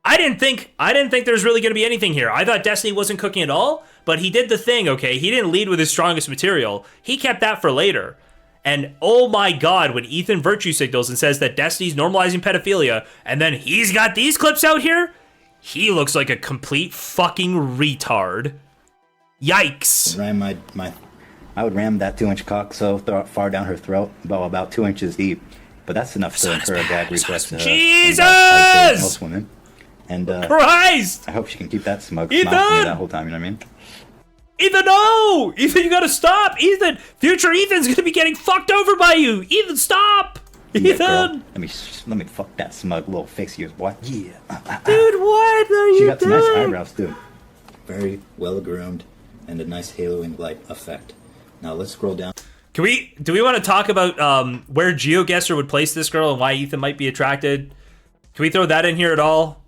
I didn't think there's really going to be anything here. I thought Destiny wasn't cooking at all, but he did the thing, okay? He didn't lead with his strongest material. He kept that for later. And oh my God, when Ethan virtue signals and says that Destiny's normalizing pedophilia, and then he's got these clips out here, he looks like a complete fucking retard. Yikes. I would ram that 2-inch cock so far down her throat, about 2 inches deep. But that's enough to incur a gag reflex. Jesus! Most women. And Christ! I hope she can keep that smug smile from me that whole time, you know what I mean? Ethan, no! Ethan, you gotta stop! Ethan! Future Ethan's gonna be getting fucked over by you! Ethan, stop! Yeah, Ethan! girl, let me fuck that smug little face of yours, boy. Yeah. Dude, what are you doing? She got some nice eyebrows, too. Very well groomed and a nice haloing light effect. Now let's scroll down. Do we want to talk about where GeoGuessr would place this girl and why Ethan might be attracted? Can we throw that in here at all?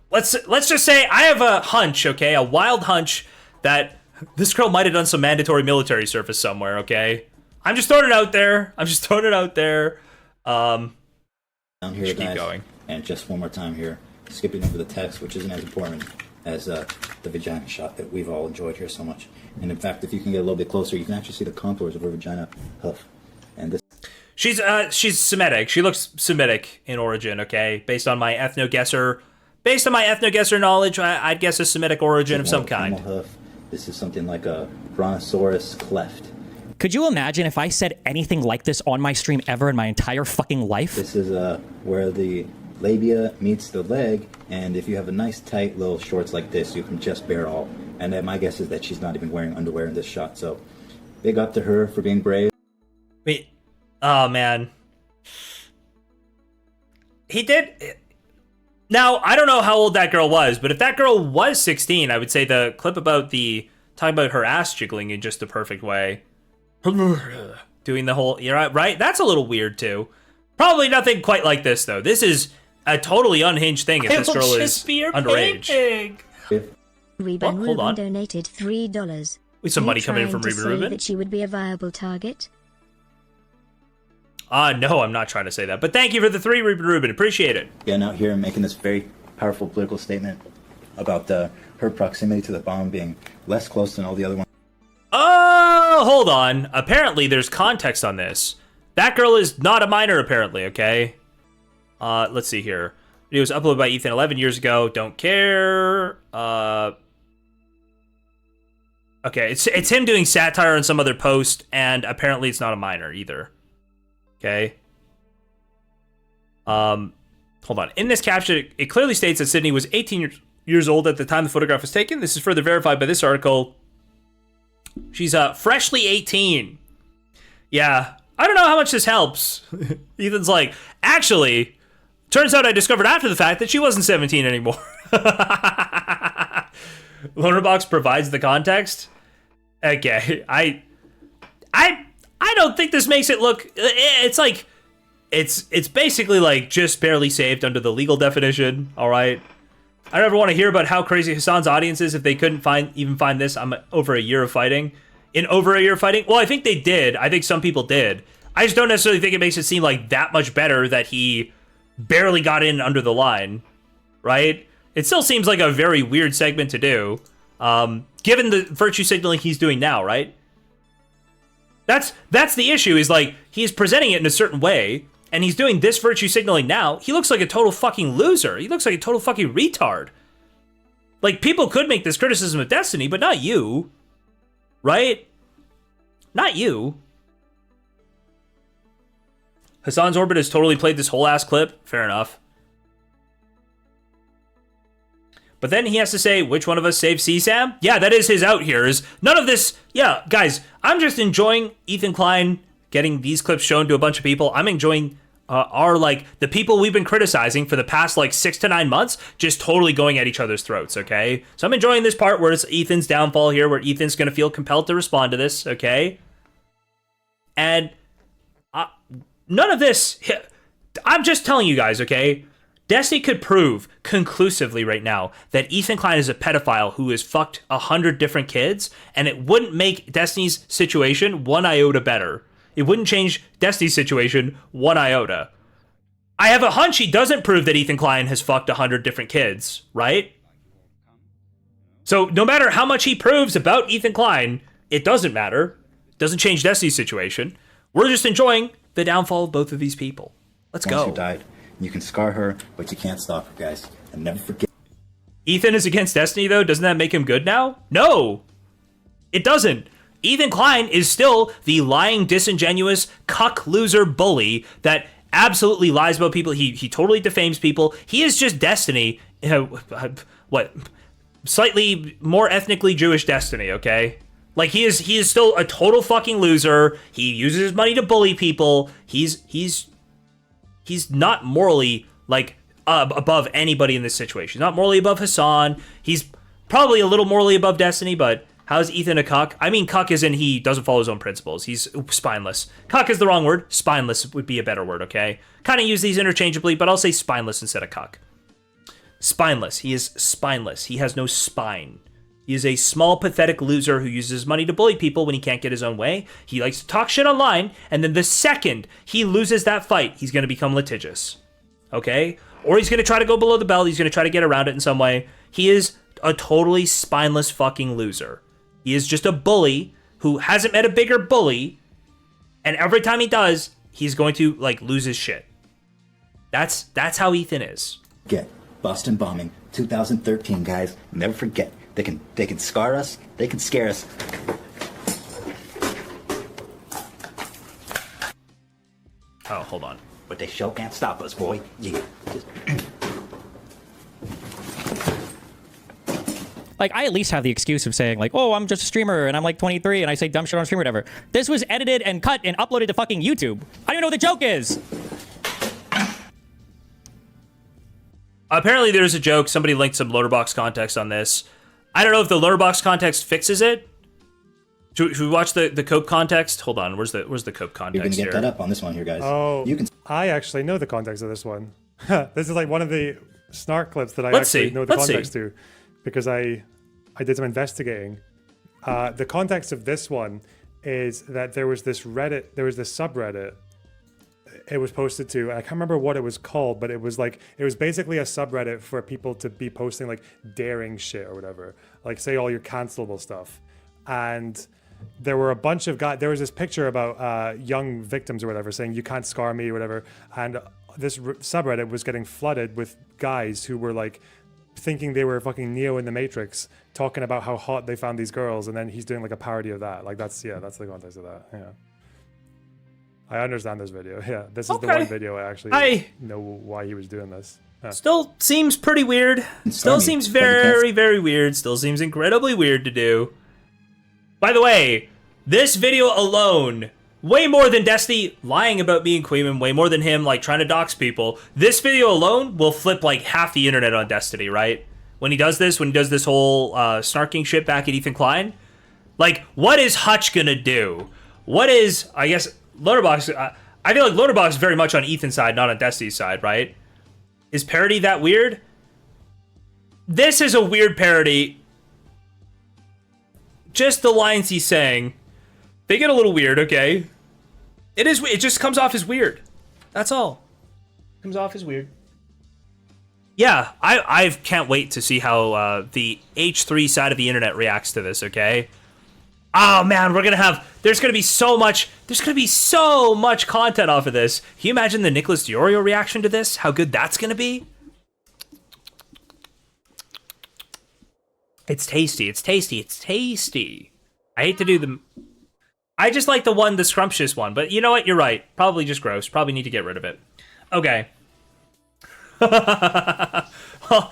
Let's just say I have a hunch, okay? A wild hunch that this girl might have done some mandatory military service somewhere, okay? I'm just throwing it out there. Down here, keep going. And just one more time here, skipping over the text, which isn't as important as the vagina shot that we've all enjoyed here so much. And in fact, if you can get a little bit closer, you can actually see the contours of her vagina hoof. And this. She's Semitic. She looks Semitic in origin, okay? Based on my ethno-guesser knowledge, I'd guess a Semitic origin of some kind. Hoof. This is something like a brontosaurus cleft. Could you imagine if I said anything like this on my stream ever in my entire fucking life? This is where the labia meets the leg, and if you have a nice tight little shorts like this, you can just bare all. And then my guess is that she's not even wearing underwear in this shot, so big up to her for being brave. Wait, oh man. He did... Now, I don't know how old that girl was, but if that girl was 16, I would say the clip about talking about her ass jiggling in just the perfect way. Doing the whole, you're right? That's a little weird too. Probably nothing quite like this though. This is a totally unhinged thing if this girl is underage. Reuben hold on. donated $3. With some money coming in from Trying to Reuben say Reuben? that she would be a viable target. No, I'm not trying to say that. But thank you for the 3, Reuben Reuben. Appreciate it. Getting out here and making this very powerful political statement about her proximity to the bomb being less close than all the other ones. Oh, hold on. Apparently, there's context on this. That girl is not a minor, apparently, okay? Let's see here. It was uploaded by Ethan 11 years ago. Don't care. Okay, it's him doing satire on some other post, and apparently it's not a minor either. Okay. Hold on. In this caption, it clearly states that Sydney was 18 years old at the time the photograph was taken. This is further verified by this article. She's freshly 18. Yeah, I don't know how much this helps. Ethan's like, actually, turns out I discovered after the fact that she wasn't 17 anymore. Lonerbox provides the context. Okay, I don't think this makes it look. It's like, it's basically like just barely saved under the legal definition. All right. I don't ever want to hear about how crazy Hassan's audience is if they couldn't even find this. I'm over a year of fighting. Well, I think they did. I think some people did. I just don't necessarily think it makes it seem like that much better that he barely got in under the line, right? It still seems like a very weird segment to do, given the virtue signaling he's doing now, right? That's the issue, is like, he's presenting it in a certain way, and he's doing this virtue signaling now. He looks like a total fucking loser. He looks like a total fucking retard. Like, people could make this criticism of Destiny, but not you. Right? Not you. Hassan's Orbit has totally played this whole ass clip. Fair enough. But then he has to say, which one of us saved CSAM? Yeah, that is his out here. Is none of this... Yeah, guys, I'm just enjoying Ethan Klein getting these clips shown to a bunch of people. I'm enjoying the people we've been criticizing for the past, 6 to 9 months, just totally going at each other's throats, okay? So I'm enjoying this part where it's Ethan's downfall here, where Ethan's going to feel compelled to respond to this, okay? And none of this... I'm just telling you guys, okay? Destiny could prove conclusively right now that Ethan Klein is a pedophile who has fucked 100 different kids, and it wouldn't make Destiny's situation one iota better. It wouldn't change Destiny's situation one iota. I have a hunch he doesn't prove that Ethan Klein has fucked 100 different kids, right? So no matter how much he proves about Ethan Klein, it doesn't matter. It doesn't change Destiny's situation. We're just enjoying the downfall of both of these people. Let's go. Once you died, you can scar her, but you can't stop her, guys. And never forget. Ethan is against Destiny, though? Doesn't that make him good now? No! It doesn't. Ethan Klein is still the lying, disingenuous, cuck loser bully that absolutely lies about people. He totally defames people. He is just Destiny. Slightly more ethnically Jewish Destiny, okay? Like, he is still a total fucking loser. He uses his money to bully people. He's not morally, above anybody in this situation. He's not morally above Hassan. He's probably a little morally above Destiny, but how's Ethan a cuck? I mean, cuck as in he doesn't follow his own principles. He's spineless. Cuck is the wrong word. Spineless would be a better word, okay? Kind of use these interchangeably, but I'll say spineless instead of cuck. Spineless. He is spineless. He has no spine. He is a small, pathetic loser who uses his money to bully people when he can't get his own way. He likes to talk shit online, and then the second he loses that fight, he's going to become litigious. Okay? Or he's going to try to go below the belt. He's going to try to get around it in some way. He is a totally spineless fucking loser. He is just a bully who hasn't met a bigger bully, and every time he does, he's going to like lose his shit. That's how Ethan is. Get Boston bombing, 2013, guys. Never forget. They can scar us. They can scare us. Oh, hold on. But they sure can't stop us, boy. Yeah. Like, I at least have the excuse of saying, like, oh, I'm just a streamer, and I'm like 23, and I say dumb shit on stream or whatever. This was edited and cut and uploaded to fucking YouTube. I don't even know what the joke is. Apparently there's a joke. Somebody linked some Loaderbox context on this. I don't know if the Loaderbox context fixes it. Should we watch the Cope context? Hold on, where's the Cope context You're gonna get here? that up on this one here, guys. Oh, you can. I actually know the context of this one. This is like one of the snark clips that I Let's actually see. know the Let's context see. to, because I did some investigating. The context of this one is that there was this subreddit. It was posted to, I can't remember what it was called, but it was basically a subreddit for people to be posting like daring shit or whatever, like say all your cancelable stuff. And there were a bunch of guys, there was this picture about young victims or whatever saying you can't scar me or whatever. And this subreddit was getting flooded with guys who were like thinking they were fucking Neo in the Matrix, talking about how hot they found these girls. And then he's doing like a parody of that. Like that's the context of that. Yeah. I understand this video. Yeah, this is the one video I actually know why he was doing this. Yeah. Still seems pretty weird. Still seems very, very weird. Still seems incredibly weird to do. By the way, this video alone, way more than Destiny lying about being Queeman, way more than him like trying to dox people. This video alone will flip like half the internet on Destiny, right? When he does this whole snarking shit back at Ethan Klein. Like, what is Hutch gonna do? What is, I guess, Loaderbox, I feel like Loaderbox is very much on Ethan's side, not on Destiny's side, right? Is parody that weird? This is a weird parody. Just the lines he's saying, they get a little weird, okay? It just comes off as weird. That's all. Comes off as weird. Yeah, I can't wait to see how the H3 side of the internet reacts to this, okay? Oh man, there's gonna be so much content off of this. Can you imagine the Nicholas Diorio reaction to this? How good that's gonna be? It's tasty, it's tasty, it's tasty. I hate to do I just like the scrumptious one, but you know what? You're right. Probably just gross. Probably need to get rid of it. Okay. Well,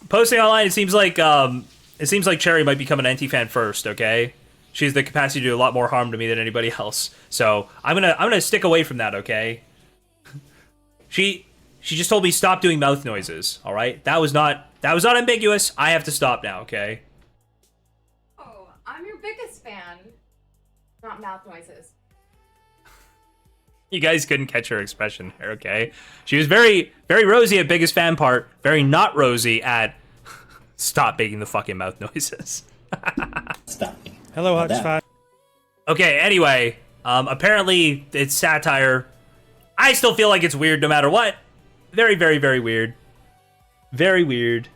posting online, it seems like Cherry might become an anti-fan first, okay? She has the capacity to do a lot more harm to me than anybody else. So I'm gonna stick away from that, okay? She just told me stop doing mouth noises, alright? That was not ambiguous. I have to stop now, okay? Oh, I'm your biggest fan. Not mouth noises. You guys couldn't catch her expression there, okay? She was very, very rosy at biggest fan part, very not rosy at stop making the fucking mouth noises. Stop. Hello, Hutch fan. Okay, anyway, apparently it's satire. I still feel like it's weird no matter what. Very, very, very weird. Very weird.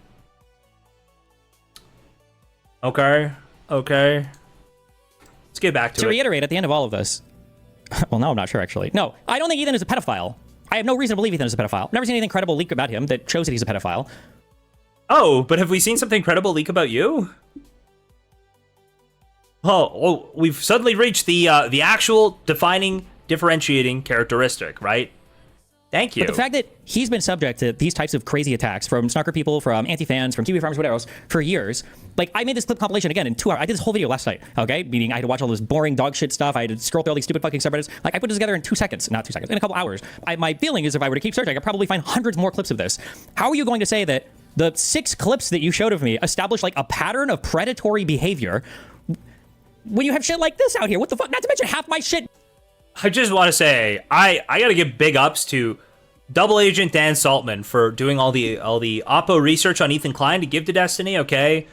Okay. Let's get back to it. To reiterate, at the end of all of this, well, no, I'm not sure, actually. No, I don't think Ethan is a pedophile. I have no reason to believe Ethan is a pedophile. I've never seen anything credible leak about him that shows that he's a pedophile. Oh, but have we seen something credible leak about you? Oh, we've suddenly reached the actual defining, differentiating characteristic, right? Thank you. But the fact that he's been subject to these types of crazy attacks from snarker people, from anti-fans, from Kiwi farmers, whatever else, for years. Like, I made this clip compilation again in 2 hours. I did this whole video last night, okay? Meaning I had to watch all this boring dog shit stuff. I had to scroll through all these stupid fucking subreddits. Like, I put it together in 2 seconds. Not 2 seconds, in a couple hours. My feeling is if I were to keep searching, I could probably find hundreds more clips of this. How are you going to say that the 6 clips that you showed of me establish, like, a pattern of predatory behavior when you have shit like this out here? What the fuck? Not to mention half my shit. I just want to say, I gotta give big ups to Double Agent Dan Saltman for doing all the Oppo research on Ethan Klein to give to Destiny, okay?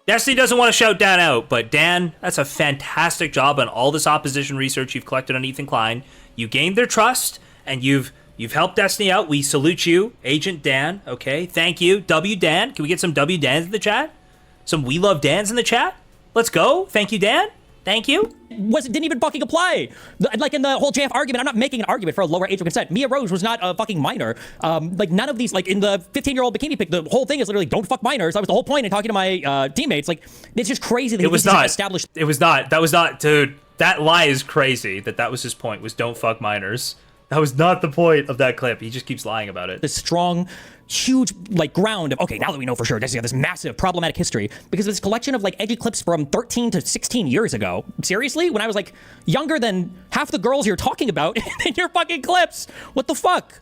Destiny doesn't want to shout Dan out, but Dan, that's a fantastic job on all this opposition research you've collected on Ethan Klein. You gained their trust, and you've helped Destiny out. We salute you, Agent Dan, okay? Thank you. W Dan. Can we get some W Dans in the chat? Some We Love Dans in the chat? Let's go. Thank you, Dan. Thank you. Didn't even fucking apply. Like in the whole JF argument, I'm not making an argument for a lower age of consent. Mia Rose was not a fucking minor. Like none of these, like in the 15-year-old bikini pic, the whole thing is literally don't fuck minors. That was the whole point in talking to my teammates. Like it's just crazy that It was not established. It was not. That was not, dude. That lie is crazy. That was his point. Was don't fuck minors. That was not the point of that clip. He just keeps lying about it. This strong, huge, like ground of, okay, now that we know for sure, this massive problematic history because of this collection of like edgy clips from 13 to 16 years ago. Seriously? When I was like younger than half the girls you're talking about in your fucking clips. What the fuck?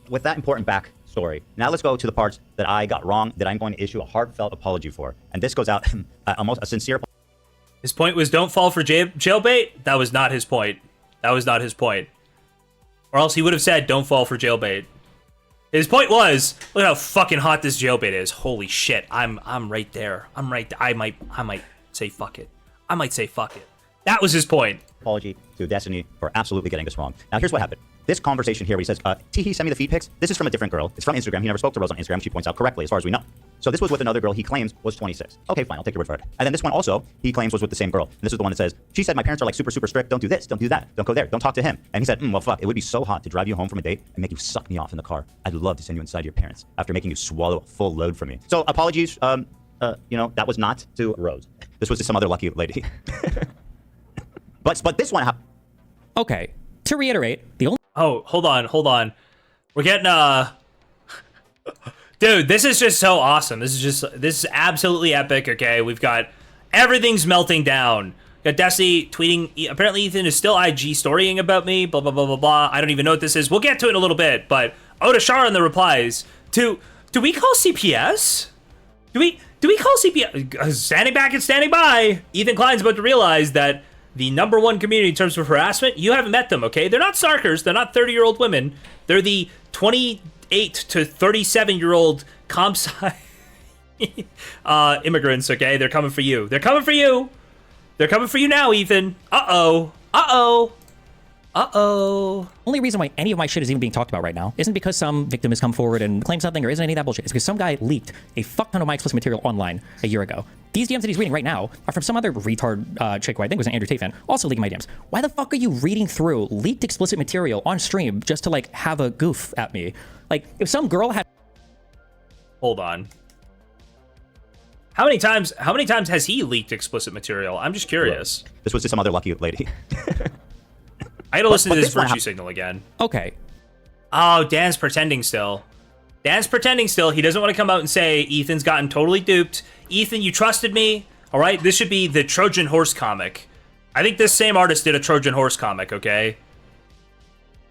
With that important backstory, now let's go to the parts that I got wrong that I'm going to issue a heartfelt apology for. And this goes out almost a sincere. His point was don't fall for jailbait. That was not his point. That was not his point. Or else he would have said don't fall for jailbait. His point was, look how fucking hot this jailbait is. Holy shit, I'm right there. I'm right there. I might say fuck it. I might say fuck it. That was his point. Apology to Destiny for absolutely getting this wrong. Now here's what happened. This conversation here where he says, Teehee, send me the feed pics. This is from a different girl. It's from Instagram. He never spoke to Rose on Instagram. She points out correctly as far as we know. So this was with another girl he claims was 26. Okay, fine. I'll take your word for it. And then this one also, he claims was with the same girl. And this is the one that says, she said, my parents are like super, super strict. Don't do this. Don't do that. Don't go there. Don't talk to him. And he said, well, fuck. It would be so hot to drive you home from a date and make you suck me off in the car. I'd love to send you inside your parents after making you swallow a full load from me. So apologies. You know, that was not to Rose. This was to some other lucky lady. But this one happened. Okay. To reiterate, the only... Oh, hold on. We're getting, Dude, this is just so awesome. This is absolutely epic, okay? We've got everything's melting down. Got Desi tweeting, apparently Ethan is still IG storying about me, blah, blah, blah, blah, blah. I don't even know what this is. We'll get to it in a little bit, but Odashar in the replies to, do we call CPS? Do we call CPS? Standing back and standing by. Ethan Klein's about to realize that the #1 community in terms of harassment, you haven't met them, okay? They're not snarkers. They're not 30-year-old women. They're the 28 to 37-year-old comp sci immigrants, okay? They're coming for you. They're coming for you. They're coming for you now, Ethan. Uh-oh. Only reason why any of my shit is even being talked about right now isn't because some victim has come forward and claimed something or isn't any of that bullshit. It's because some guy leaked a fuck ton of my explicit material online a year ago. These DMs that he's reading right now are from some other retard chick who I think was an Andrew Tate fan, also leaking my DMs. Why the fuck are you reading through leaked explicit material on stream just to like have a goof at me? Like if some girl had... Hold on. How many times has he leaked explicit material? I'm just curious. This was to some other lucky lady. I gotta listen to this virtue signal again. Okay. Oh, Dan's pretending still. He doesn't want to come out and say, Ethan's gotten totally duped. Ethan, you trusted me. All right, this should be the Trojan Horse comic. I think this same artist did a Trojan Horse comic, okay?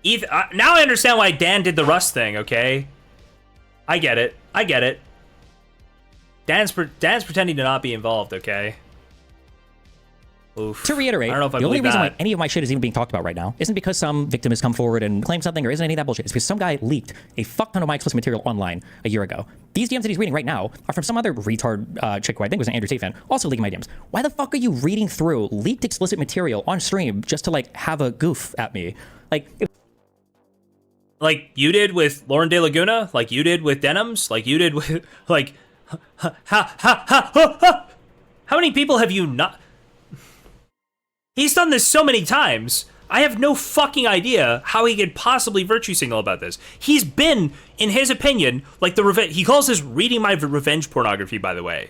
Ethan, now I understand why Dan did the Rust thing, okay? I get it. Dan's pretending to not be involved, okay? Oof. To reiterate, I don't know if I the only believe reason that. why any of my shit is even being talked about right now isn't because some victim has come forward and claimed something or isn't any of that bullshit. It's because some guy leaked a fuck ton of my explicit material online a year ago. These DMs that he's reading right now are from some other retard chick who I think was an Andrew Tate fan, also leaking my DMs. Why the fuck are you reading through leaked explicit material on stream just to like have a goof at me? Like you did with Lauren De Laguna, like you did with Denims, like you did with like how many people have you not? He's done this so many times. I have no fucking idea how he could possibly virtue signal about this. He's been, in his opinion, like he calls this reading my revenge pornography, by the way.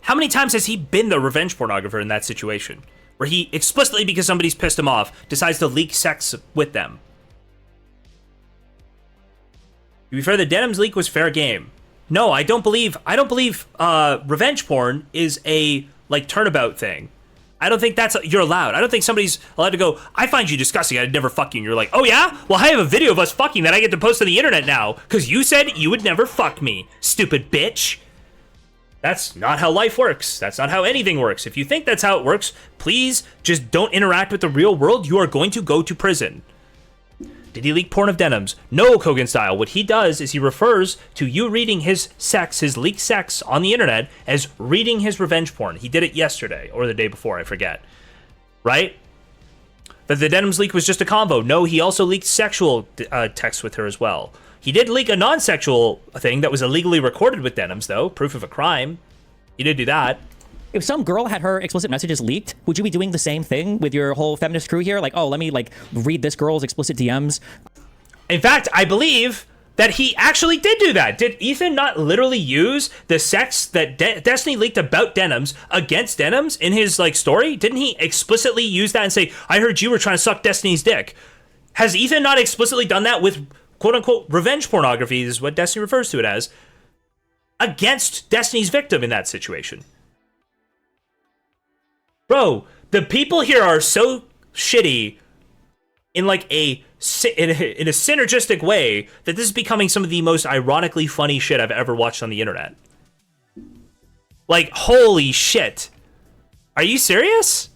How many times has he been the revenge pornographer in that situation? Where he explicitly, because somebody's pissed him off, decides to leak sex with them. To be fair, the Denims leak was fair game. No, I don't believe revenge porn is a, like, turnabout thing. I don't think you're allowed. I don't think somebody's allowed to go, I find you disgusting, I'd never fuck you. And you're like, oh yeah? Well, I have a video of us fucking that I get to post on the internet now, because you said you would never fuck me, stupid bitch. That's not how life works. That's not how anything works. If you think that's how it works, please just don't interact with the real world. You are going to go to prison. Did he leak porn of Denims? No, Kogan Style. What he does is he refers to you reading his leaked sex on the internet as reading his revenge porn. He did it yesterday or the day before, I forget. Right? that the Denims leak was just a convo. No, he also leaked sexual texts with her as well. He did leak a non-sexual thing that was illegally recorded with Denims, though. Proof of a crime. He did do that. If some girl had her explicit messages leaked, would you be doing the same thing with your whole feminist crew here? Like, oh, let me like read this girl's explicit DMs. In fact, I believe that he actually did do that. Did Ethan not literally use the sex that Destiny leaked about Denims against Denims in his like story? Didn't he explicitly use that and say, I heard you were trying to suck Destiny's dick? Has Ethan not explicitly done that with quote-unquote revenge pornography, is what Destiny refers to it as, against Destiny's victim in that situation? Bro, the people here are so shitty in like in a synergistic way that this is becoming some of the most ironically funny shit I've ever watched on the internet. Like, holy shit. Are you serious?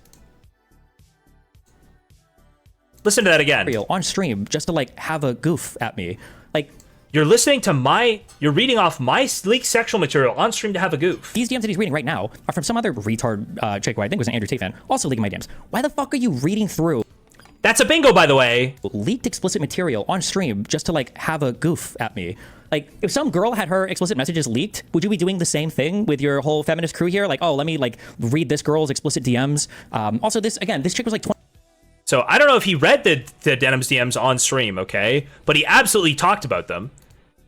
Listen to that again. On stream, just to like have a goof at me. Like, you're listening to you're reading off my leaked sexual material on stream to have a goof. These DMs that he's reading right now are from some other retard chick who I think was an Andrew Tate fan, also leaking my DMs. Why the fuck are you reading through? That's a bingo, by the way. Leaked explicit material on stream just to like have a goof at me. Like, if some girl had her explicit messages leaked, would you be doing the same thing with your whole feminist crew here? Like, oh, let me like read this girl's explicit DMs. Also, this chick was like 20. So I don't know if he read the Denims DMs on stream, okay? But he absolutely talked about them.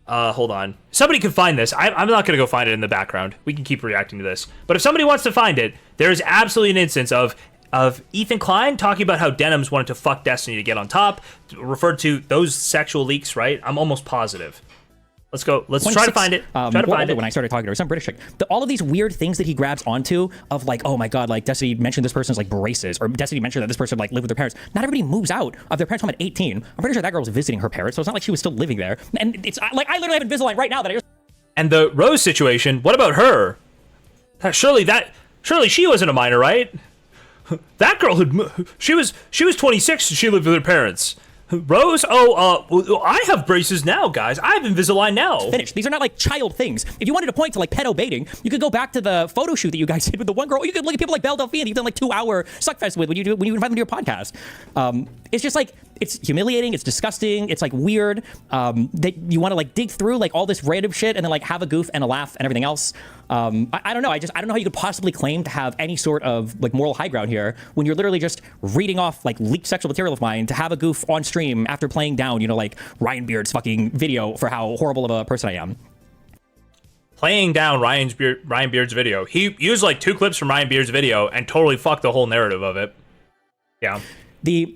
Hold on. Somebody could find this. I'm not going to go find it in the background. We can keep reacting to this. But if somebody wants to find it, there's absolutely an instance of Ethan Klein talking about how Denims wanted to fuck Destiny to get on top, referred to those sexual leaks, right? I'm almost positive. Let's go. Let's try to find it. Try to find it. When I started talking to her, some British chick, all of these weird things that he grabs onto of like, oh my god, like Destiny mentioned this person's like braces, or Destiny mentioned that this person like lived with their parents. Not everybody moves out of their parents' home at 18. I'm pretty sure that girl was visiting her parents, so it's not like she was still living there. And it's like I literally have Invisalign right now that I just. And the Rose situation. What about her? Surely she wasn't a minor, right? That girl she was 26 and she lived with her parents. Rose, I have braces now, guys. I have Invisalign now. Finished. These are not like child things. If you wanted to point to like pedo baiting, you could go back to the photo shoot that you guys did with the one girl. Or you could look at people like Belle Delphine you've done like 2-hour suckfest with when you invite them to your podcast. It's just like, it's humiliating. It's disgusting. It's like weird. That you want to like dig through like all this random shit and then like have a goof and a laugh and everything else. I don't know. I don't know how you could possibly claim to have any sort of like moral high ground here when you're literally just reading off like leaked sexual material of mine to have a goof on stream after playing down, like Ryan Beard's fucking video for how horrible of a person I am. Playing down Ryan Beard's video. He used like 2 clips from Ryan Beard's video and totally fucked the whole narrative of it. Yeah.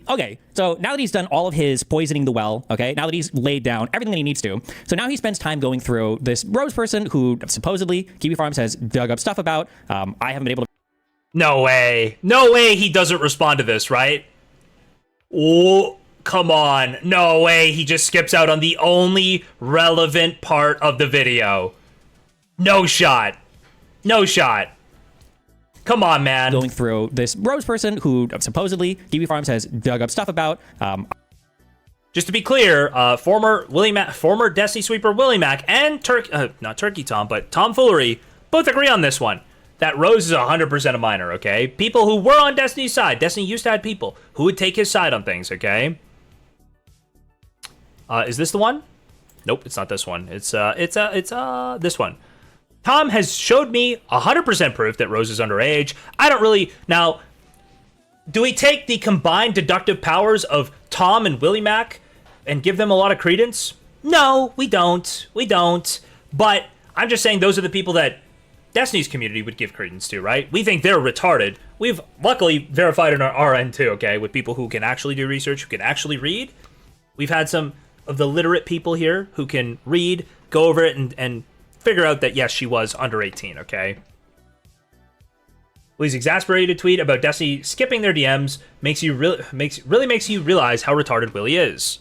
Okay, so now that he's done all of his poisoning the well, okay, now that he's laid down everything that he needs to, so now he spends time going through this Rose person who supposedly Kiwi Farms has dug up stuff about. I haven't been able to. No way he doesn't respond to this, right? Oh, come on. No way he just skips out on the only relevant part of the video. No shot. Come on, man. Going through this Rose person who supposedly Kiwi Farms has dug up stuff about. Just to be clear, former Destiny sweeper Willie Mac and not Turkey Tom, but Tom Foolery both agree on this one. That Rose is 100% a minor, okay? People who were on Destiny's side. Destiny used to have people who would take his side on things, okay? Is this the one? Nope, it's not this one. It's this one. Tom has showed me 100% proof that Rose is underage. I don't really... Now, do we take the combined deductive powers of Tom and Willie Mac and give them a lot of credence? No, we don't. But I'm just saying those are the people that Destiny's community would give credence to, right? We think they're retarded. We've luckily verified in our end too, okay, with people who can actually do research, who can actually read. We've had some of the literate people here who can read, go over it, and figure out that, yes, she was under 18, okay? Willie's exasperated tweet about Destiny skipping their DMs really makes you realize how retarded Willie is.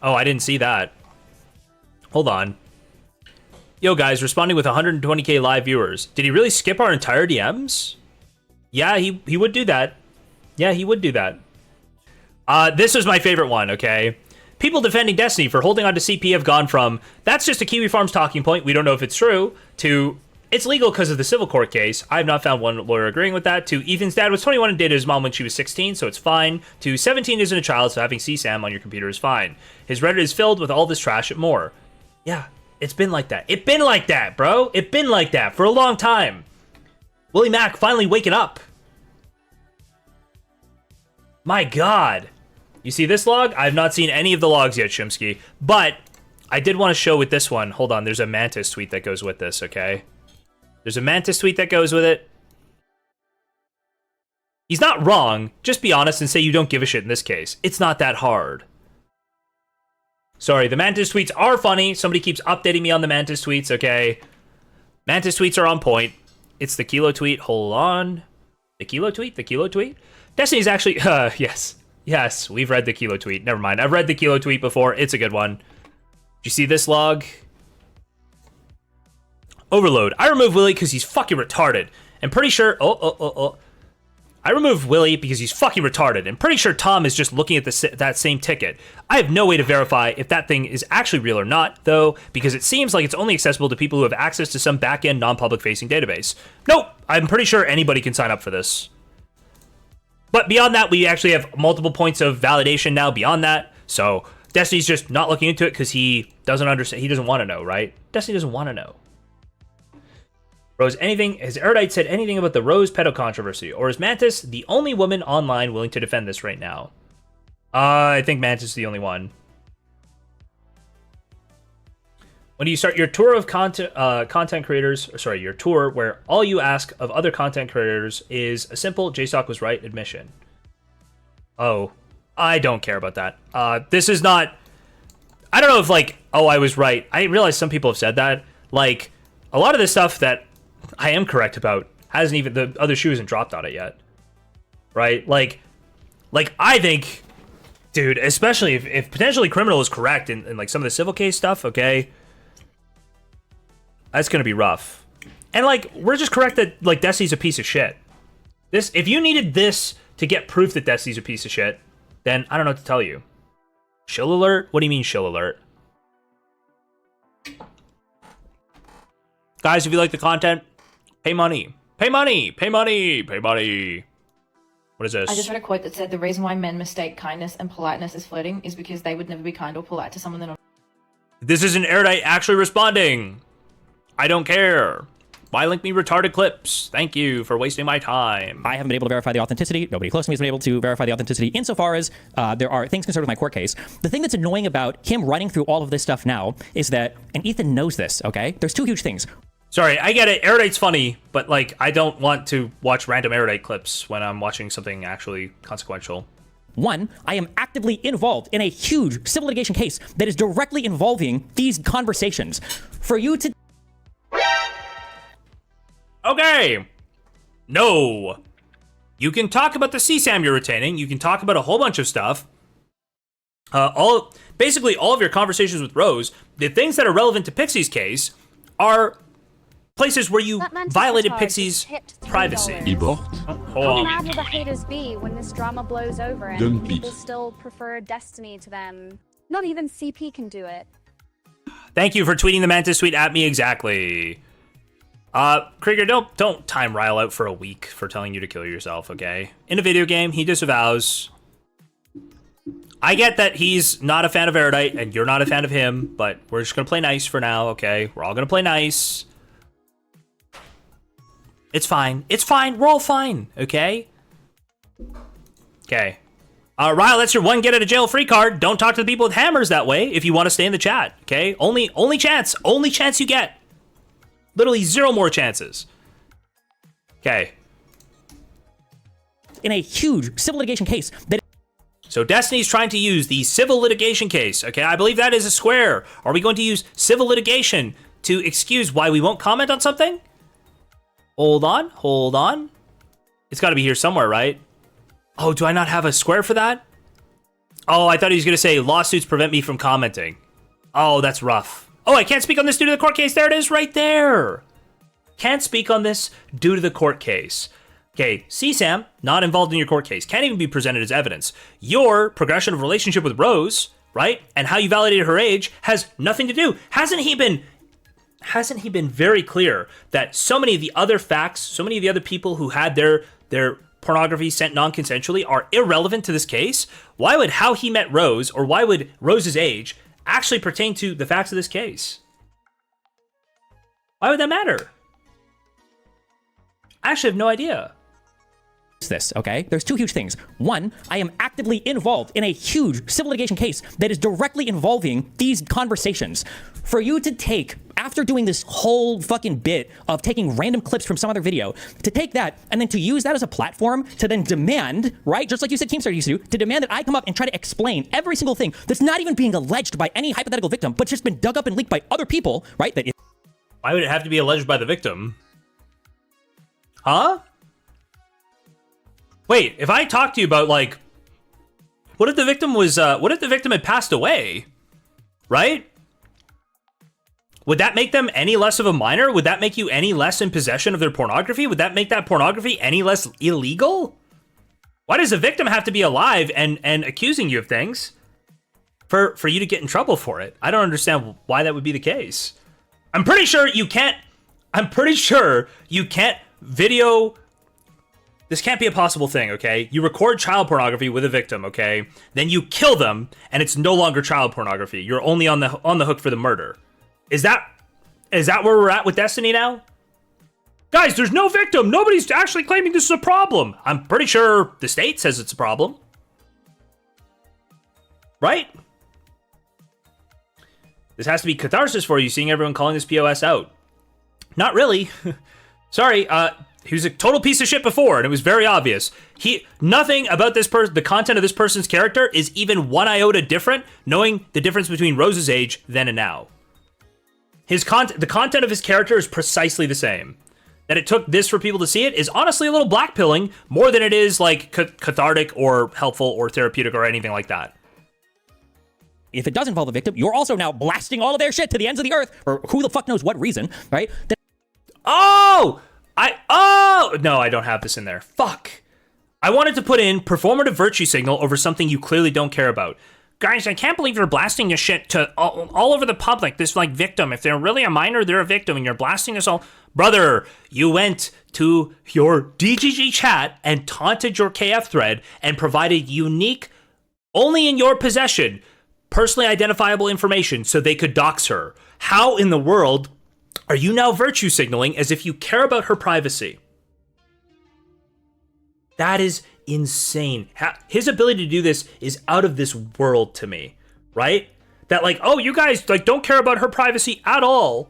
Oh, I didn't see that. Hold on. Yo, guys, responding with 120k live viewers. Did he really skip our entire DMs? Yeah, he would do that. Yeah, he would do that. This was my favorite one, okay? People defending Destiny for holding on to CP have gone from, that's just a Kiwi Farms talking point, we don't know if it's true, to it's legal because of the civil court case. I have not found one lawyer agreeing with that. 2, Ethan's dad was 21 and dated his mom when she was 16, so it's fine. 2, 17 isn't a child, so having CSAM on your computer is fine. His Reddit is filled with all this trash and more. Yeah, it's been like that. It been like that, bro. It been like that for a long time. Willie Mack finally waking up. My God. You see this log? I've not seen any of the logs yet, Shimsky. But I did want to show with this one. Hold on, there's a Mantis tweet that goes with this, okay? There's a Mantis tweet that goes with it. He's not wrong. Just be honest and say you don't give a shit in this case. It's not that hard. Sorry, the Mantis tweets are funny. Somebody keeps updating me on the Mantis tweets, okay? Mantis tweets are on point. It's the Kilo tweet. Hold on. The Kilo tweet? The Kilo tweet? Destiny's actually... yes. Yes, we've read the Kilo tweet. Never mind. I've read the Kilo tweet before. It's a good one. Do you see this log? Overload. I removed Willie because he's fucking retarded. I'm pretty sure... I removed Willie because he's fucking retarded. I'm pretty sure Tom is just looking at that same ticket. I have no way to verify if that thing is actually real or not, though, because it seems like it's only accessible to people who have access to some back-end non-public facing database. Nope, I'm pretty sure anybody can sign up for this. But beyond that, we actually have multiple points of validation now beyond that. So Destiny's just not looking into it because he doesn't understand. He doesn't want to know, right? Destiny doesn't want to know. Rose, has Erudite said anything about the Rose pedo controversy? Or is Mantis the only woman online willing to defend this right now? I think Mantis is the only one. When do you start your tour of content creators, or sorry, your tour where all you ask of other content creators is a simple JSTLK was right admission? Oh, I don't care about that. This is not... I don't know if, like, oh, I was right. I realize some people have said that. Like, a lot of this stuff that I am correct about hasn't even... The other shoe hasn't dropped on it yet. Right? Like I think... Dude, especially if potentially criminal is correct in like, some of the civil case stuff, okay? That's gonna be rough. And, like, we're just correct that, like, Destiny's a piece of shit. If you needed this to get proof that Destiny's a piece of shit, then I don't know what to tell you. Shill alert? What do you mean shill alert? Guys, if you like the content, pay money. Pay money! Pay money! Pay money! What is this? I just read a quote that said the reason why men mistake kindness and politeness as flirting is because they would never be kind or polite to someone they're not. This is an Erudite actually responding. I don't care. Why link me retarded clips? Thank you for wasting my time. I haven't been able to verify the authenticity. Nobody close to me has been able to verify the authenticity insofar as there are things concerned with my court case. The thing that's annoying about him running through all of this stuff now is that, and Ethan knows this, okay? There's two huge things. Sorry, I get it. Erudite's funny, but, like, I don't want to watch random Erudite clips when I'm watching something actually consequential. One, I am actively involved in a huge civil litigation case that is directly involving these conversations. For you to... Okay. No. You can talk about the CSAM you're retaining. You can talk about a whole bunch of stuff. Basically all of your conversations with Rose, the things that are relevant to Pixie's case are places where you violated Pixie's privacy. How mad will the haters be when this drama blows over and people still prefer Destiny to them? Not even CP can do it. Thank you for tweeting the Mantis tweet at me exactly. Krieger, don't time Ryle out for a week for telling you to kill yourself, okay? In a video game, he disavows. I get that he's not a fan of Erudite and you're not a fan of him, but we're just gonna play nice for now, okay? We're all gonna play nice. It's fine. It's fine. We're all fine, okay? Okay. Ryle, that's your one get out of jail free card. Don't talk to the people with hammers that way if you want to stay in the chat, okay? Only chance you get. Literally 0 more chances. Okay. In a huge civil litigation case that... So Destiny's trying to use the civil litigation case, okay? I believe that is a square. Are we going to use civil litigation to excuse why we won't comment on something? Hold on. It's got to be here somewhere, right? Oh, do I not have a square for that? Oh, I thought he was going to say lawsuits prevent me from commenting. Oh, that's rough. Oh, I can't speak on this due to the court case. There it is right there. Can't speak on this due to the court case. Okay, CSAM, not involved in your court case. Can't even be presented as evidence. Your progression of relationship with Rose, right? And how you validated her age has nothing to do. Hasn't he been hasn't he been very clear that so many of the other facts, so many of the other people who had their pornography sent non-consensually are irrelevant to this case? Why would how he met Rose, or why would Rose's age, actually pertain to the facts of this case? Why would that matter? I actually have no idea. This, okay? There's two huge things. One, I am actively involved in a huge civil litigation case that is directly involving these conversations. For you to take, after doing this whole fucking bit of taking random clips from some other video, to take that and then to use that as a platform to then demand, right? Just like you said Keemstar used to demand that I come up and try to explain every single thing that's not even being alleged by any hypothetical victim, but just been dug up and leaked by other people, right? That Why would it have to be alleged by the victim? Huh? Wait, if I talk to you about, like, what if the victim was, what if the victim had passed away? Right? Would that make them any less of a minor? Would that make you any less in possession of their pornography? Would that make that pornography any less illegal? Why does the victim have to be alive and accusing you of things for you to get in trouble for it? I don't understand why that would be the case. I'm pretty sure you can't video. This can't be a possible thing, okay? You record child pornography with a victim, okay? Then you kill them, and it's no longer child pornography. You're only on the hook for the murder. Is that where we're at with Destiny now? Guys, there's no victim. Nobody's actually claiming this is a problem. I'm pretty sure the state says it's a problem. Right? This has to be catharsis for you, seeing everyone calling this POS out. Not really. Sorry, he was a total piece of shit before, and it was very obvious. Nothing about this person, the content of this person's character, is even one iota different, knowing the difference between Rose's age then and now. The content of his character is precisely the same. That it took this for people to see it is honestly a little blackpilling more than it is like cathartic or helpful or therapeutic or anything like that. if it does involve a victim, you're also now blasting all of their shit to the ends of the earth, or who the fuck knows what reason, right? No, I don't have this in there. Fuck. I wanted to put in performative virtue signal over something you clearly don't care about. Guys, I can't believe you're blasting this shit to all over the public, this, like, victim. If they're really a minor, they're a victim, and you're blasting this all... Brother, you went to your DGG chat and taunted your KF thread and provided unique, only in your possession, personally identifiable information so they could dox her. How in the world are you now virtue signaling as if you care about her privacy? That is insane. His ability to do this is out of this world to me, right? That, like, oh, you guys, like, don't care about her privacy at all.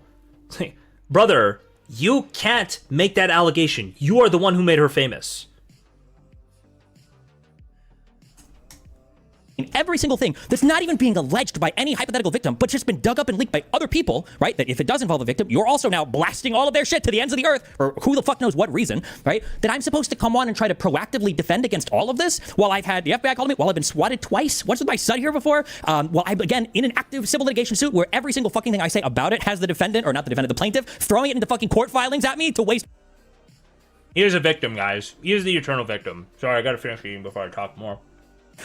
Brother, you can't make that allegation. You are the one who made her famous. In every single thing that's not even being alleged by any hypothetical victim, but just been dug up and leaked by other people, right? That if it does involve a victim, you're also now blasting all of their shit to the ends of the earth, or who the fuck knows what reason, right? That I'm supposed to come on and try to proactively defend against all of this while I've had the FBI call me, while I've been swatted twice, once with my son here before, while I'm, again, in an active civil litigation suit where every single fucking thing I say about it has the defendant, or not the defendant, the plaintiff, throwing it into fucking court filings at me to waste. He is a victim, guys. He is the eternal victim. Sorry, I gotta finish eating before I talk more.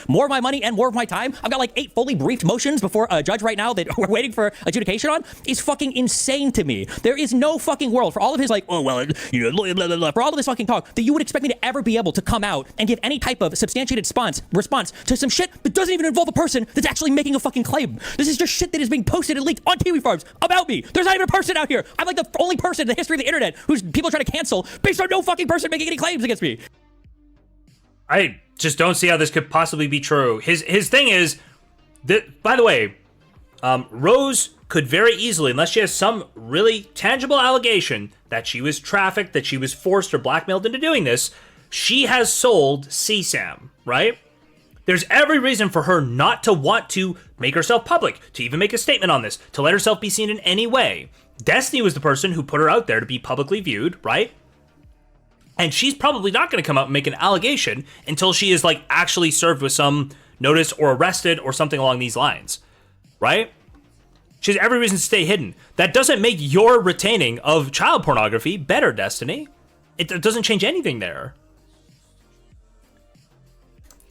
More of my money and more of my time. I've got like 8 fully briefed motions before a judge right now that we're waiting for adjudication on. Is fucking insane to me. There is no fucking world for all of his like, oh, well, you know, blah, blah, blah, for all of this fucking talk that you would expect me to ever be able to come out and give any type of substantiated response to some shit that doesn't even involve a person that's actually making a fucking claim. This is just shit that is being posted and leaked on Kiwi Farms about me. There's not even a person out here. I'm like the only person in the history of the internet who's people trying to cancel based on no fucking person making any claims against me. I just don't see how this could possibly be true. His thing is that, by the way, Rose could very easily, unless she has some really tangible allegation that she was trafficked, that she was forced or blackmailed into doing this, she has sold CSAM, right? There's every reason for her not to want to make herself public, to even make a statement on this, to let herself be seen in any way. Destiny was the person who put her out there to be publicly viewed, right? And she's probably not going to come out and make an allegation until she is, like, actually served with some notice or arrested or something along these lines, right? She has every reason to stay hidden. That doesn't make your retaining of child pornography better, Destiny. It doesn't change anything there.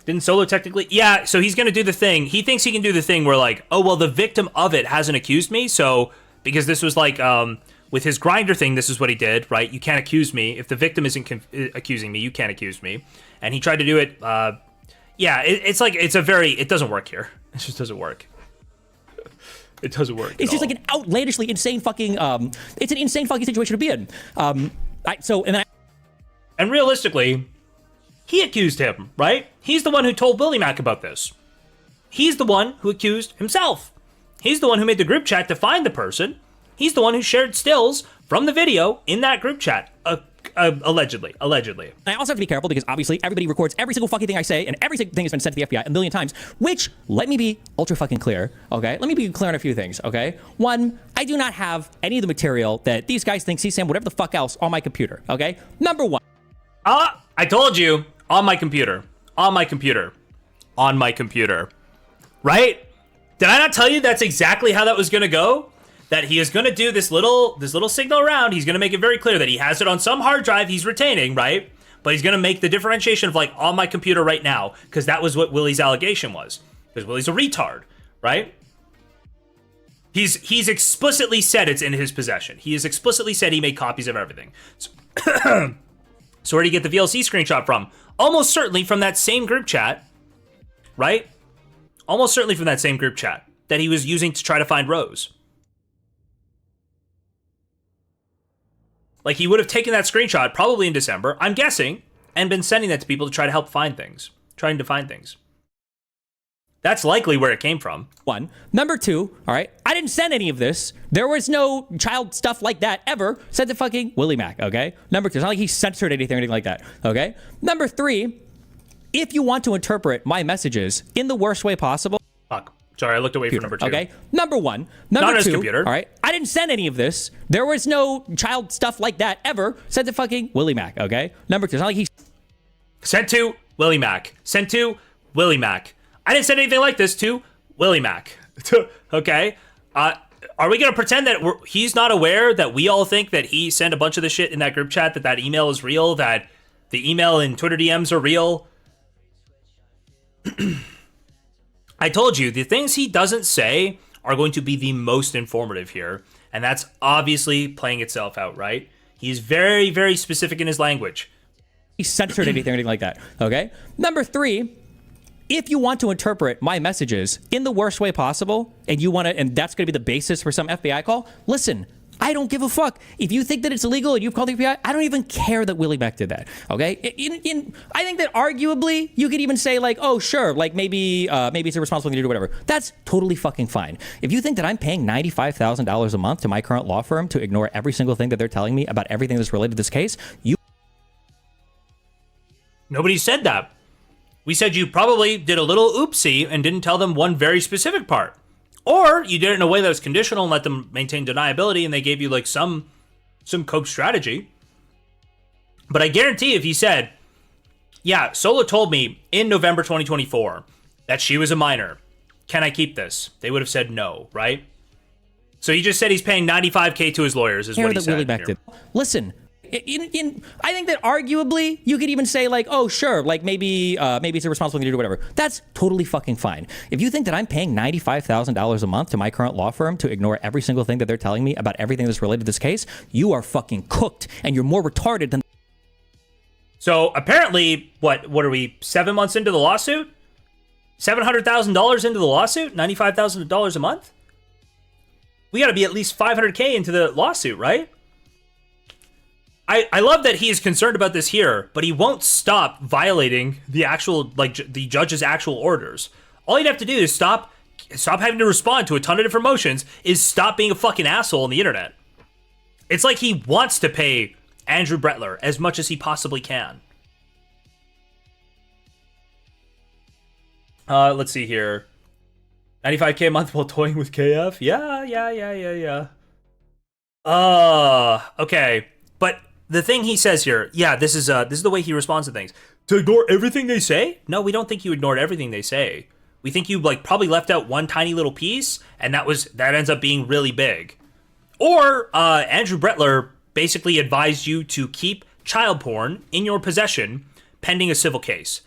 Didn't Solo technically? Yeah, so he's going to do the thing. He thinks he can do the thing where, like, oh, well, the victim of it hasn't accused me, so because this was, like, with his grinder thing, this is what he did, right? You can't accuse me. If the victim isn't accusing me, you can't accuse me. And he tried to do it, yeah, it's like, it doesn't work here. It just doesn't work. It doesn't work. It's just like an outlandishly insane fucking, it's an insane fucking situation to be in. And realistically, he accused him, right? He's the one who told Willie Mac about this. He's the one who accused himself. He's the one who made the group chat to find the person. He's the one who shared stills from the video in that group chat. Allegedly. I also have to be careful because obviously everybody records every single fucking thing I say and every single thing has been sent to the FBI a million times, which, let me be ultra fucking clear, okay? Let me be clear on a few things, okay? One, I do not have any of the material that these guys think CSAM, whatever the fuck else, on my computer, okay? Number one. I told you, on my computer. Right? Did I not tell you that's exactly how that was gonna go? That he is gonna do this little signal around. He's gonna make it very clear that he has it on some hard drive he's retaining, right? But he's gonna make the differentiation of like on my computer right now, because that was what Willie's allegation was. Because Willie's a retard, right? He's explicitly said it's in his possession. He has explicitly said he made copies of everything. So where did he get the VLC screenshot from? Almost certainly from that same group chat, right? Almost certainly from that same group chat that he was using to try to find Rose. Like, he would have taken that screenshot probably in December, I'm guessing, and been sending that to people to try to help find things. Trying to find things. That's likely where it came from. One. Number two, all right, I didn't send any of this. There was no child stuff like that ever sent to fucking Willie Mac, okay? Number two, it's not like he censored anything or anything like that, okay? Number three, if you want to interpret my messages in the worst way possible. Fuck. Sorry, I looked away from number two. Okay, number one. Number Not two, his computer. all right, I didn't send any of this. There was no child stuff like that ever sent to fucking Willie Mac, okay? Number two, it's not like he sent to Willie Mac. Sent to Willie Mac. I didn't send anything like this to Willie Mac. Okay? Are we going to pretend that he's not aware that we all think that he sent a bunch of the shit in that group chat, that email is real, that the email and Twitter DMs are real? I told you, the things he doesn't say are going to be the most informative here, and that's obviously playing itself out, right? He's very, very specific in his language. He censored anything or anything like that, okay? Number three, if you want to interpret my messages in the worst way possible, and you want to, and that's going to be the basis for some FBI call, listen, I don't give a fuck. If you think that it's illegal and you've called the FBI, I don't even care that Willie Mac did that, okay? I think that arguably you could even say like, oh, sure, like maybe it's a responsible thing to do, whatever. That's totally fucking fine. If you think that I'm paying $95,000 a month to my current law firm to ignore every single thing that they're telling me about everything that's related to this case, Nobody said that. We said you probably did a little oopsie and didn't tell them one very specific part. Or you did it in a way that was conditional and let them maintain deniability and they gave you like some cope strategy. But I guarantee if you said, yeah, Sola told me in November 2024 that she was a minor. Can I keep this? They would have said no, right? So he just said he's paying $95K to his lawyers is what he said. Willie Mac did. Listen, I think that arguably you could even say like, oh, sure, like maybe it's a responsible thing to do, whatever. That's totally fucking fine. If you think that I'm paying $95,000 a month to my current law firm to ignore every single thing that they're telling me about everything that's related to this case, you are fucking cooked and you're more retarded than. So apparently, what are we, 7 months into the lawsuit? $700,000 into the lawsuit? $95,000 a month? We got to be at least $500K into the lawsuit, right? I love that he is concerned about this here, but he won't stop violating the actual, like, the judge's actual orders. All you'd have to do is stop having to respond to a ton of different motions, is stop being a fucking asshole on the internet. It's like he wants to pay Andrew Brettler as much as he possibly can. Let's see here. 95K a month while toying with KF? Yeah. Okay. But the thing he says here, yeah, this is the way he responds to things. To ignore everything they say? No, we don't think you ignored everything they say. We think you like probably left out one tiny little piece, and that ends up being really big. Or Andrew Brettler basically advised you to keep child porn in your possession pending a civil case.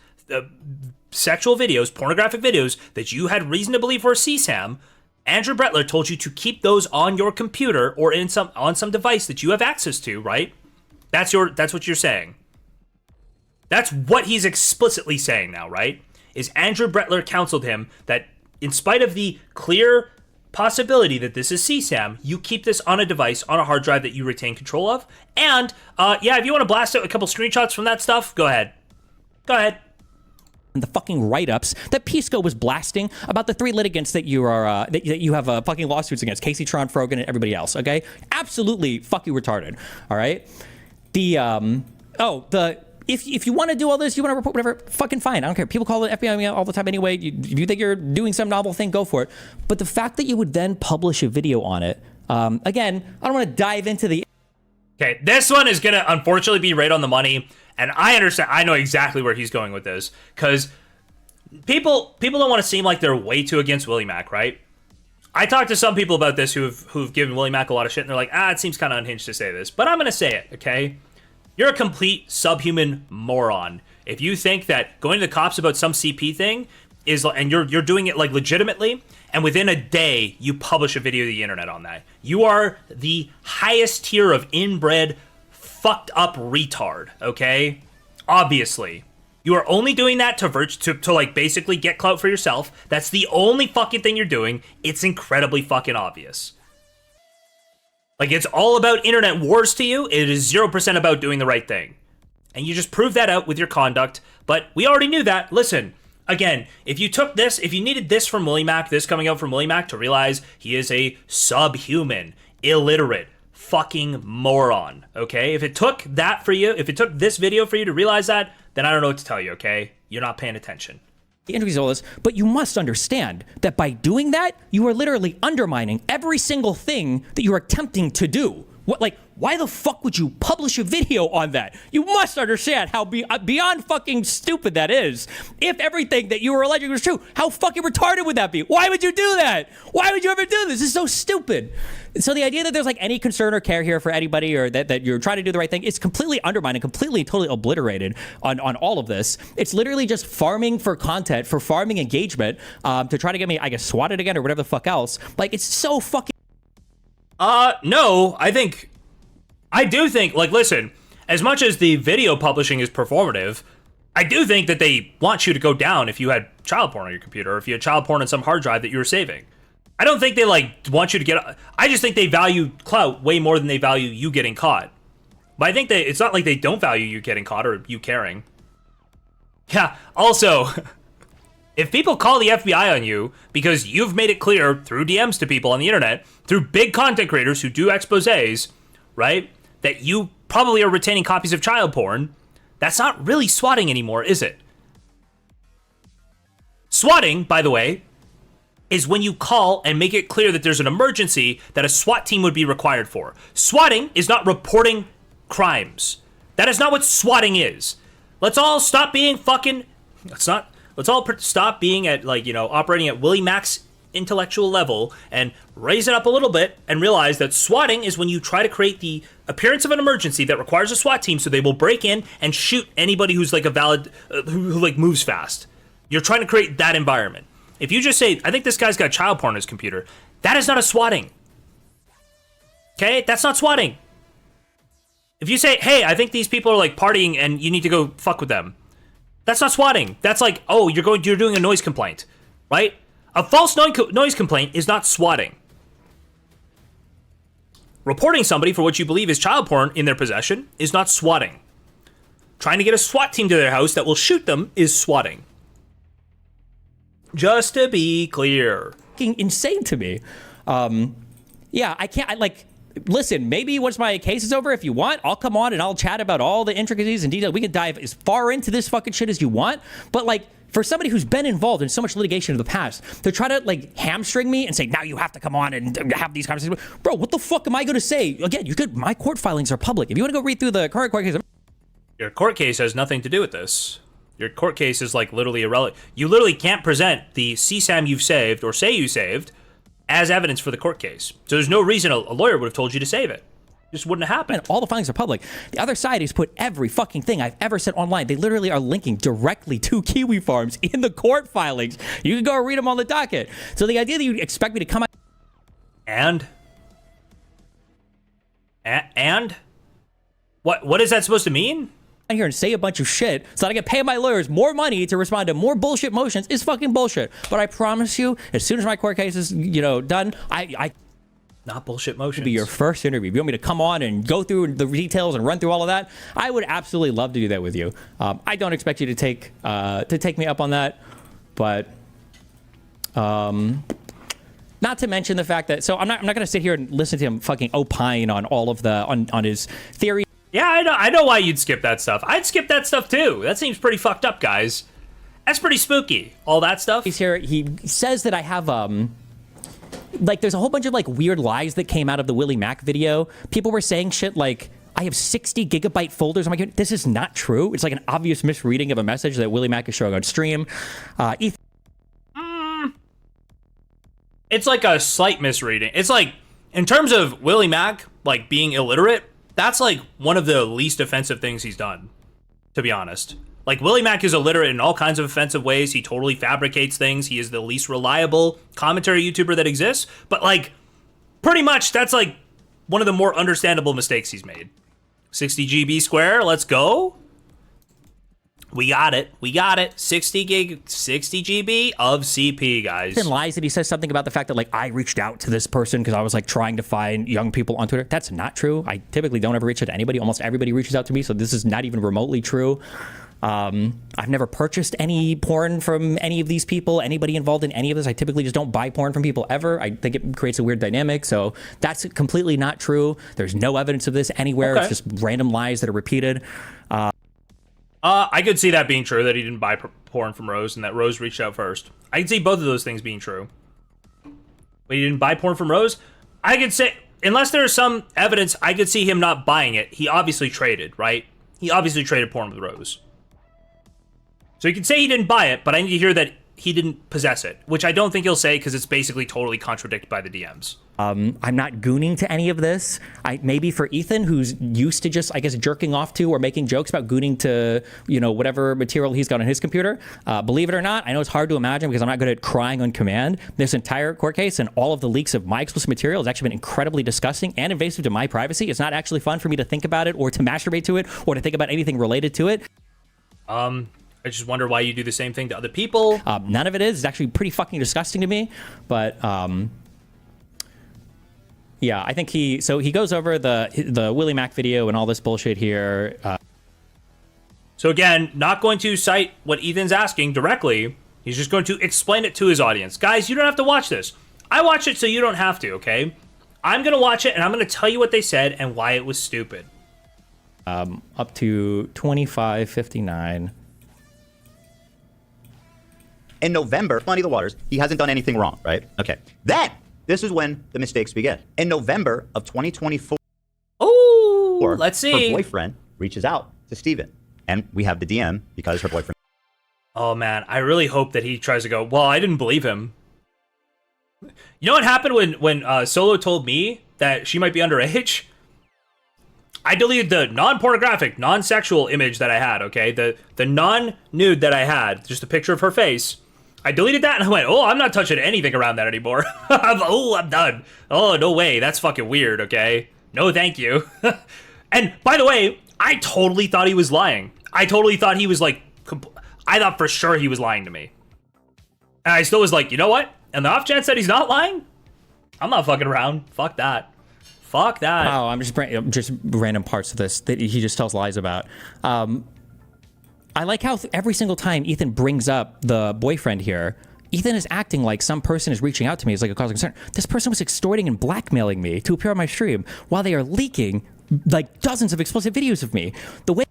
Sexual videos, pornographic videos that you had reason to believe were CSAM, Andrew Brettler told you to keep those on your computer or on some device that you have access to, right? That's what you're saying. That's what he's explicitly saying now, right? Is Andrew Brettler counseled him that in spite of the clear possibility that this is CSAM, you keep this on a device, on a hard drive that you retain control of. And, yeah, if you want to blast out a couple screenshots from that stuff, go ahead. Go ahead. The fucking write-ups that Pisco was blasting about the 3 litigants that you are that you have fucking lawsuits against, Casey, Tron, Frogan, and everybody else. Okay, absolutely fucking retarded. All right. If you want to do all this, you want to report whatever, fucking fine. I don't care. People call it FBI all the time anyway. If you think you're doing some novel thing, go for it. But the fact that you would then publish a video on it, again, I don't want to dive into the. Okay, this one is gonna unfortunately be right on the money. And I understand, I know exactly where he's going with this, because people don't want to seem like they're way too against Willie Mack, right? I talked to some people about this who've given Willie Mack a lot of shit, and they're like, it seems kind of unhinged to say this, but I'm going to say it, okay? You're a complete subhuman moron if you think that going to the cops about some CP thing is, and you're doing it like legitimately, and within a day you publish a video to the internet on that. You are the highest tier of inbred fucked up retard, okay? Obviously. You are only doing that to like basically get clout for yourself. That's the only fucking thing you're doing. It's incredibly fucking obvious. Like, it's all about internet wars to you. It is 0% about doing the right thing. And you just prove that out with your conduct. But we already knew that. Listen, again, if you took this, if you needed this from Willie Mack, this coming out from Willie Mack to realize he is a subhuman, illiterate, fucking moron, okay? If it took that for you, if it took this video for you to realize that, then I don't know what to tell you, okay? You're not paying attention. The interviews, all this, but you must understand that by doing that, you are literally undermining every single thing that you are attempting to do. What, like, why the fuck would you publish a video on that? You must understand how beyond fucking stupid that is. If everything that you were alleging was true, how fucking retarded would that be? Why would you do that? Why would you ever do this? This is so stupid. So the idea that there's like any concern or care here for anybody, or that you're trying to do the right thing, is completely undermined and completely, totally obliterated on all of this. It's literally just farming for content, for farming engagement, to try to get me, I guess, swatted again or whatever the fuck else. Like, it's so fucking. No, I do think, like, listen, as much as the video publishing is performative, I do think that they want you to go down if you had child porn on your computer, or if you had child porn on some hard drive that you were saving. I don't think they, like, want you to get, I just think they value clout way more than they value you getting caught. But I think that it's not like they don't value you getting caught or you caring. Yeah, also, if people call the FBI on you because you've made it clear through DMs to people on the internet, through big content creators who do exposés, right, that you probably are retaining copies of child porn, that's not really swatting anymore, is it? Swatting, by the way, is when you call and make it clear that there's an emergency that a SWAT team would be required for. Swatting is not reporting crimes. That is not what swatting is. Let's all stop being fucking, let's all stop being at, like, you know, operating at Willie Mack's intellectual level and raise it up a little bit and realize that swatting is when you try to create the appearance of an emergency that requires a SWAT team so they will break in and shoot anybody who's like a valid, who like moves fast. You're trying to create that environment. If you just say, I think this guy's got child porn on his computer, that is not a swatting. Okay? That's not swatting. If you say, hey, I think these people are like partying and you need to go fuck with them, that's not swatting. That's like, oh, you're doing a noise complaint, right? A false noise complaint is not swatting. Reporting somebody for what you believe is child porn in their possession is not swatting. Trying to get a SWAT team to their house that will shoot them is swatting. Just to be clear. Insane to me. Yeah, I can't, listen, maybe once my case is over, if you want, I'll come on and I'll chat about all the intricacies and details. We can dive as far into this fucking shit as you want. But, like, for somebody who's been involved in so much litigation in the past, to try to, like, hamstring me and say, now you have to come on and have these conversations. Bro, what the fuck am I going to say? Again, my court filings are public. If you want to go read through the current court case. Your court case has nothing to do with this. Your court case is, like, literally irrelevant. You literally can't present the CSAM you've saved or say you saved as evidence for the court case. So there's no reason a lawyer would have told you to save it. just wouldn't have happened. And all the filings are public. The other side has put every fucking thing I've ever said online. They literally are linking directly to Kiwi Farms in the court filings. You can go read them on the docket. So the idea that you expect me to come out and what is that supposed to mean? Here and say a bunch of shit so that I can pay my lawyers more money to respond to more bullshit motions is fucking bullshit. But I promise you, as soon as my court case is, done, I not bullshit motions. Be your first interview. If you want me to come on and go through the details and run through all of that, I would absolutely love to do that with you. I don't expect you to take me up on that, but not to mention the fact that I'm not going to sit here and listen to him fucking opine on all of on his theory. Yeah, I know why you'd skip that stuff. I'd skip that stuff too. That seems pretty fucked up, guys. That's pretty spooky. All that stuff. He's here. He says that I have there's a whole bunch of weird lies that came out of the Willie Mack video. People were saying shit like, I have 60 gigabyte folders. I'm like, this is not true. It's like an obvious misreading of a message that Willie Mack is showing on stream. It's like a slight misreading. It's like, in terms of Willie Mack, being illiterate, that's one of the least offensive things he's done, to be honest. Willie Mack is illiterate in all kinds of offensive ways. He totally fabricates things. He is the least reliable commentary YouTuber that exists. But pretty much that's one of the more understandable mistakes he's made. 60 GB square, let's go. We got it. 60 GB of CP, guys. And lies that he says something about the fact that I reached out to this person because I was trying to find young people on Twitter. That's not true. I typically don't ever reach out to anybody. Almost everybody reaches out to me, so this is not even remotely true. I've never purchased any porn from any of these people, anybody involved in any of this. I typically just don't buy porn from people ever. I think it creates a weird dynamic. So that's completely not true. There's no evidence of this anywhere. Okay. It's just random lies that are repeated. I could see that being true, that he didn't buy porn from Rose and that Rose reached out first. I can see both of those things being true. But he didn't buy porn from Rose? I could say, unless there's some evidence, I could see him not buying it. He obviously traded, right? He obviously traded porn with Rose. So you can say he didn't buy it, but I need to hear that he didn't possess it, which I don't think he'll say because it's basically totally contradicted by the DMs. I'm not gooning to any of this. Maybe for Ethan, who's used to just, I guess, jerking off to or making jokes about gooning to, whatever material he's got on his computer. Believe it or not, I know it's hard to imagine because I'm not good at crying on command. This entire court case and all of the leaks of my explicit material has actually been incredibly disgusting and invasive to my privacy. It's not actually fun for me to think about it or to masturbate to it or to think about anything related to it. I just wonder why you do the same thing to other people. None of it is. It's actually pretty fucking disgusting to me. But yeah, I think he goes over the Willie Mack video and all this bullshit here. So again, not going to cite what Ethan's asking directly. He's just going to explain it to his audience. Guys, you don't have to watch this. I watch it so you don't have to, okay? I'm going to watch it and I'm going to tell you what they said and why it was stupid. Up to 25:59. In November, muddy the waters, he hasn't done anything wrong, right? Okay. Then, this is when the mistakes begin. In November of 2024, let's see. Her boyfriend reaches out to Steven. And we have the DM because her boyfriend. Oh man, I really hope that he tries to go, well, I didn't believe him. You know what happened when Solo told me that she might be underage? I deleted the non-pornographic, non-sexual image that I had, okay? The non-nude that I had, just a picture of her face. I deleted that and I went, I'm not touching anything around that anymore. I'm done. Oh, no way. That's fucking weird, okay? No, thank you. And by the way, I totally thought he was lying. I totally thought he was I thought for sure he was lying to me. And I still was like, you know what? And the off chance that he's not lying, I'm not fucking around. Fuck that. Fuck that. Oh, I'm just random parts of this that he just tells lies about. I like how every single time Ethan brings up the boyfriend here, Ethan is acting like some person is reaching out to me as a cause of concern. This person was extorting and blackmailing me to appear on my stream while they are leaking dozens of explicit videos of me. The way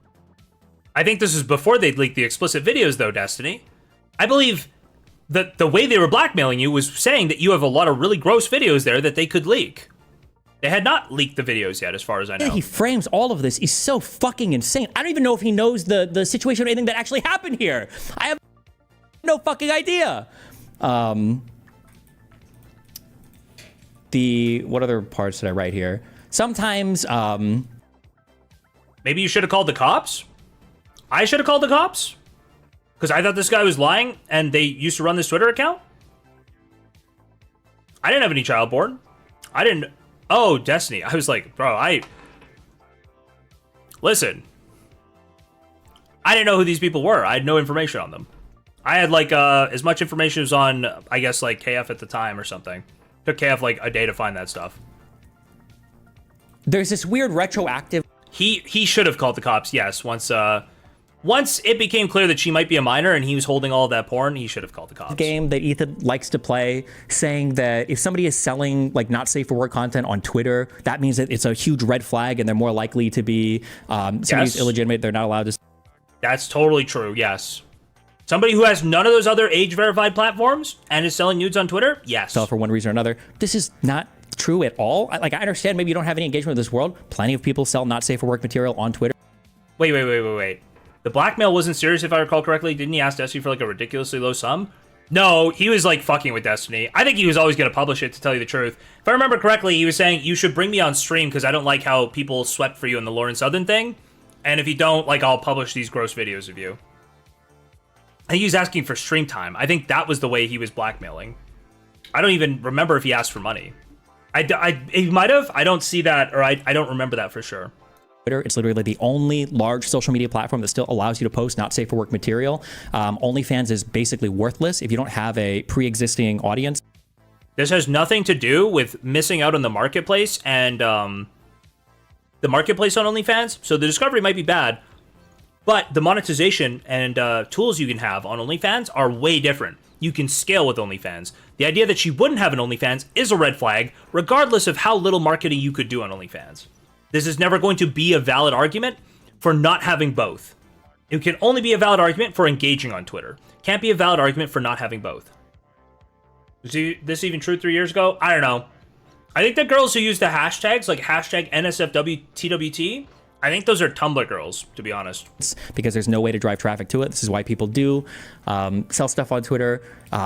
I think this is before they leaked the explicit videos, though, Destiny. I believe that the way they were blackmailing you was saying that you have a lot of really gross videos there that they could leak. They had not leaked the videos yet, as far as I know. He frames all of this is so fucking insane. I don't even know if he knows the situation or anything that actually happened here. I have no fucking idea. What other parts did I write here? sometimes maybe you should have called the cops. I should have called the cops because I thought this guy was lying and they used to run this Twitter account. I didn't have any child porn. I didn't. Oh, Destiny. I was like, bro, listen. I didn't know who these people were. I had no information on them. I had like as much information as on, I guess, like KF at the time or something. Took KF like a day to find that stuff. There's this weird retroactive. He should have called the cops. Yes, once it became clear that she might be a minor and he was holding all of that porn, he should have called the cops. Game that Ethan likes to play, saying that if somebody is selling like not safe for work content on Twitter, that means that it's a huge red flag and they're more likely to be somebody's illegitimate. They're not allowed to. That's totally true. Yes. Somebody who has none of those other age-verified platforms and is selling nudes on Twitter? Yes. Sell for one reason or another. This is not true at all. I understand maybe you don't have any engagement with this world. Plenty of people sell not safe for work material on Twitter. Wait. The blackmail wasn't serious, if I recall correctly. Didn't he ask Destiny for like a ridiculously low sum? No, he was like fucking with Destiny. I think he was always going to publish it, to tell you the truth. If I remember correctly, he was saying, you should bring me on stream because I don't like how people swept for you in the Lauren Southern thing. And if you don't, like, I'll publish these gross videos of you. I think he was asking for stream time. I think that was the way he was blackmailing. I don't even remember if he asked for money. He might have. I don't see that, or I don't remember that for sure. Twitter, it's literally the only large social media platform that still allows you to post not safe for work material. OnlyFans is basically worthless if you don't have a pre-existing audience. This has nothing to do with missing out on the marketplace and the marketplace on OnlyFans. So the discovery might be bad, but the monetization and tools you can have on OnlyFans are way different. You can scale with OnlyFans. The idea that she wouldn't have an OnlyFans is a red flag, regardless of how little marketing you could do on OnlyFans. This is never going to be a valid argument for not having both. It can only be a valid argument for engaging on Twitter. Can't be a valid argument for not having both. Was this even true 3 years ago? I don't know. I think the girls who use the hashtags, like hashtag NSFWTWT, I think those are Tumblr girls, to be honest. Because there's no way to drive traffic to it. This is why people do sell stuff on Twitter.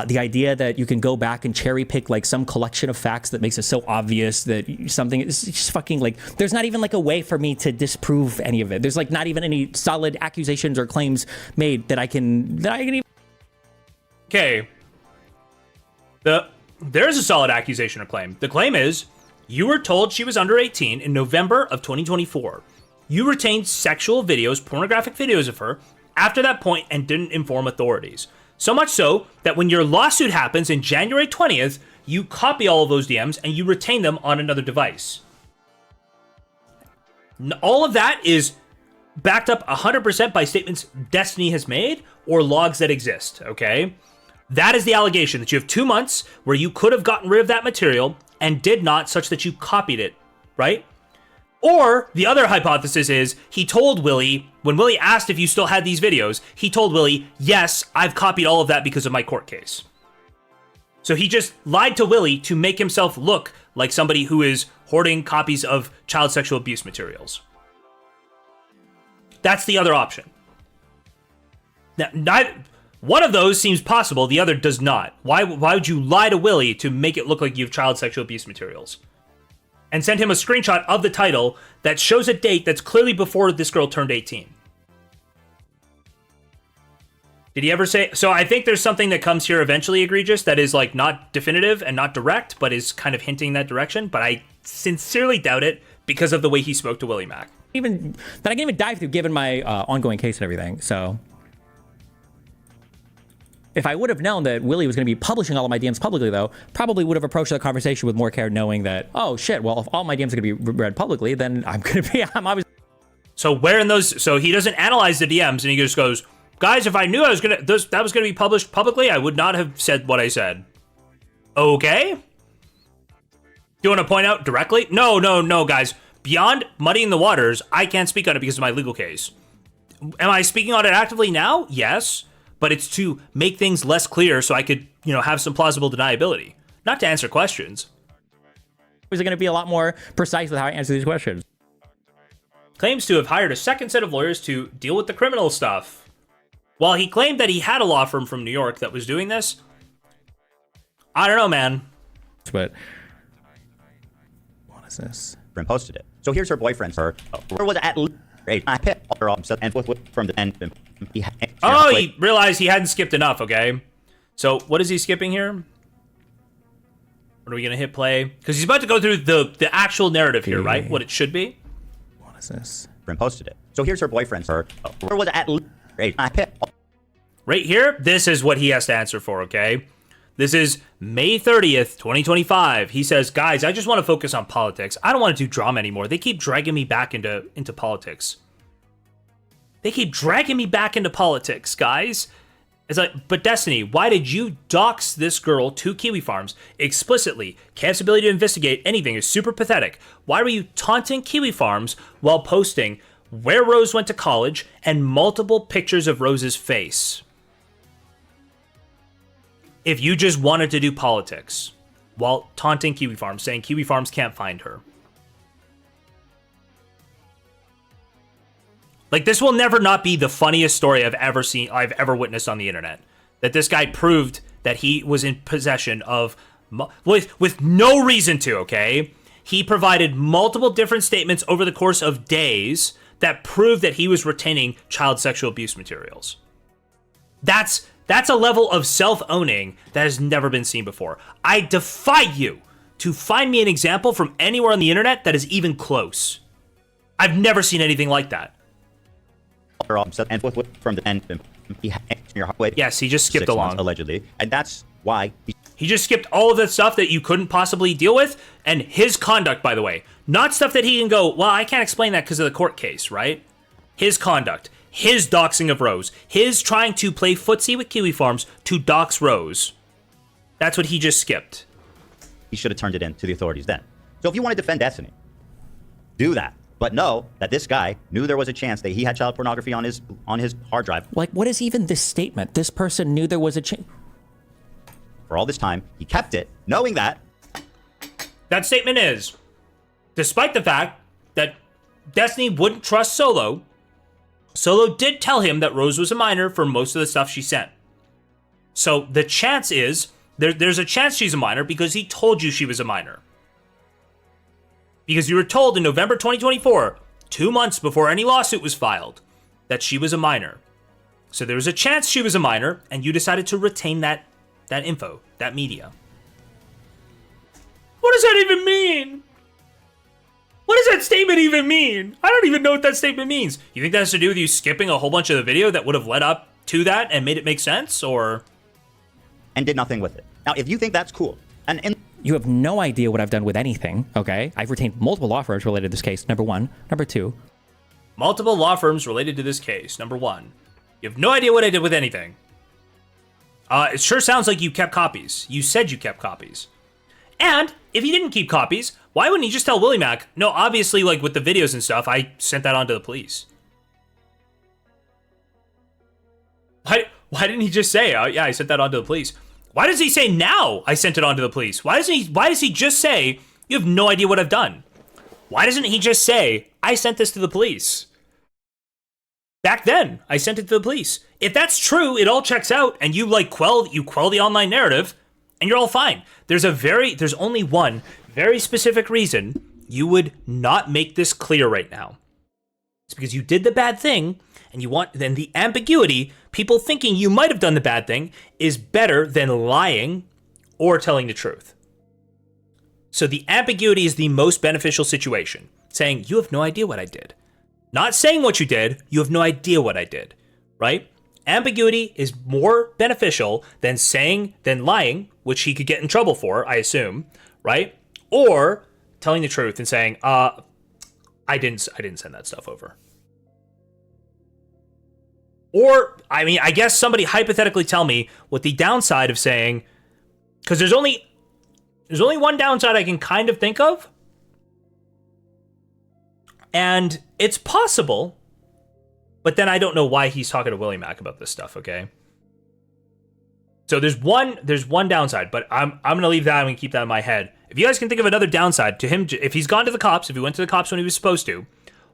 The idea that you can go back and cherry pick like some collection of facts that makes it so obvious that something is just fucking like, there's not even like a way for me to disprove any of it. There's like not even any solid accusations or claims made that I can even. Okay. There's a solid accusation or claim. The claim is, you were told she was under 18 in November of 2024. You retained sexual videos, pornographic videos of her, after that point and didn't inform authorities. So much so that when your lawsuit happens in January 20th, you copy all of those DMs and you retain them on another device. All of that is backed up 100% by statements Destiny has made or logs that exist, okay? That is the allegation, that you have 2 months where you could have gotten rid of that material and did not, such that you copied it, right? Or the other hypothesis is he told Willie, when Willie asked if you still had these videos, he told Willie, yes, I've copied all of that because of my court case. So he just lied to Willie to make himself look like somebody who is hoarding copies of child sexual abuse materials. That's the other option. Now, one of those seems possible, the other does not. Why would you lie to Willie to make it look like you have child sexual abuse materials? And send him a screenshot of the title that shows a date that's clearly before this girl turned 18. Did he ever say... So I think there's something that comes here eventually, Egregious, that is like not definitive and not direct, but is kind of hinting that direction. But I sincerely doubt it because of the way he spoke to Willie Mack. That I can even dive through given my ongoing case and everything, so... If I would have known that Willie was going to be publishing all of my DMs publicly, though, probably would have approached the conversation with more care, knowing that, oh shit, well, if all my DMs are going to be read publicly, then I'm obviously... So where in those... So he doesn't analyze the DMs, and he just goes, guys, if I knew that was going to be published publicly, I would not have said what I said. Okay? Do you want to point out directly? No, guys. Beyond muddying the waters, I can't speak on it because of my legal case. Am I speaking on it actively now? Yes. But it's to make things less clear so I could, have some plausible deniability. Not to answer questions. Was it going to be a lot more precise with how I answer these questions? Claims to have hired a second set of lawyers to deal with the criminal stuff. While he claimed that he had a law firm from New York that was doing this, I don't know, man. But what is this? and posted it. So here's her boyfriend. Where was at age? I picked her off and from the end. Oh, he realized he hadn't skipped enough. Okay, so what is he skipping here? What are we gonna hit play? Because he's about to go through the actual narrative here, right? What it should be. What is this? And posted it. So here's her boyfriend. Where was at age? I picked. Right here, this is what he has to answer for, okay? This is May 30th, 2025. He says, guys, I just want to focus on politics. I don't want to do drama anymore. They keep dragging me back into politics. They keep dragging me back into politics, guys. It's like, but Destiny, why did you dox this girl to Kiwi Farms explicitly? Cam's ability to investigate anything is super pathetic. Why were you taunting Kiwi Farms while posting where Rose went to college and multiple pictures of Rose's face? If you just wanted to do politics while taunting Kiwi Farms, saying Kiwi Farms can't find her. Like, this will never not be the funniest story I've ever witnessed on the internet. That this guy proved that he was in possession of, with no reason to, okay? He provided multiple different statements over the course of days that proved that he was retaining child sexual abuse materials. That's a level of self-owning that has never been seen before. I defy you to find me an example from anywhere on the internet that is even close. I've never seen anything like that. And from the end, yes, he just skipped along. Allegedly, and that's why he just skipped all of the stuff that you couldn't possibly deal with, and his conduct, by the way, not stuff that he can go, well, I can't explain that because of the court case, right? His conduct, his doxing of Rose, his trying to play footsie with Kiwi Farms to dox Rose. That's what he just skipped. He should have turned it in to the authorities then. So if you want to defend Destiny, do that. But know that this guy knew there was a chance that he had child pornography on his hard drive. Like, what is even this statement? This person knew there was a chance. For all this time, he kept it, knowing that. That statement is, despite the fact that Destiny wouldn't trust Solo, Solo did tell him that Rose was a minor for most of the stuff she sent. So the chance is, there's a chance she's a minor because he told you she was a minor. Because you were told in November 2024, 2 months before any lawsuit was filed, that she was a minor. So there was a chance she was a minor, and you decided to retain that info, that media. What does that even mean? What does that statement even mean? I don't even know what that statement means. You think that has to do with you skipping a whole bunch of the video that would have led up to that and made it make sense, or? And did nothing with it. Now, if you think that's cool, and you have no idea what I've done with anything, okay? I've retained multiple law firms related to this case, number one. Number two. Multiple law firms related to this case, number one. You have no idea what I did with anything. It sure sounds like you kept copies. You said you kept copies. And if he didn't keep copies, why wouldn't he just tell Willie Mac, no, obviously, like with the videos and stuff, I sent that on to the police. Why didn't he just say, yeah, I sent that on to the police? Why does he say now I sent it on to the police? Why does he just say, you have no idea what I've done? Why doesn't he just say, I sent this to the police? Back then, I sent it to the police. If that's true, it all checks out, and you quell the online narrative, and you're all fine. There's only one very specific reason you would not make this clear right now. It's because you did the bad thing, and you want, then the ambiguity, people thinking you might have done the bad thing, is better than lying or telling the truth. So the ambiguity is the most beneficial situation. Saying, you have no idea what I did. Not saying what you did, you have no idea what I did, right? Ambiguity is more beneficial than lying, which he could get in trouble for, I assume, right? Or telling the truth and saying, I didn't send that stuff over. Or, I mean, I guess somebody hypothetically tell me what the downside of saying, because there's only one downside I can kind of think of. And it's possible, but then I don't know why he's talking to Willie Mac about this stuff, okay? So there's one downside, but I'm going to leave that, I'm going to keep that in my head. If you guys can think of another downside to him, if he's gone to the cops, if he went to the cops when he was supposed to,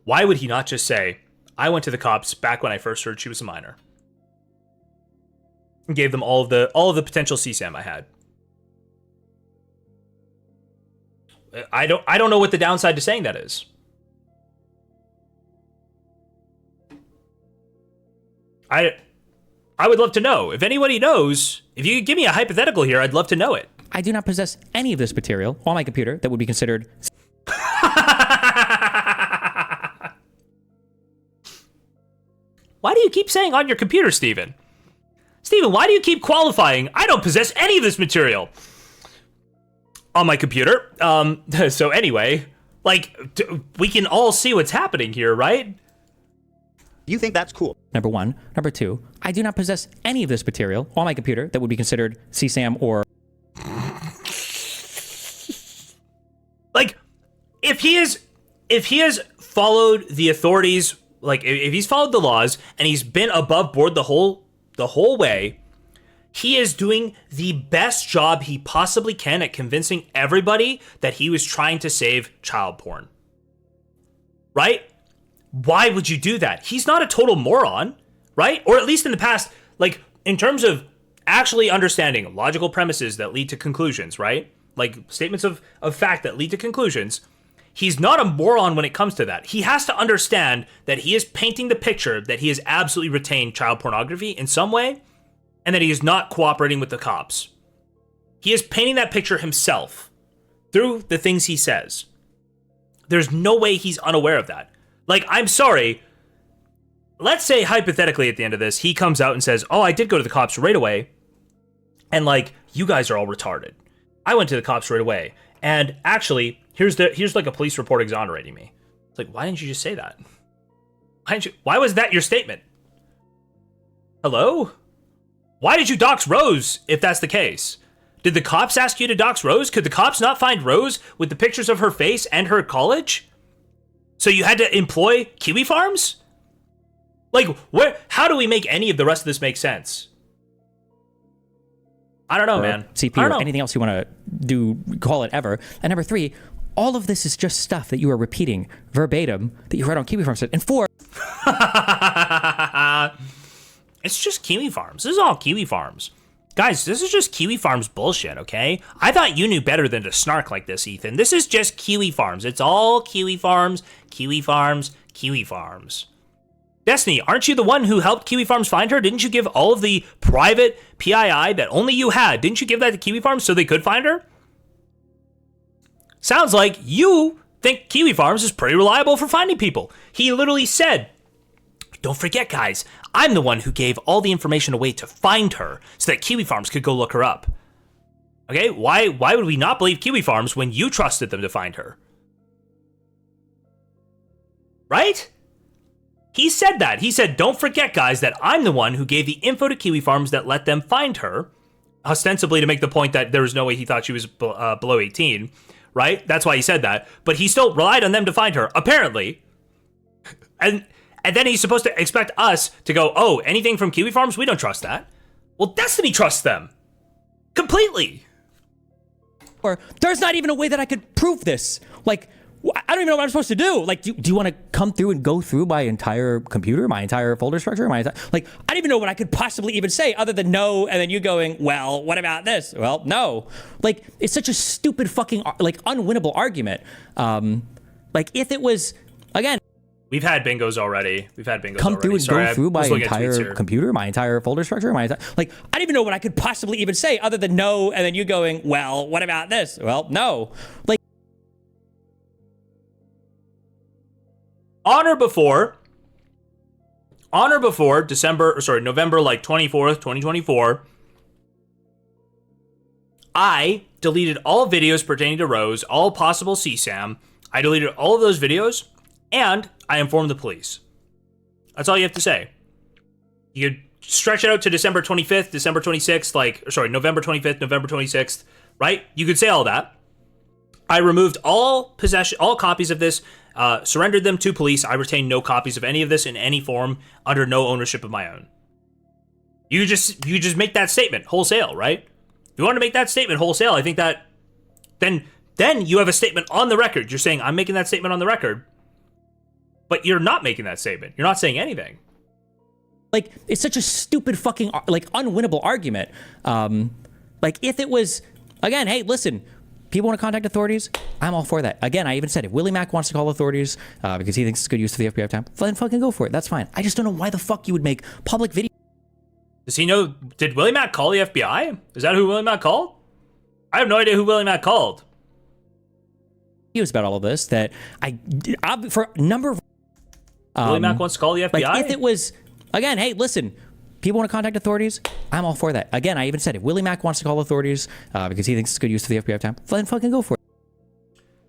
why would he not just say, I went to the cops back when I first heard she was a minor? And gave them all of the potential CSAM I had. I don't know what the downside to saying that is. I would love to know. If anybody knows, if you could give me a hypothetical here, I'd love to know it. I do not possess any of this material on my computer that would be considered. Why do you keep saying on your computer, Steven? Steven, why do you keep qualifying? I don't possess any of this material on my computer. So anyway, like, we can all see what's happening here, right? You think that's cool? Number one. Number two, I do not possess any of this material on my computer that would be considered CSAM or... Like, if he has followed the authorities, like if he's followed the laws and he's been above board the whole way, he is doing the best job he possibly can at convincing everybody that he was trying to save child porn. Right? Why would you do that? He's not a total moron, right? Or at least in the past, like in terms of actually understanding logical premises that lead to conclusions, right? Like statements of fact that lead to conclusions. He's not a moron when it comes to that. He has to understand that he is painting the picture that he has absolutely retained child pornography in some way and that he is not cooperating with the cops. He is painting that picture himself through the things he says. There's no way he's unaware of that. Like, I'm sorry. Let's say hypothetically at the end of this, he comes out and says, oh, I did go to the cops right away. And like, you guys are all retarded. I went to the cops right away. And actually, here's like a police report exonerating me. It's like, why didn't you just say that? Why was that your statement? Hello? Why did you dox Rose if that's the case? Did the cops ask you to dox Rose? Could the cops not find Rose with the pictures of her face and her college? So you had to employ Kiwi Farms? Like, how do we make any of the rest of this make sense? I don't know, man. CP or anything else you want to do, call it ever. And number three, all of this is just stuff that you are repeating verbatim that you read on Kiwi Farms. And four, it's just Kiwi Farms. This is all Kiwi Farms. Guys, this is just Kiwi Farms bullshit, okay? I thought you knew better than to snark like this, Ethan. This is just Kiwi Farms. It's all Kiwi Farms, Kiwi Farms, Kiwi Farms. Destiny, aren't you the one who helped Kiwi Farms find her? Didn't you give all of the private PII that only you had? Didn't you give that to Kiwi Farms so they could find her? Sounds like you think Kiwi Farms is pretty reliable for finding people. He literally said, don't forget, guys, I'm the one who gave all the information away to find her so that Kiwi Farms could go look her up. Okay, why would we not believe Kiwi Farms when you trusted them to find her? Right? He said that. He said, don't forget, guys, that I'm the one who gave the info to Kiwi Farms that let them find her, ostensibly to make the point that there was no way he thought she was below 18, right? That's why he said that. But he still relied on them to find her, apparently. And then he's supposed to expect us to go, oh, anything from Kiwi Farms? We don't trust that. Well, Destiny trusts them. Completely. or there's not even a way that I could prove this. Like, I don't even know what I'm supposed to do. Like, do you want to come through and go through my entire computer, my entire folder structure? Like, I don't even know what I could possibly even say other than no, and then you going, well, what about this? Well, no. Like, it's such a stupid fucking, like, unwinnable argument. Like, if it was, again... We've had bingos already. Come through and go through my entire computer, my entire folder structure, like, I don't even know what I could possibly even say other than no, and then you going, well, what about this? Well, no. Like, Honor before November like 24th, 2024, I deleted all videos pertaining to Rose, all possible CSAM. I deleted all of those videos, and I informed the police. That's all you have to say. You could stretch it out to December 25th, December 26th, November 25th, November 26th, right? You could say all that. I removed all copies of this, surrendered them to police. I retained no copies of any of this in any form under no ownership of my own. You just make that statement wholesale, right? If you want to make that statement wholesale, I think that then you have a statement on the record. You're saying, I'm making that statement on the record, but you're not making that statement. You're not saying anything. Like, it's such a stupid fucking, like, unwinnable argument. Like, if it was, again, hey, listen, people want to contact authorities, I'm all for that. Again, I even said if Willie Mack wants to call authorities because he thinks it's good use of the FBI time, then fucking go for it. That's fine. I just don't know why the fuck you would make public video. Does he know? Did Willie Mack call the FBI? Is that who Willie Mack called? I have no idea who Willie Mack called. Videos about all of this that for a number of Willie Mack wants to call the FBI? Like if it was, again, hey, listen, people want to contact authorities, I'm all for that. Again, I even said if Willie Mack wants to call authorities because he thinks it's good use of the FBI time, then fucking go for it.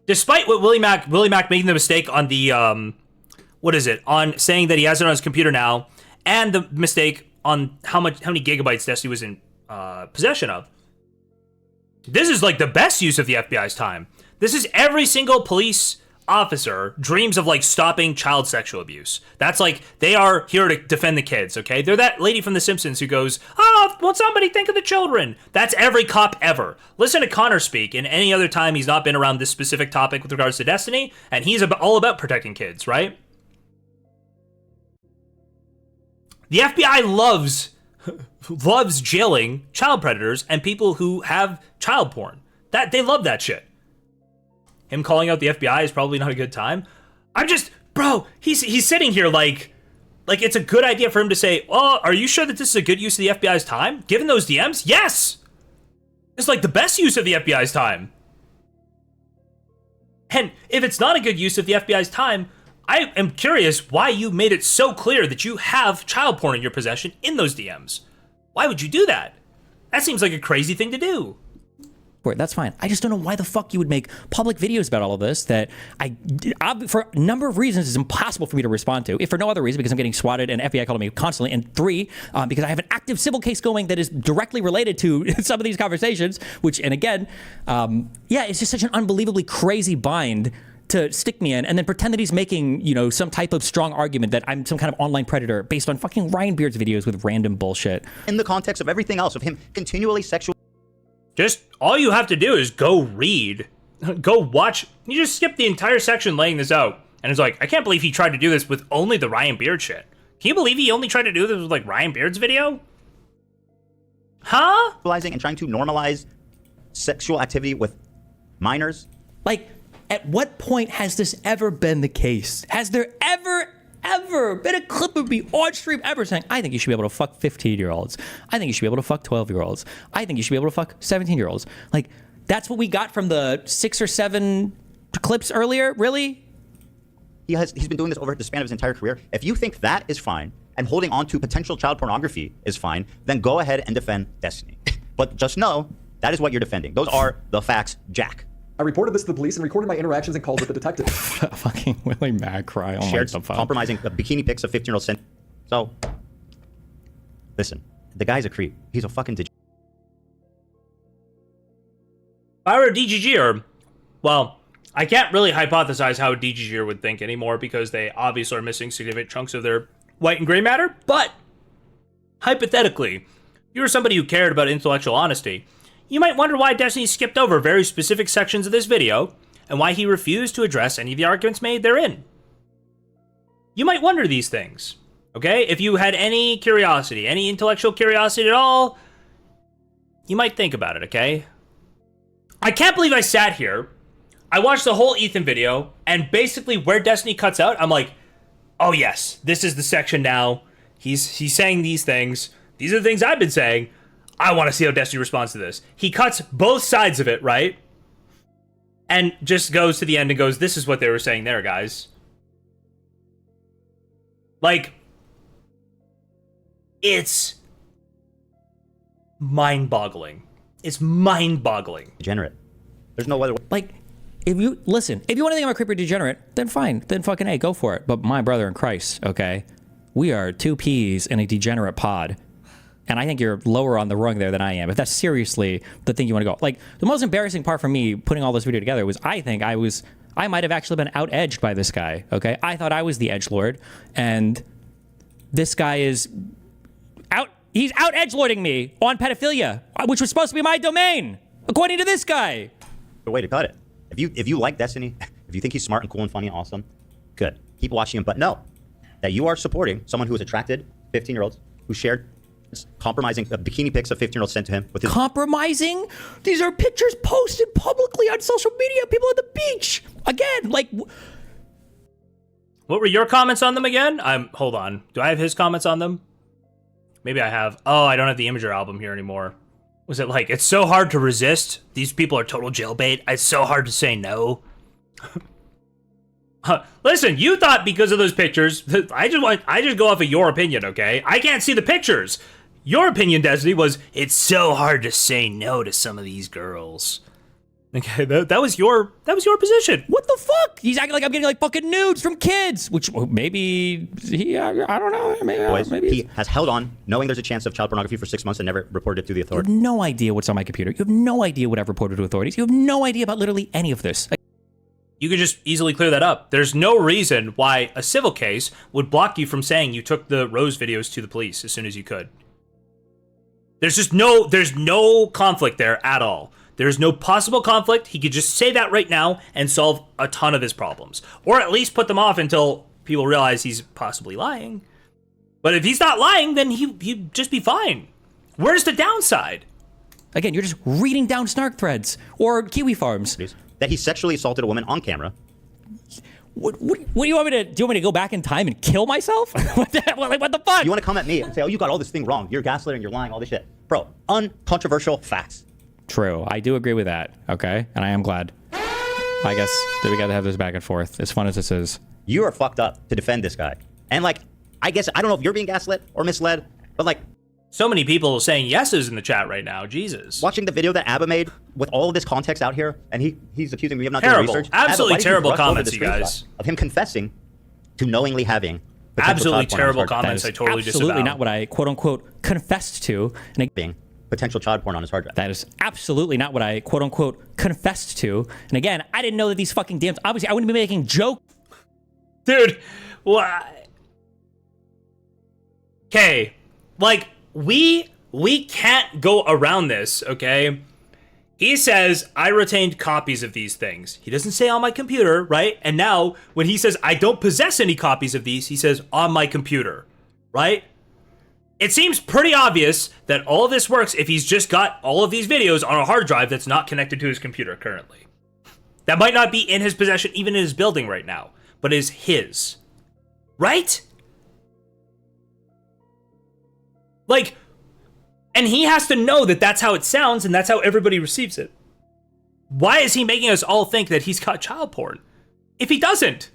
Despite what Willie Mack making the mistake on the on saying that he has it on his computer now, and the mistake on how many gigabytes Destiny was in possession of. This is like the best use of the FBI's time. This is every single police officer dreams of like stopping child sexual abuse. That's like, they are here to defend the kids, okay? They're that lady from The Simpsons who goes, oh, won't somebody think of the children? That's every cop ever. Listen to Connor speak in any other time he's not been around this specific topic with regards to Destiny, and he's all about protecting kids, right? The FBI loves jailing child predators and people who have child porn. That they love that shit. Him calling out the FBI is probably not a good time. I'm just, bro, he's sitting here like it's a good idea for him to say, oh, are you sure that this is a good use of the FBI's time? Given those DMs? Yes! It's like the best use of the FBI's time. And if it's not a good use of the FBI's time, I am curious why you made it so clear that you have child porn in your possession in those DMs. Why would you do that? That seems like a crazy thing to do. That's fine. I just don't know why the fuck you would make public videos about all of this that for a number of reasons, is impossible for me to respond to. If for no other reason, because I'm getting swatted and FBI calling me constantly. And 3, because I have an active civil case going that is directly related to some of these conversations, which, and again, yeah, it's just such an unbelievably crazy bind to stick me in and then pretend that he's making, you know, some type of strong argument that I'm some kind of online predator based on fucking Ryan Beard's videos with random bullshit. In the context of everything else, of him continually sexual. Just all you have to do is go read, go watch. You just skip the entire section laying this out. And it's like, I can't believe he tried to do this with only the Ryan Beard shit. Can you believe he only tried to do this with like Ryan Beard's video? Huh? And trying to normalize sexual activity with minors. Like, at what point has this ever been the case? Has there ever been a clip of me on stream ever saying, I think you should be able to fuck 15-year-olds. I think you should be able to fuck 12-year-olds. I think you should be able to fuck 17-year-olds. Like, that's what we got from the 6 or 7 clips earlier? Really? He's been doing this over the span of his entire career. If you think that is fine, and holding on to potential child pornography is fine, then go ahead and defend Destiny. But just know, that is what you're defending. Those are the facts, Jack. I reported this to the police and recorded my interactions and calls with the detective. Fucking Willie Mack cry. Oh Shared compromising the bikini pics of 15-year-olds. So, listen, the guy's a creep. He's a fucking degenerate. If I were a DGGer, well, I can't really hypothesize how a DGGer would think anymore because they obviously are missing significant chunks of their white and gray matter. But, hypothetically, if you were somebody who cared about intellectual honesty, you might wonder why Destiny skipped over very specific sections of this video, and why he refused to address any of the arguments made therein. You might wonder these things, okay? If you had any curiosity, any intellectual curiosity at all, you might think about it, okay? I can't believe I sat here, I watched the whole Ethan video, and basically where Destiny cuts out, I'm like, oh yes, this is the section now. He's saying these things. These are the things I've been saying. I want to see how Destiny responds to this. He cuts both sides of it, right? And just goes to the end and goes, this is what they were saying there, guys. Like, it's mind-boggling. It's mind-boggling. Degenerate. There's no other way. Like, if you want anything about creepy degenerate, then fine. Then fucking hey, go for it. But my brother in Christ, okay? We are 2 peas in a degenerate pod. And I think you're lower on the rung there than I am. If that's seriously the thing you want to go. Like, the most embarrassing part for me putting all this video together was I think I might have actually been out-edged by this guy, okay? I thought I was the edgelord, and this guy is he's out-edgelording me on pedophilia, which was supposed to be my domain, according to this guy. The way to cut it. If you like Destiny, if you think he's smart and cool and funny and awesome, good. Keep watching him, but know that you are supporting someone who is attracted, 15-year-olds, who shared compromising bikini pics of 15-year-olds sent to him with his Compromising? These are pictures posted publicly on social media. People at the beach. Again, like. What were your comments on them again? Hold on. Do I have his comments on them? Maybe I have. Oh, I don't have the Imager album here anymore. Was it like, it's so hard to resist? These people are total jailbait. It's so hard to say no. Listen, you thought because of those pictures, I just go off of your opinion, okay? I can't see the pictures. Your opinion, Destiny, was it's so hard to say no to some of these girls. Okay, that was your position. What the fuck? He's acting like I'm getting like fucking nudes from kids, which maybe I don't know. Maybe he has held on, knowing there's a chance of child pornography for 6 months and never reported it to the you authorities. have no idea what's on my computer. You have no idea what I've reported to authorities. You have no idea about literally any of this. You could just easily clear that up. There's no reason why a civil case would block you from saying you took the Rose videos to the police as soon as you could. There's no conflict there at all. There's no possible conflict. He could just say that right now and solve a ton of his problems. Or at least put them off until people realize he's possibly lying. But if he's not lying, then he'd just be fine. Where's the downside? Again, you're just reading down snark threads or Kiwi Farms. That he sexually assaulted a woman on camera. What do you want me to do? You want me to go back in time and kill myself? What the fuck? You want to come at me and say, oh, you got all this thing wrong. You're gaslighting, you're lying, all this shit. Bro, uncontroversial facts. True. I do agree with that. Okay. And I am glad. I guess that we got to have this back and forth. As fun as this is. You are fucked up to defend this guy. And like, I guess, I don't know if you're being gaslit or misled, but like, so many people saying yeses in the chat right now. Jesus. Watching the video that Abba made with all of this context out here, and he's accusing me of not doing terrible. research. Absolutely Abba, terrible comments, you guys. Of him confessing to knowingly having absolutely terrible comments. I totally disavow. Absolutely not what I quote unquote confessed to. And being potential child porn on his hard drive. That is absolutely not what I quote unquote confessed to. And again, I didn't know that these fucking DMs. Obviously, I wouldn't be making jokes. Dude, what? Okay, like we can't go around this, okay? He says, I retained copies of these things. He doesn't say on my computer, right? And now, when he says, I don't possess any copies of these, he says, on my computer, right? It seems pretty obvious that all of this works if he's just got all of these videos on a hard drive that's not connected to his computer currently. That might not be in his possession, even in his building right now, but is his. Right? Like, and he has to know that that's how it sounds and that's how everybody receives it. Why is he making us all think that he's got child porn? If he doesn't.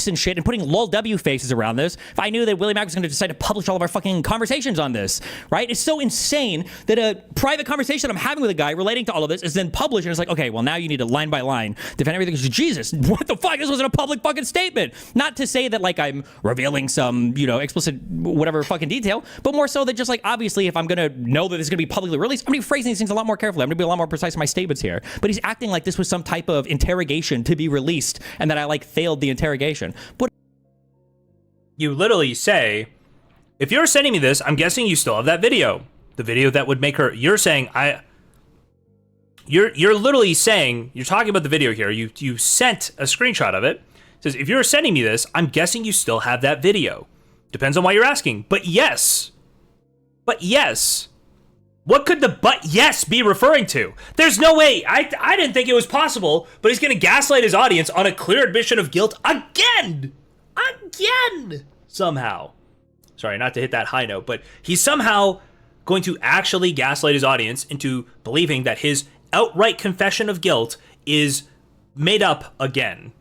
And shit and putting lol W faces around this. If I knew that Willie Mack was going to decide to publish all of our fucking conversations on this, right? It's so insane that a private conversation I'm having with a guy relating to all of this is then published and it's like, okay, well now you need to line by line defend everything. Jesus, what the fuck? This wasn't a public fucking statement. Not to say that like I'm revealing some, explicit whatever fucking detail, but more so that just like obviously if I'm going to know that it's going to be publicly released, I'm going to be phrasing these things a lot more carefully. I'm going to be a lot more precise in my statements here. But he's acting like this was some type of interrogation to be released and that I like failed the interrogation. But you literally say, if you're sending me this, I'm guessing you still have that video. The video that would make her, you're saying, you're literally saying, you're talking about the video here. You sent a screenshot of it. It says, if you're sending me this, I'm guessing you still have that video. Depends on why you're asking. But yes. What could the but yes be referring to? There's no way. I didn't think it was possible, but he's going to gaslight his audience on a clear admission of guilt again. Somehow. Sorry, not to hit that high note, but he's somehow going to actually gaslight his audience into believing that his outright confession of guilt is made up again.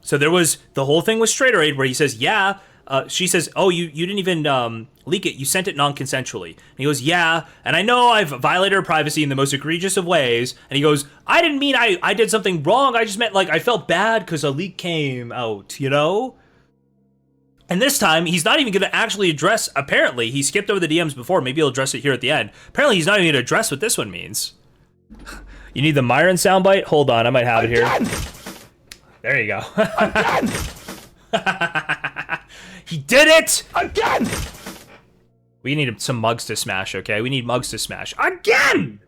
So there was, the whole thing with Straighterade where he says, yeah, she says, oh, you didn't even leak it. You sent it non-consensually. And he goes, yeah, and I know I've violated her privacy in the most egregious of ways. And he goes, I didn't mean I did something wrong. I just meant like I felt bad because a leak came out, And this time, he's not even going to actually address, apparently, he skipped over the DMs before, maybe he'll address it here at the end. Apparently, he's not even going to address what this one means. You need the Myron soundbite? Hold on, I might have it here. There you go. He did it! Again! We need some mugs to smash, okay? We need mugs to smash. Again!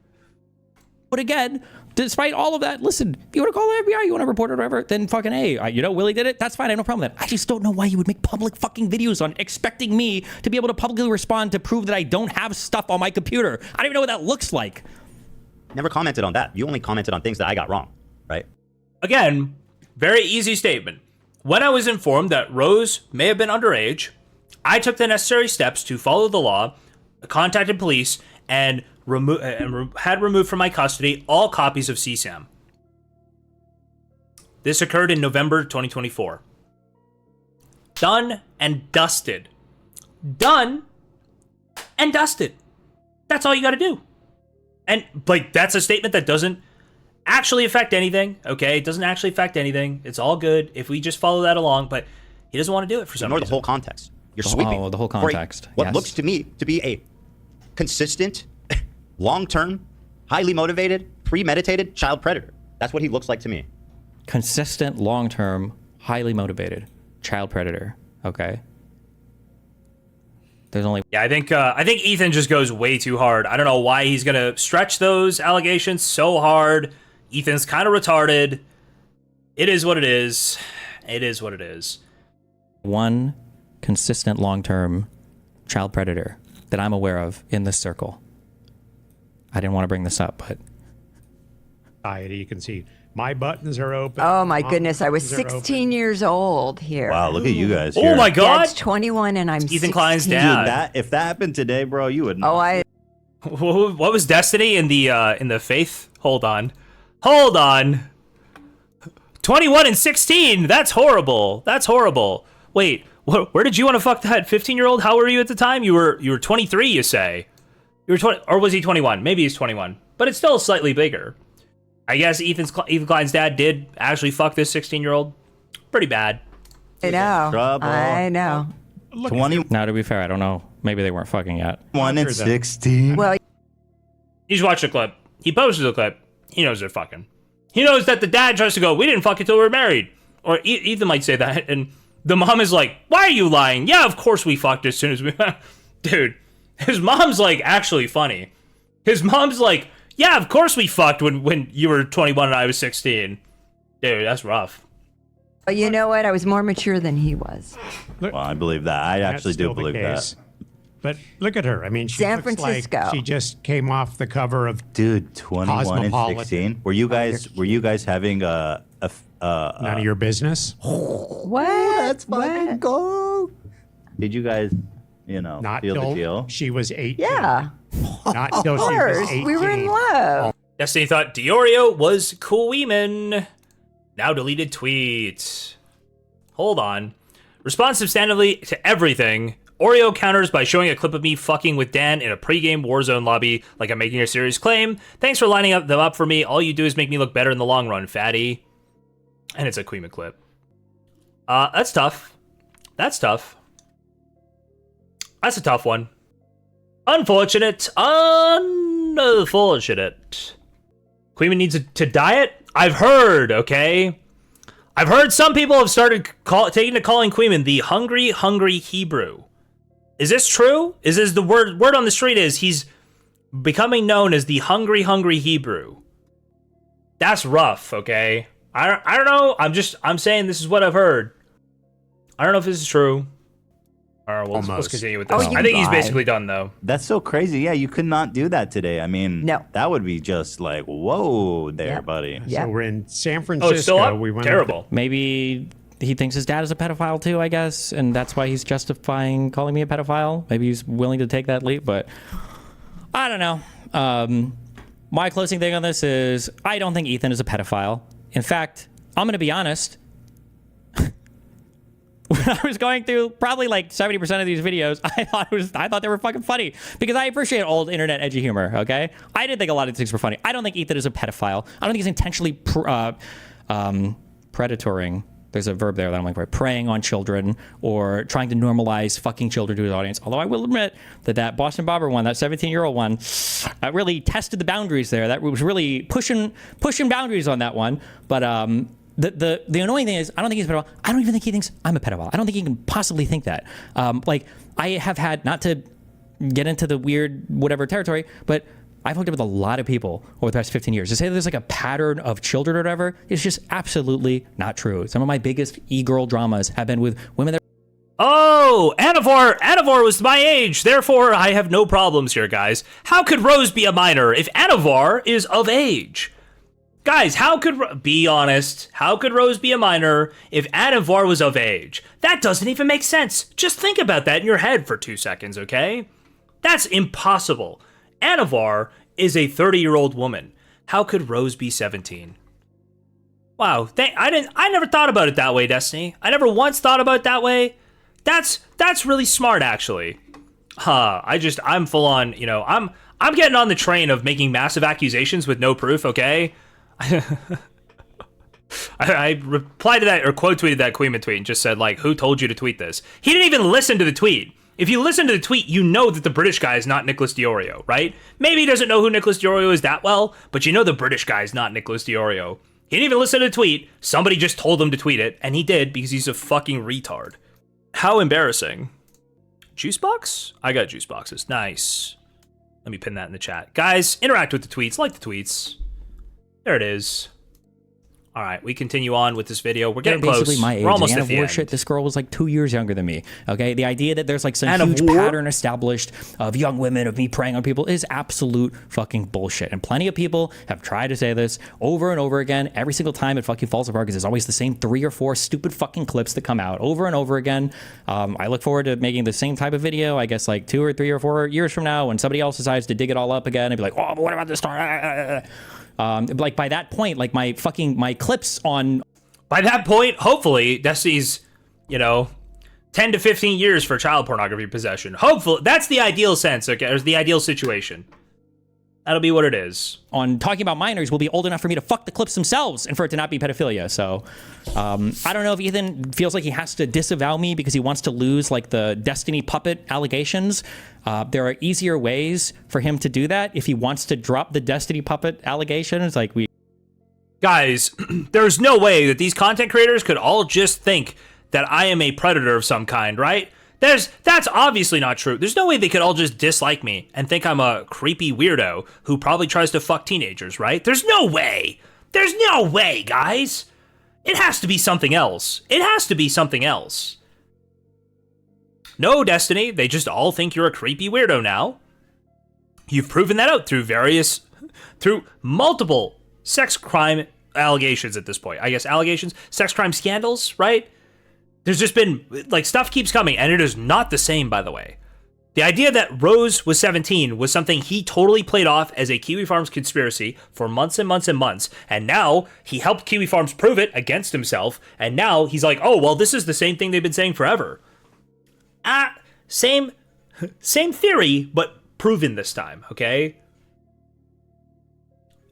But again, despite all of that, listen, if you want to call the FBI, you want to report it or whatever, then fucking A. You know, Willie did it. That's fine. I have no problem with that. I just don't know why you would make public fucking videos on expecting me to be able to publicly respond to prove that I don't have stuff on my computer. I don't even know what that looks like. Never commented on that. You only commented on things that I got wrong, right? Again, very easy statement. When I was informed that Rose may have been underage, I took the necessary steps to follow the law, contacted police, and had removed from my custody all copies of CSAM. This occurred in November 2024. Done and dusted. Done and dusted. That's all you got to do. And like, that's a statement that doesn't actually affect anything, okay? It doesn't actually affect anything. It's all good if we just follow that along, but he doesn't want to do it for some reason. Ignore the whole context. You're sweeping. Oh, the whole context. What looks to me to be a consistent, long-term, highly motivated, premeditated child predator. That's what he looks like to me. Consistent, long-term, highly motivated child predator. Okay. There's only I think Ethan just goes way too hard. I don't know why he's gonna stretch those allegations so hard. Ethan's kind of retarded. It is what it is. It is what it is. one consistent long-term child predator that I'm aware of in this circle. I didn't want to bring this up, but You can see my buttons are open. Oh my Mom's goodness, I was buttons are 16 years old here. Wow, look at you guys. Oh here. my God. Dad's 21 and I'm Ethan 16. Klein's dad. If that happened today, bro, you would. Oh, I. What was Destiny in the faith? Hold on. 21 and 16. That's horrible. That's horrible. Wait, where did you want to fuck that 15-year-old? How were you at the time? You were 23, you say. You were 20, or was he 21? Maybe he's 21, but it's still slightly bigger. I guess Ethan Klein's dad did actually fuck this 16-year-old. Pretty bad. I know. Trouble. I know. 20. now to be fair, I don't know. Maybe they weren't fucking yet. 1 and 16. Well, He's watched the clip. He posted the clip. He knows they're fucking. He knows that the dad tries to go, we didn't fuck until we were married. Or Ethan might say that, and the mom is like, why are you lying? Yeah, of course we fucked as soon as we... Dude, his mom's like actually funny. His mom's like, yeah, of course we fucked when you were 21 and I was 16. Dude, that's rough. But you know what? I was more mature than he was. Well, I believe that. I actually do believe that. But look at her. I mean, she San looks Francisco. like she just came off the cover of Dude, 21 and 16. Were you guys having None of your business. What? Let's fucking go. Did you guys, Not feel the till deal? she was 18. Yeah. Not till Of she was course. 18. We were in love. Destiny thought Diorio was cool women. Now deleted tweets. Hold on. Respond substantively to everything. Oreo counters by showing a clip of me fucking with Dan in a pregame Warzone lobby like I'm making a serious claim. Thanks for lining them up for me. All you do is make me look better in the long run, fatty. And it's a Queen clip. That's tough. That's tough. That's a tough one. Unfortunate. Unfortunate. Queen needs to diet? I've heard, okay? I've heard some people have started taking to calling Queeman the hungry Hebrew. Is this true? Is this the word on the street is he's becoming known as the hungry Hebrew. That's rough, okay? I don't know. I'm saying this is what I've heard. I don't know if this is true. All right, let's continue with this. I think he's basically done, though. That's so crazy. Yeah, you could not do that today. I mean, that would be just like, whoa there, buddy. So we're in San Francisco. Oh, it's still up? We went Terrible. Maybe he thinks his dad is a pedophile too, I guess, and that's why he's justifying calling me a pedophile. Maybe he's willing to take that leap, but I don't know. My closing thing on this is I don't think Ethan is a pedophile. In fact, I'm going to be honest. When I was going through probably like 70% of these videos, I thought they were fucking funny because I appreciate old internet edgy humor. Okay, I didn't think a lot of things were funny. I don't think Ethan is a pedophile. I don't think he's intentionally predatoring. There's a verb there that I'm like, preying on children or trying to normalize fucking children to his audience. Although I will admit that Boston Bobber one, that 17-year-old one, really tested the boundaries there. That was really pushing boundaries on that one. But the annoying thing is, I don't think he's a pedophile. I don't even think he thinks I'm a pedophile. I don't think he can possibly think that. Like, I have had, not to get into the weird whatever territory, but I've hooked up with a lot of people over the past 15 years. To say that there's like a pattern of children or whatever is just absolutely not true. Some of my biggest e-girl dramas have been with women that. Oh, Anivor was my age, therefore I have no problems here, guys. How could Rose be a minor if Anivor is of age? Guys, be honest, how could Rose be a minor if Anivor was of age? That doesn't even make sense. Just think about that in your head for 2 seconds, okay? That's impossible. Anivor is a 30-year-old woman. How could Rose be 17? Wow, I never thought about it that way, Destiny. I never once thought about it that way. That's really smart, actually. I'm full on, you know, I'm getting on the train of making massive accusations with no proof, okay? I replied to that, or quote tweeted that Queeman tweet and just said, like, who told you to tweet this? He didn't even listen to the tweet. If you listen to the tweet, you know that the British guy is not Nicholas Diorio, right? Maybe he doesn't know who Nicholas Diorio is that well, but you know the British guy is not Nicholas Diorio. He didn't even listen to the tweet. Somebody just told him to tweet it, and he did because he's a fucking retard. How embarrassing. Juice box? I got juice boxes. Nice. Let me pin that in the chat. Guys, interact with the tweets. Like the tweets. There it is. All right, we continue on with this video. We're getting close. Basically my age. We're almost at the end. Shit, this girl was like 2 years younger than me. Okay, the idea that there's like some huge pattern established of young women, of me preying on people, is absolute fucking bullshit. And plenty of people have tried to say this over and over again. Every single time it fucking falls apart because there's always the same 3 or 4 stupid fucking clips that come out over and over again. I look forward to making the same type of video, I guess like 2 or 3 or 4 years from now when somebody else decides to dig it all up again and be like, oh, but what about this story? Like by that point, like my clips on. By that point, hopefully, Destiny's, 10 to 15 years for child pornography possession. Hopefully, that's the ideal sense, okay? Or the ideal situation. That'll be what it is. On talking about minors will be old enough for me to fuck the clips themselves and for it to not be pedophilia. So I don't know if Ethan feels like he has to disavow me because he wants to lose like the Destiny puppet allegations. There are easier ways for him to do that if he wants to drop the Destiny puppet allegations. Like Guys, there's no way that these content creators could all just think that I am a predator of some kind, right? That's obviously not true. There's no way they could all just dislike me and think I'm a creepy weirdo who probably tries to fuck teenagers, right? There's no way. There's no way, guys. It has to be something else. It has to be something else. No, Destiny, they just all think you're a creepy weirdo now. You've proven that out through multiple sex crime allegations at this point. I guess allegations, sex crime scandals, right? There's just been, like, stuff keeps coming, and it is not the same, by the way. The idea that Rose was 17 was something he totally played off as a Kiwi Farms conspiracy for months and months and months, and now he helped Kiwi Farms prove it against himself, and now he's like, oh, well, this is the same thing they've been saying forever. Same theory, but proven this time, okay?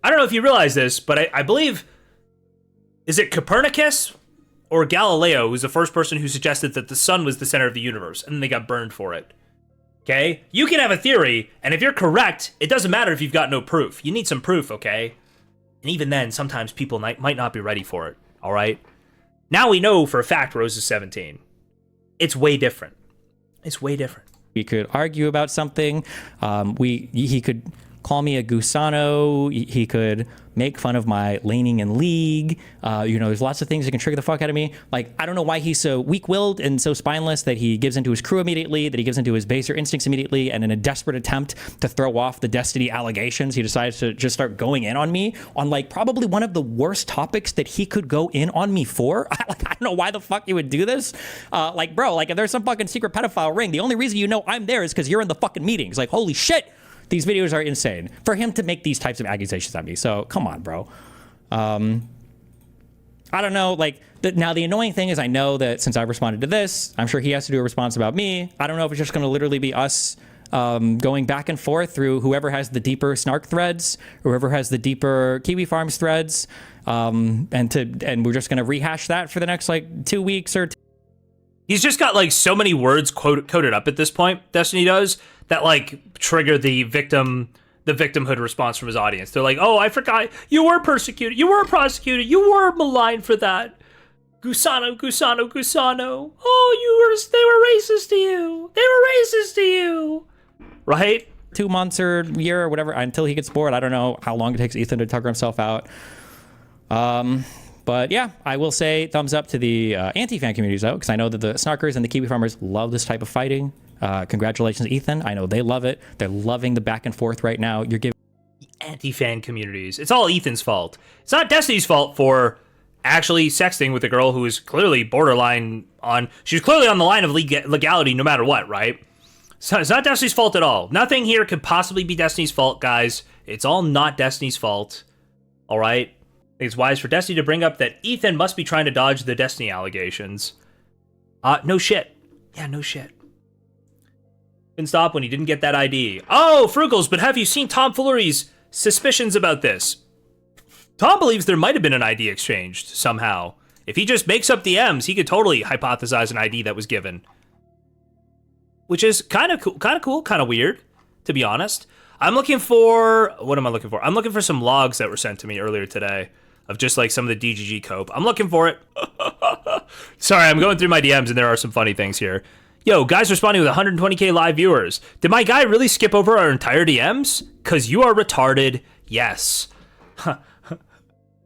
I don't know if you realize this, but I believe, is it Copernicus or Galileo who's the first person who suggested that the sun was the center of the universe, and then they got burned for it. Okay? You can have a theory, and if you're correct, it doesn't matter if you've got no proof. You need some proof, okay? And even then, sometimes people might not be ready for it, all right? Now we know for a fact Rose is 17. It's way different. It's way different. We could argue about something. He could call me a gusano. He could make fun of my laning in league. There's lots of things that can trigger the fuck out of me. Like, I don't know why he's so weak-willed and so spineless that he gives into his crew immediately, that he gives into his baser instincts immediately, and in a desperate attempt to throw off the Destiny allegations, he decides to just start going in on me on, like, probably one of the worst topics that he could go in on me for. I don't know why the fuck you would do this. Bro, if there's some fucking secret pedophile ring, the only reason you know I'm there is because you're in the fucking meetings. Like, holy shit. These videos are insane for him to make these types of accusations at me. So come on, bro. I don't know. Now the annoying thing is I know that since I've responded to this, I'm sure he has to do a response about me. I don't know if it's just going to literally be us going back and forth through whoever has the deeper snark threads, whoever has the deeper Kiwi Farms threads, and we're just going to rehash that for the next 2 weeks or. He's just got so many words coded up at this point. Destiny does. That trigger the victimhood response from his audience. They're like, oh, I forgot, you were persecuted, you were prosecuted, you were maligned for that. Gusano. Oh, they were racist to you. Right? 2 months or a year or whatever until he gets bored. I don't know how long it takes Ethan to tucker himself out. But yeah, I will say thumbs up to the anti-fan communities though, because I know that the Snarkers and the Kiwi Farmers love this type of fighting. Congratulations, Ethan. I know they love it. They're loving the back and forth right now. You're giving Anti-fan communities. It's all Ethan's fault. It's not Destiny's fault for actually sexting with a girl who is clearly borderline on... She's clearly on the line of legality no matter what, right? So it's not Destiny's fault at all. Nothing here could possibly be Destiny's fault, guys. It's all not Destiny's fault. All right? I think it's wise for Destiny to bring up that Ethan must be trying to dodge the Destiny allegations. No shit. Yeah, no shit. Couldn't stop when he didn't get that ID. Oh, Frugals, but have you seen Tom Fullery's suspicions about this? Tom believes there might have been an ID exchanged somehow. If he just makes up DMs, he could totally hypothesize an ID that was given. Which is kind of cool, kind of weird, to be honest. I'm looking for... What am I looking for? I'm looking for some logs that were sent to me earlier today of just like some of the DGG cope. I'm looking for it. Sorry, I'm going through my DMs and there are some funny things here. Yo, guys responding with 120k live viewers. Did my guy really skip over our entire DMs? Cause you are retarded. Yes.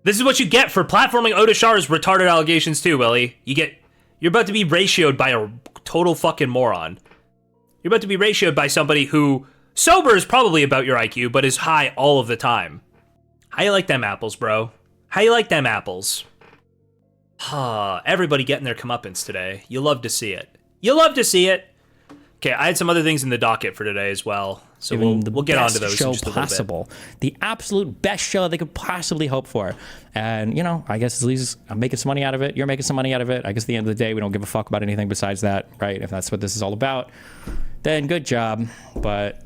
This is what you get for platforming Odishar's retarded allegations too, Willie. You're about to be ratioed by a total fucking moron. You're about to be ratioed by somebody who sober is probably about your IQ, but is high all of the time. How you like them apples, bro? How you like them apples? Everybody getting their comeuppance today. You love to see it. You love to see it. Okay, I had some other things in the docket for today as well, so we'll get onto those in just a little bit. The absolute best show they could possibly hope for. And, you know, I guess at least I'm making some money out of it. You're making some money out of it. I guess at the end of the day, we don't give a fuck about anything besides that, right? If that's what this is all about, then good job. But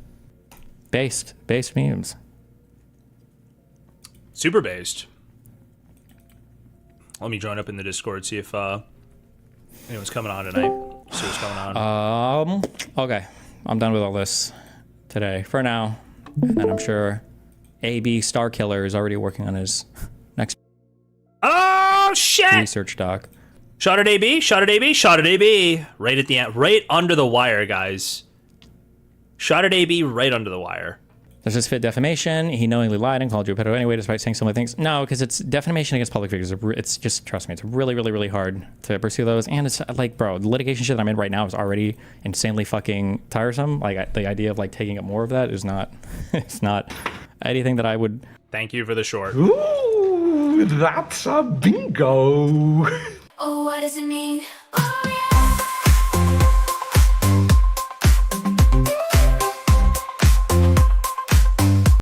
based memes. Super based. Let me join up in the Discord, see if anyone's coming on tonight. See what's going on. Okay. I'm done with all this today for now. And then I'm sure AB Starkiller is already working on his next shit! Research doc. Shot at AB, shot at AB, shot at AB. Right at the end, right under the wire, guys. Shot at AB right under the wire. Does this fit defamation? He knowingly lied and called you a pedo anyway, despite saying similar things. No, because it's defamation against public figures. It's just, trust me, it's really, really, really hard to pursue those. And it's like, bro, the litigation shit that I'm in right now is already insanely fucking tiresome. Like, the idea of like taking up more of that is not, it's not anything that I would. Thank you for the short. Ooh, that's a bingo. Oh, what does it mean?